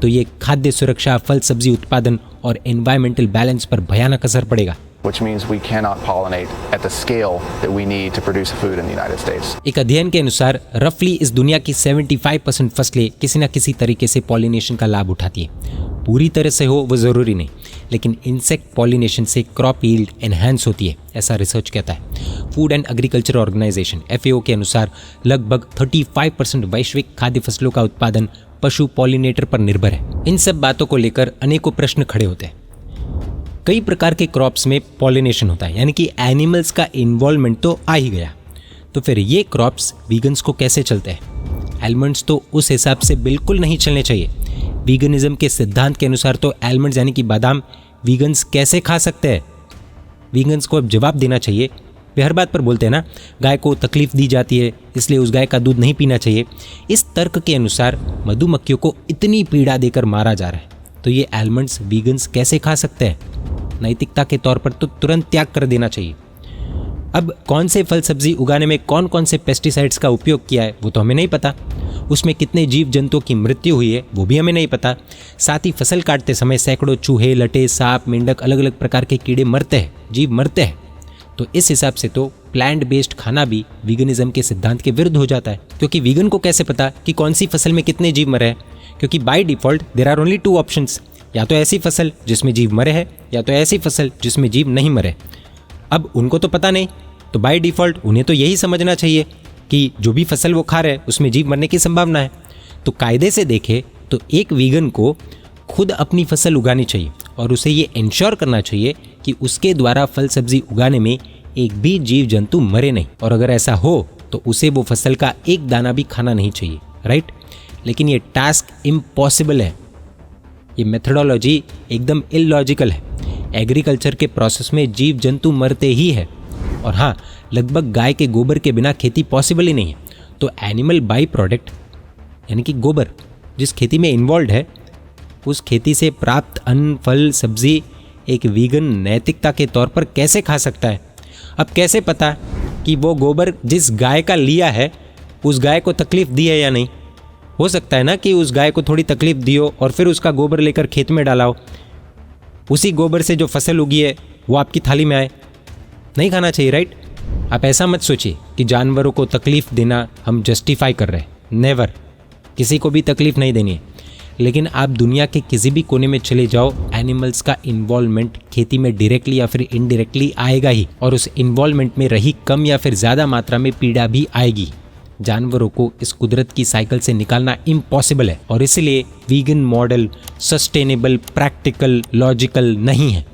तो ये खाद्य सुरक्षा, फल सब्जी उत्पादन और एनवायरमेंटल बैलेंस पर भयानक असर पड़ेगा। which means we cannot pollinate at the scale that we need to produce food in the United States. एक अध्ययन के अनुसार रफली इस दुनिया की 75% फसलें किसी न किसी तरीके से पॉलिनेशन का लाभ उठाती है। पूरी तरह से हो वो ज़रूरी नहीं, लेकिन इंसेक्ट पॉलिनेशन से क्रॉप यील्ड एनहांस होती है, ऐसा रिसर्च कहता है। Food and agriculture organization FAO के अनुसार लगभग 35% वैश्विक खाद्य फसलों का उत्पादन पशु पॉलिनेटर पर निर्भर है। इन सब बातों को लेकर अनेकों प्रश्न खड़े होते हैं। कई प्रकार के क्रॉप्स में पॉलिनेशन होता है, यानी कि एनिमल्स का इन्वॉल्वमेंट तो आ ही गया, तो फिर ये क्रॉप्स वीगन्स को कैसे चलते हैं? आलमंड्स तो उस हिसाब से बिल्कुल नहीं चलने चाहिए। वीगनिज्म के सिद्धांत के अनुसार तो आलमंड्स यानी कि बादाम वीगन्स कैसे खा सकते हैं? वीगन्स को अब जवाब देना चाहिए। वे हर बात पर बोलते हैं ना, गाय को तकलीफ दी जाती है इसलिए उस गाय का दूध नहीं पीना चाहिए। इस तर्क के अनुसार मधुमक्खियों को इतनी पीड़ा देकर मारा जा रहा है, तो ये आलमंड्स वीगन्स कैसे खा सकते हैं? नैतिकता के तौर पर तो तुरंत त्याग कर देना चाहिए। अब कौन से फल सब्जी उगाने में कौन कौन से पेस्टिसाइड्स का उपयोग किया है वो तो हमें नहीं पता। उसमें कितने जीव जंतुओं की मृत्यु हुई है वो भी हमें नहीं पता। साथ ही फसल काटते समय सैकड़ों चूहे, लटे, सांप, मेंढक, अलग अलग प्रकार के कीड़े मरते हैं, जीव मरते हैं। तो इस हिसाब से तो प्लांट बेस्ड खाना भी वीगनिज्म के सिद्धांत के विरुद्ध हो जाता है, क्योंकि वीगन को कैसे पता कि कौन सी फसल में कितने जीव मरे हैं? क्योंकि by default there are only 2 options, या तो ऐसी फसल जिसमें जीव मरे हैं या तो ऐसी फसल जिसमें जीव नहीं मरे। अब उनको तो पता नहीं, तो बाय डिफ़ॉल्ट उन्हें तो यही समझना चाहिए कि जो भी फसल वो खा रहे हैं उसमें जीव मरने की संभावना है। तो कायदे से देखें तो एक वीगन को खुद अपनी फसल उगानी चाहिए और उसे ये इंश्योर करना चाहिए कि उसके द्वारा फल सब्जी उगाने में एक भी जीव जंतु मरे नहीं, और अगर ऐसा हो तो उसे वो फसल का एक दाना भी खाना नहीं चाहिए, राइट? लेकिन ये टास्क इम्पॉसिबल है। ये मेथडोलॉजी एकदम इलॉजिकल है। एग्रीकल्चर के प्रोसेस में जीव जंतु मरते ही है, और हाँ, लगभग गाय के गोबर के बिना खेती पॉसिबल ही नहीं है। तो एनिमल बाई प्रोडक्ट यानी कि गोबर जिस खेती में इन्वॉल्व है, उस खेती से प्राप्त अन्न, फल, सब्जी एक वीगन नैतिकता के तौर पर कैसे खा सकता है? अब कैसे पता कि वो गोबर जिस गाय का लिया है उस गाय को तकलीफ दी है या नहीं? हो सकता है ना कि उस गाय को थोड़ी तकलीफ दी हो और फिर उसका गोबर लेकर खेत में डाला हो, उसी गोबर से जो फसल उगी है वो आपकी थाली में आए। नहीं खाना चाहिए, राइट? आप ऐसा मत सोचिए कि जानवरों को तकलीफ देना हम जस्टिफाई कर रहे हैं। नेवर, किसी को भी तकलीफ नहीं देनी है। लेकिन आप दुनिया के किसी भी कोने में चले जाओ, एनिमल्स का इन्वॉल्वमेंट खेती में डायरेक्टली या फिर इनडायरेक्टली आएगा ही, और उस इन्वॉल्वमेंट में रही कम या फिर ज़्यादा मात्रा में पीड़ा भी आएगी। जानवरों को इस कुदरत की साइकिल से निकालना इम्पॉसिबल है, और इसलिए vegan model sustainable, practical, logical नहीं है।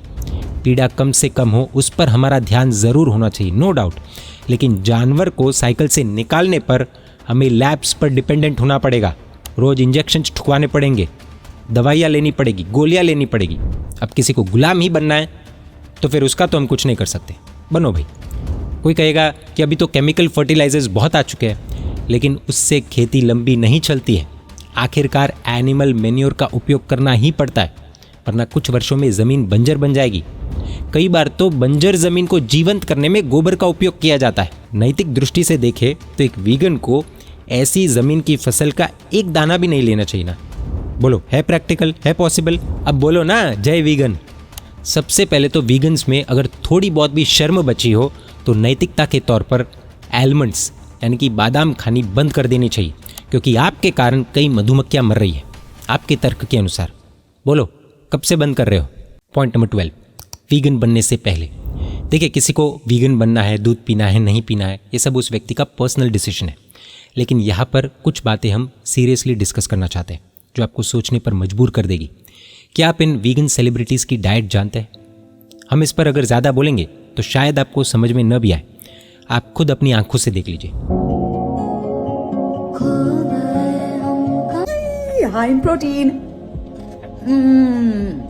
पीड़ा कम से कम हो उस पर हमारा ध्यान ज़रूर होना चाहिए, नो डाउट, लेकिन जानवर को साइकिल से निकालने पर हमें लैब्स पर डिपेंडेंट होना पड़ेगा। रोज़ इंजेक्शन ठुकवाने पड़ेंगे, दवाइयाँ लेनी पड़ेगी, गोलियाँ लेनी पड़ेगी। अब किसी को गुलाम ही बनना है तो फिर उसका तो हम कुछ नहीं कर सकते। बनो भाई। कोई कहेगा कि अभी तो केमिकल फर्टिलाइजर्स बहुत आ चुके हैं, लेकिन उससे खेती लंबी नहीं चलती है। आखिरकार एनिमल मैन्योर का उपयोग करना ही पड़ता है, वरना कुछ वर्षों में ज़मीन बंजर बन जाएगी। कई बार तो बंजर ज़मीन को जीवंत करने में गोबर का उपयोग किया जाता है। नैतिक दृष्टि से देखें तो एक वीगन को ऐसी ज़मीन की फसल का एक दाना भी नहीं लेना चाहिए ना। बोलो, है प्रैक्टिकल, है पॉसिबल? अब बोलो ना, जय वीगन। सबसे पहले तो वीगन्स में अगर थोड़ी बहुत भी शर्म बची हो तो नैतिकता के तौर पर आलमंड्स यानी कि बादाम खानी बंद कर देनी चाहिए, क्योंकि आपके कारण कई मधुमक्खियाँ मर रही है आपके तर्क के अनुसार। बोलो, कब से बंद कर रहे हो? पॉइंट नंबर 12, वीगन बनने से पहले। देखिए, किसी को वीगन बनना है, दूध पीना है, नहीं पीना है, ये सब उस व्यक्ति का पर्सनल डिसीजन है। लेकिन यहाँ पर कुछ बातें हम सीरियसली डिस्कस करना चाहते हैं जो आपको सोचने पर मजबूर कर देगी। क्या आप इन वीगन सेलिब्रिटीज़ की डाइट जानते हैं? हम इस पर अगर ज़्यादा बोलेंगे तो शायद आपको समझ में न भी आए। आप खुद अपनी आंखों से देख लीजिए। High in protein.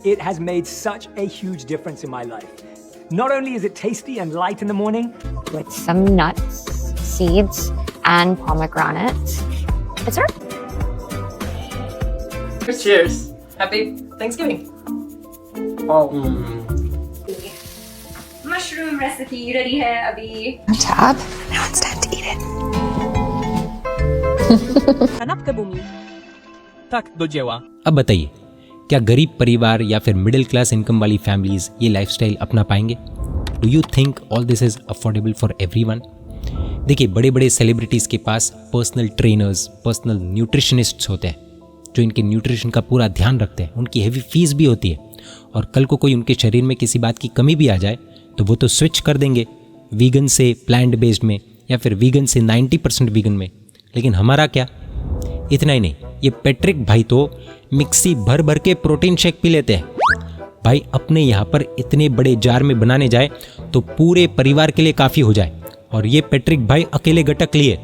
It has made such a huge difference in my life. Not only is it tasty and light in the morning, with some nuts, seeds, and pomegranates. It's her. Cheers. Happy Thanksgiving. Oh. Mushroom recipe ready hai abhi. Tab. Now it's time to eat it. अब बताइए, क्या गरीब परिवार या फिर middle class income वाली families ये lifestyle अपना पाएंगे? Do you think all this is affordable for everyone? देखिए, बड़े बड़े सेलिब्रिटीज़ के पास पर्सनल ट्रेनर्स, पर्सनल न्यूट्रिशनिस्ट्स होते हैं जो इनके न्यूट्रिशन का पूरा ध्यान रखते हैं। उनकी हेवी फीस भी होती है, और कल को कोई उनके शरीर में किसी बात की कमी भी आ जाए तो वो तो स्विच कर देंगे वीगन से प्लांट बेस्ड में, या फिर वीगन से 90% वीगन में। लेकिन हमारा क्या? इतना ही नहीं, ये पैट्रिक भाई तो मिक्सी भर भर के प्रोटीन शेक पी लेते हैं। भाई अपने यहाँ पर इतने बड़े जार में बनाने जाए तो पूरे परिवार के लिए काफ़ी हो जाए, और ये पैट्रिक भाई अकेले गटक लिए।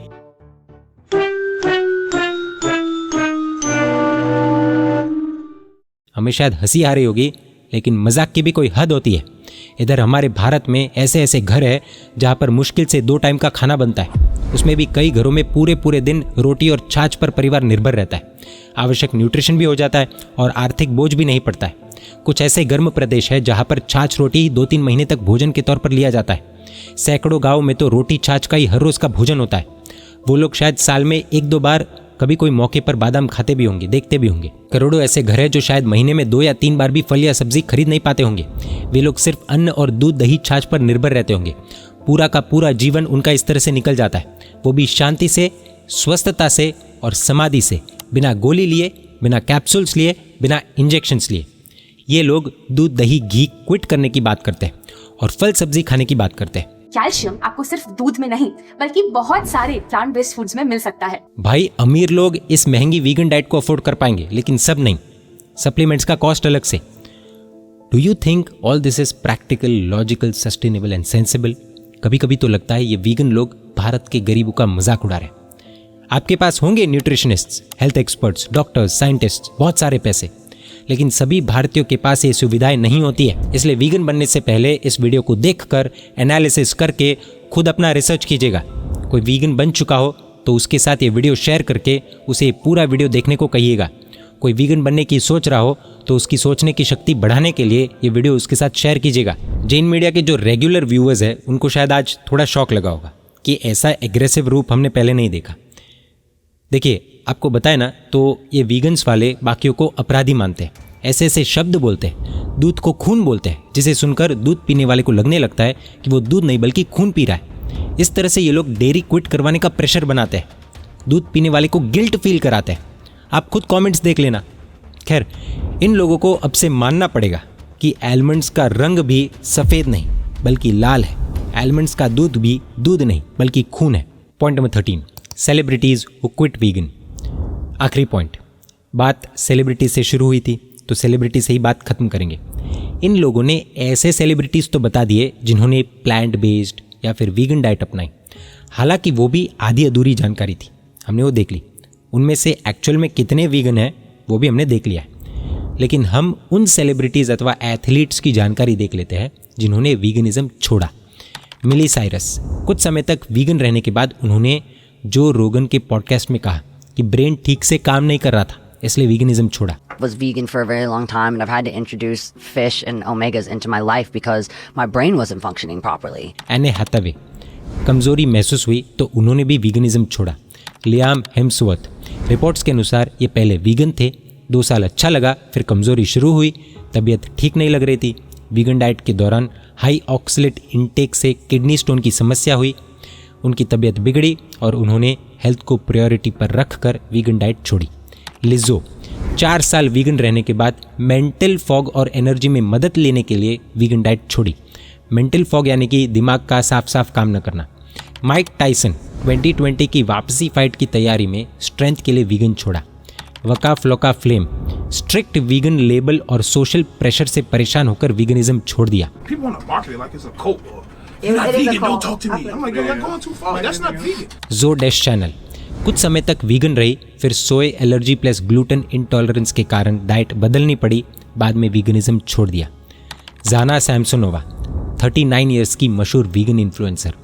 हमें शायद हंसी आ रही होगी, लेकिन मजाक की भी कोई हद होती है। इधर हमारे भारत में ऐसे ऐसे घर है जहाँ पर मुश्किल से 2 टाइम का खाना बनता है। उसमें भी कई घरों में पूरे पूरे दिन रोटी और छाछ पर परिवार निर्भर रहता है। आवश्यक न्यूट्रिशन भी हो जाता है और आर्थिक बोझ भी नहीं पड़ता है। कुछ ऐसे गर्म प्रदेश है जहाँ पर छाछ रोटी 2-3 महीने तक भोजन के तौर पर लिया जाता है। सैकड़ों गाँव में तो रोटी छाछ का ही हर रोज़ का भोजन होता है। वो लोग शायद साल में 1-2 बार कभी कोई मौके पर बादाम खाते भी होंगे, देखते भी होंगे। करोड़ों ऐसे घर हैं जो शायद महीने में 2 या 3 बार भी फल या सब्जी खरीद नहीं पाते होंगे। वे लोग सिर्फ अन्न और दूध, दही, छाछ पर निर्भर रहते होंगे। पूरा का पूरा जीवन उनका इस तरह से निकल जाता है, वो भी शांति से, स्वस्थता से और समाधि से, बिना गोली लिए, बिना कैप्सूल्स लिए, बिना इंजेक्शंस लिए। ये लोग दूध, दही, घी क्विट करने की बात करते हैं और फल सब्जी खाने की बात करते हैं। कैल्शियम आपको सिर्फ दूध में नहीं बल्कि बहुत सारे प्लांट बेस्ड फूड्स में मिल सकता है। भाई अमीर लोग इस महंगी वीगन डाइट को अफोर्ड कर पाएंगे, लेकिन सब नहीं। सप्लीमेंट्स का कॉस्ट अलग से। Do you think all this is practical, logical, sustainable and sensible? कभी कभी तो लगता है ये वीगन लोग भारत के गरीबों का मजाक उड़ा रहे हैं। आपके पास होंगे nutritionists, health experts, doctors, scientists, बहुत सारे पैसे, लेकिन सभी भारतीयों के पास ये सुविधाएं नहीं होती है। इसलिए वीगन बनने से पहले इस वीडियो को देखकर एनालिसिस करके खुद अपना रिसर्च कीजिएगा। कोई वीगन बन चुका हो तो उसके साथ ये वीडियो शेयर करके उसे पूरा वीडियो देखने को कहिएगा। कोई वीगन बनने की सोच रहा हो तो उसकी सोचने की शक्ति बढ़ाने के लिए ये वीडियो उसके साथ शेयर कीजिएगा। जैन मीडिया के जो रेगुलर व्यूअर्स हैं उनको शायद आज थोड़ा शॉक लगा होगा कि ऐसा एग्रेसिव रूप हमने पहले नहीं देखा। देखिए, आपको बताए ना, तो ये वीगन्स वाले बाकियों को अपराधी मानते हैं, ऐसे ऐसे शब्द बोलते हैं। दूध को खून बोलते हैं, जिसे सुनकर दूध पीने वाले को लगने लगता है कि वो दूध नहीं बल्कि खून पी रहा है। इस तरह से ये लोग डेयरी क्विट करवाने का प्रेशर बनाते हैं, दूध पीने वाले को गिल्ट फील कराते हैं। आप खुद कमेंट्स देख लेना। खैर, इन लोगों को अब से मानना पड़ेगा कि आलमंड्स का रंग भी सफ़ेद नहीं बल्कि लाल है। आलमंड्स का दूध भी दूध नहीं बल्कि खून है। Point number 13, celebrities who quit vegan. आखिरी पॉइंट, बात सेलिब्रिटी से शुरू हुई थी तो सेलिब्रिटी से ही बात खत्म करेंगे। इन लोगों ने ऐसे सेलिब्रिटीज़ तो बता दिए जिन्होंने प्लांट बेस्ड या फिर वीगन डाइट अपनाई। हालांकि वो भी आधी अधूरी जानकारी थी, हमने वो देख ली। उनमें से एक्चुअल में कितने वीगन हैं वो भी हमने देख लिया है। लेकिन हम उन सेलिब्रिटीज़ अथवा एथलीट्स की जानकारी देख लेते हैं जिन्होंने वीगनिज्म छोड़ा। मिली साइरस कुछ समय तक वीगन रहने के बाद उन्होंने जो रोगन के पॉडकास्ट में कहा कि ब्रेन ठीक से काम नहीं कर रहा था, इसलिए वीगनिज्म छोड़ा। Was vegan for a very long time and I've had to introduce fish and omegas into my life because my brain wasn't functioning properly. एने हैथवे कमजोरी महसूस हुई तो उन्होंने भी वीगनिज्म छोड़ा। लियाम हेम्सवर्थ रिपोर्ट्स के अनुसार ये पहले वीगन थे, 2 साल अच्छा लगा, फिर कमजोरी शुरू हुई, तबीयत ठीक नहीं लग रही थी। वीगन डाइट के दौरान हाई ऑक्सलेट इनटेक से किडनी स्टोन की समस्या हुई, उनकी तबीयत बिगड़ी और उन्होंने हेल्थ को प्रायोरिटी पर रखकर वीगन डाइट छोड़ी। लिज़ो 4 साल वीगन रहने के बाद मेंटल फॉग और एनर्जी में मदद लेने के लिए वीगन डाइट छोड़ी। मेंटल फॉग यानी कि दिमाग का साफ साफ काम न करना। माइक टाइसन 2020 की वापसी फाइट की तैयारी में स्ट्रेंथ के लिए वीगन छोड़ा। वका फ्लोका फ्लेम स्ट्रिक्ट वीगन लेबल और सोशल प्रेशर से परेशान होकर वीगनिज्म छोड़ दिया। जो डैश चैनल कुछ समय तक वीगन रही, फिर सोए एलर्जी प्लस ग्लूटेन इंटॉलरेंस के कारण डाइट बदलनी पड़ी, बाद में वीगनिज्म छोड़ दिया। जाना सैमसोनोवा 39 ईयर्स की मशहूर वीगन इन्फ्लुएंसर,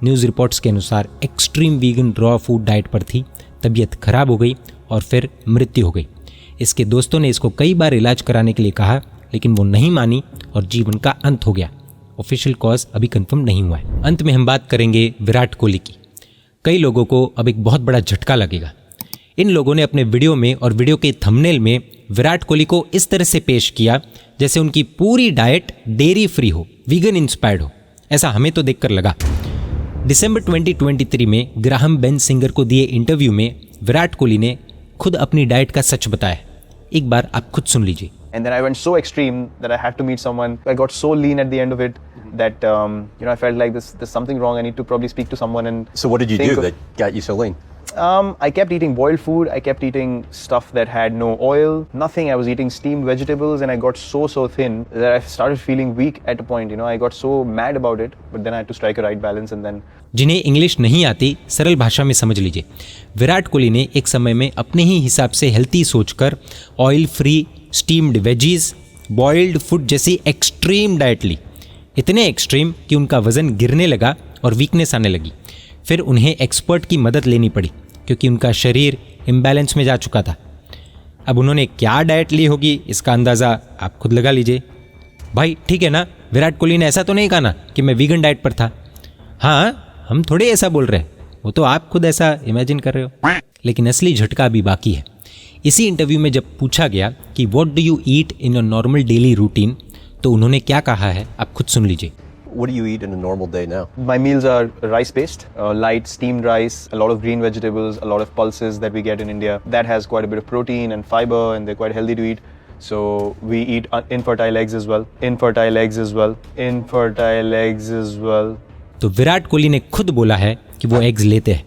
न्यूज़ रिपोर्ट्स के अनुसार extreme vegan raw food diet पर थी, तबीयत खराब हो गई और फिर मृत्यु हो गई। इसके दोस्तों ने इसको कई बार इलाज कराने के लिए कहा, लेकिन वो नहीं मानी और जीवन का अंत हो गया। ऑफिशियल कॉज अभी कंफर्म नहीं हुआ है। अंत में हम बात करेंगे विराट कोहली की। कई लोगों को अब एक बहुत बड़ा झटका लगेगा। इन लोगों ने अपने वीडियो में और वीडियो के थंबनेल में विराट कोहली को इस तरह से पेश किया जैसे उनकी पूरी डाइट डेयरी फ्री हो, वीगन इंस्पायर्ड हो। ऐसा हमें तो देखकर लगा। दिसंबर 2023 में ग्राहम बेन सिंगर को दिए इंटरव्यू में विराट कोहली ने खुद अपनी डाइट का सच बताया। एक बार आप खुद सुन लीजिए। And then I went so extreme that I had to meet someone. I got so lean at the end of it that I felt like there's something wrong. I need to probably speak to someone and. So what did you do that got you so lean? I kept eating boiled food. I kept eating stuff that had no oil, nothing. I was eating steamed vegetables, and I got so thin that I started feeling weak at a point. I got so mad about it, but then I had to strike a right balance, and then. जिन्हें English नहीं आती सरल भाषा में समझ लीजिए। विराट कोहली ने एक समय में अपने ही हिसाब से हेल्थी सोचकर oil free, steamed veggies, boiled food जैसी एक्सट्रीम डाइट ली। इतने एक्सट्रीम कि उनका वजन गिरने लगा और वीकनेस आने लगी। फिर उन्हें एक्सपर्ट की मदद लेनी पड़ी क्योंकि उनका शरीर इम्बैलेंस में जा चुका था। अब उन्होंने क्या डाइट ली होगी इसका अंदाज़ा आप खुद लगा लीजिए। भाई ठीक है ना, विराट कोहली ने ऐसा तो नहीं कहा ना कि मैं वीगन डाइट पर था। हाँ, हम थोड़े ऐसा बोल रहे हैं, वो तो आप खुद ऐसा इमेजिन कर रहे हो। लेकिन असली झटका अभी बाकी है। इसी इंटरव्यू में जब पूछा गया कि what do you eat in a normal daily routine, तो उन्होंने क्या कहा है आप खुद सुन लीजिए। What do you eat in a normal day now? My meals are rice-based, light steamed rice, a lot of green vegetables, a lot of pulses that we get in India. That has quite a bit of protein and fiber, and they're quite healthy to eat. So we eat infertile eggs as well. Infertile eggs as well. Infertile eggs as well. तो विराट कोहली ने खुद बोला है कि वो eggs लेते हैं।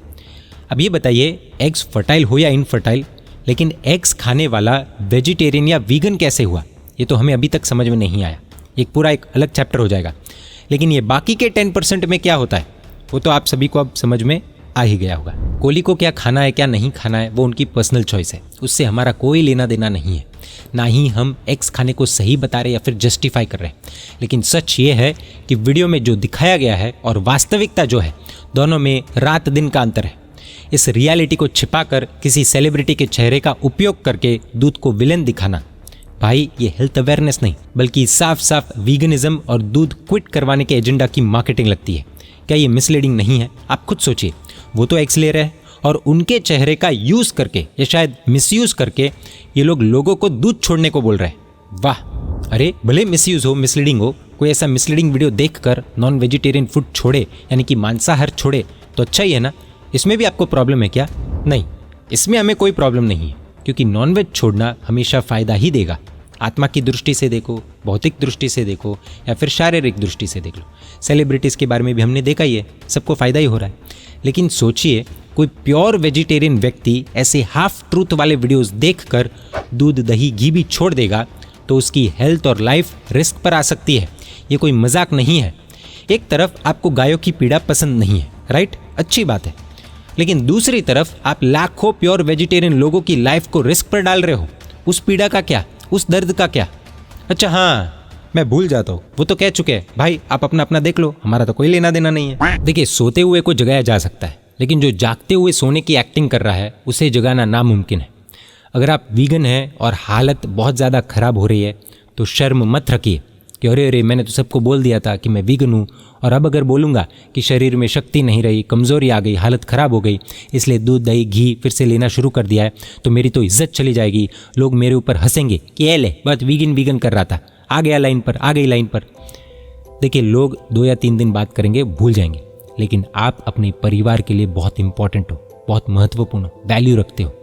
अब ये बताइए, एग्स फर्टाइल हो या इनफर्टाइल, लेकिन एग्स खाने वाला वेजिटेरियन या वीगन कैसे हुआ, ये तो हमें अभी तक समझ में नहीं आया। एक पूरा एक अलग चैप्टर हो जाएगा। लेकिन ये बाकी के 10% में क्या होता है वो तो आप सभी को अब समझ में आ ही गया होगा। कोहली को क्या खाना है क्या नहीं खाना है वो उनकी पर्सनल चॉइस है, उससे हमारा कोई लेना देना नहीं है। ना ही हम एग्स खाने को सही बता रहे या फिर जस्टिफाई कर रहे हैं। लेकिन सच ये है कि वीडियो में जो दिखाया गया है और वास्तविकता जो है, दोनों में रात दिन का अंतर है। इस रियलिटी को छिपाकर किसी सेलिब्रिटी के चेहरे का उपयोग करके दूध को विलेन दिखाना, भाई ये हेल्थ अवेयरनेस नहीं बल्कि साफ साफ वीगनिज्म और दूध क्विट करवाने के एजेंडा की मार्केटिंग लगती है। क्या ये मिसलीडिंग नहीं है? आप खुद सोचिए। वो तो एग्स ले रहे हैं और उनके चेहरे का यूज़ करके या शायद मिसयूज़ करके ये लोग लोगों को दूध छोड़ने को बोल रहे हैं। वाह! अरे भले मिसयूज़ हो, मिसलीडिंग हो, कोई ऐसा मिसलीडिंग वीडियो देखकर नॉन वेजिटेरियन फूड छोड़े यानी कि मांसाहार छोड़े तो अच्छा ही है ना। इसमें भी आपको प्रॉब्लम है क्या? नहीं, इसमें हमें कोई प्रॉब्लम नहीं है क्योंकि नॉनवेज छोड़ना हमेशा फ़ायदा ही देगा। आत्मा की दृष्टि से देखो, भौतिक दृष्टि से देखो या फिर शारीरिक दृष्टि से देख लो। सेलिब्रिटीज़ के बारे में भी हमने देखा ही है, सबको फ़ायदा ही हो रहा है। लेकिन सोचिए, कोई प्योर वेजिटेरियन व्यक्ति ऐसे हाफ ट्रूथ वाले वीडियोस देखकर दूध दही घी भी छोड़ देगा तो उसकी हेल्थ और लाइफ रिस्क पर आ सकती है। ये कोई मजाक नहीं है। एक तरफ आपको गायों की पीड़ा पसंद नहीं है, राइट? अच्छी बात है। लेकिन दूसरी तरफ आप लाखों प्योर वेजिटेरियन लोगों की लाइफ को रिस्क पर डाल रहे हो। उस पीड़ा का क्या, उस दर्द का क्या? अच्छा हाँ, मैं भूल जाता हूँ, वो तो कह चुके हैं भाई, आप अपना अपना देख लो, हमारा तो कोई लेना देना नहीं है। देखिए, सोते हुए को जगाया जा सकता है लेकिन जो जागते हुए सोने की एक्टिंग कर रहा है उसे जगाना नामुमकिन है। अगर आप वीगन हैं और हालत बहुत ज़्यादा ख़राब हो रही है तो शर्म मत रखिए कि अरे अरे मैंने तो सबको बोल दिया था कि मैं वीगन हूँ और अब अगर बोलूँगा कि शरीर में शक्ति नहीं रही, कमज़ोरी आ गई, हालत ख़राब हो गई, इसलिए दूध दही घी फिर से लेना शुरू कर दिया है तो मेरी तो इज्जत चली जाएगी, लोग मेरे ऊपर हंसेंगे कि ये ले बस वीगन वीगन कर रहा था, आ गया लाइन पर, आ गई लाइन पर। देखिए, लोग 2 या 3 दिन बात करेंगे, भूल जाएंगे, लेकिन आप अपने परिवार के लिए बहुत इंपॉर्टेंट हो, बहुत महत्वपूर्ण हो, वैल्यू रखते हो।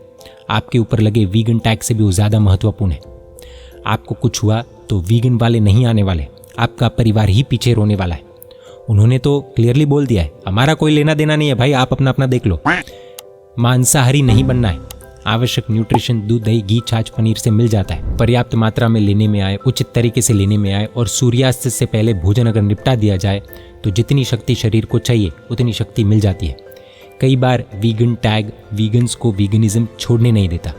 आपके ऊपर लगे वीगन टैग से भी वो ज़्यादा महत्वपूर्ण है। आपको कुछ हुआ तो वीगन वाले नहीं आने वाले, आपका परिवार ही पीछे रोने वाला है। उन्होंने तो क्लियरली बोल दिया है, हमारा कोई लेना देना नहीं है भाई, आप अपना अपना देख लो। मांसाहारी नहीं बनना है। आवश्यक न्यूट्रिशन दूध दही घी छाछ पनीर से मिल जाता है। पर्याप्त मात्रा में लेने में आए, उचित तरीके से लेने में आए और सूर्यास्त से पहले भोजन अगर निपटा दिया जाए तो जितनी शक्ति शरीर को चाहिए उतनी शक्ति मिल जाती है। कई बार वीगन टैग वीगन्स को वीगनिज्म छोड़ने नहीं देता।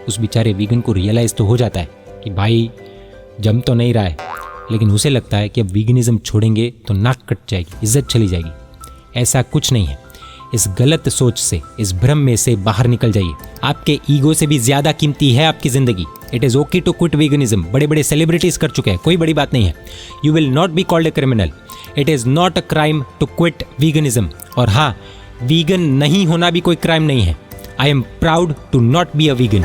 उस बेचारे वीगन को रियलाइज़ तो हो जाता है कि भाई जम तो नहीं रहा है, लेकिन उसे लगता है कि अब वीगनिज्म छोड़ेंगे तो नाक कट जाएगी, इज्जत चली जाएगी। ऐसा कुछ नहीं है। इस गलत सोच से, इस भ्रम में से बाहर निकल जाइए। आपके ईगो से भी ज़्यादा कीमती है आपकी ज़िंदगी। It is okay to quit veganism. बड़े बड़े सेलिब्रिटीज़ कर चुके हैं, कोई बड़ी बात नहीं है। You will not be called a criminal. It is not a crime to quit veganism. और हाँ, वीगन नहीं होना भी कोई क्राइम नहीं है। I am proud to not be a vegan.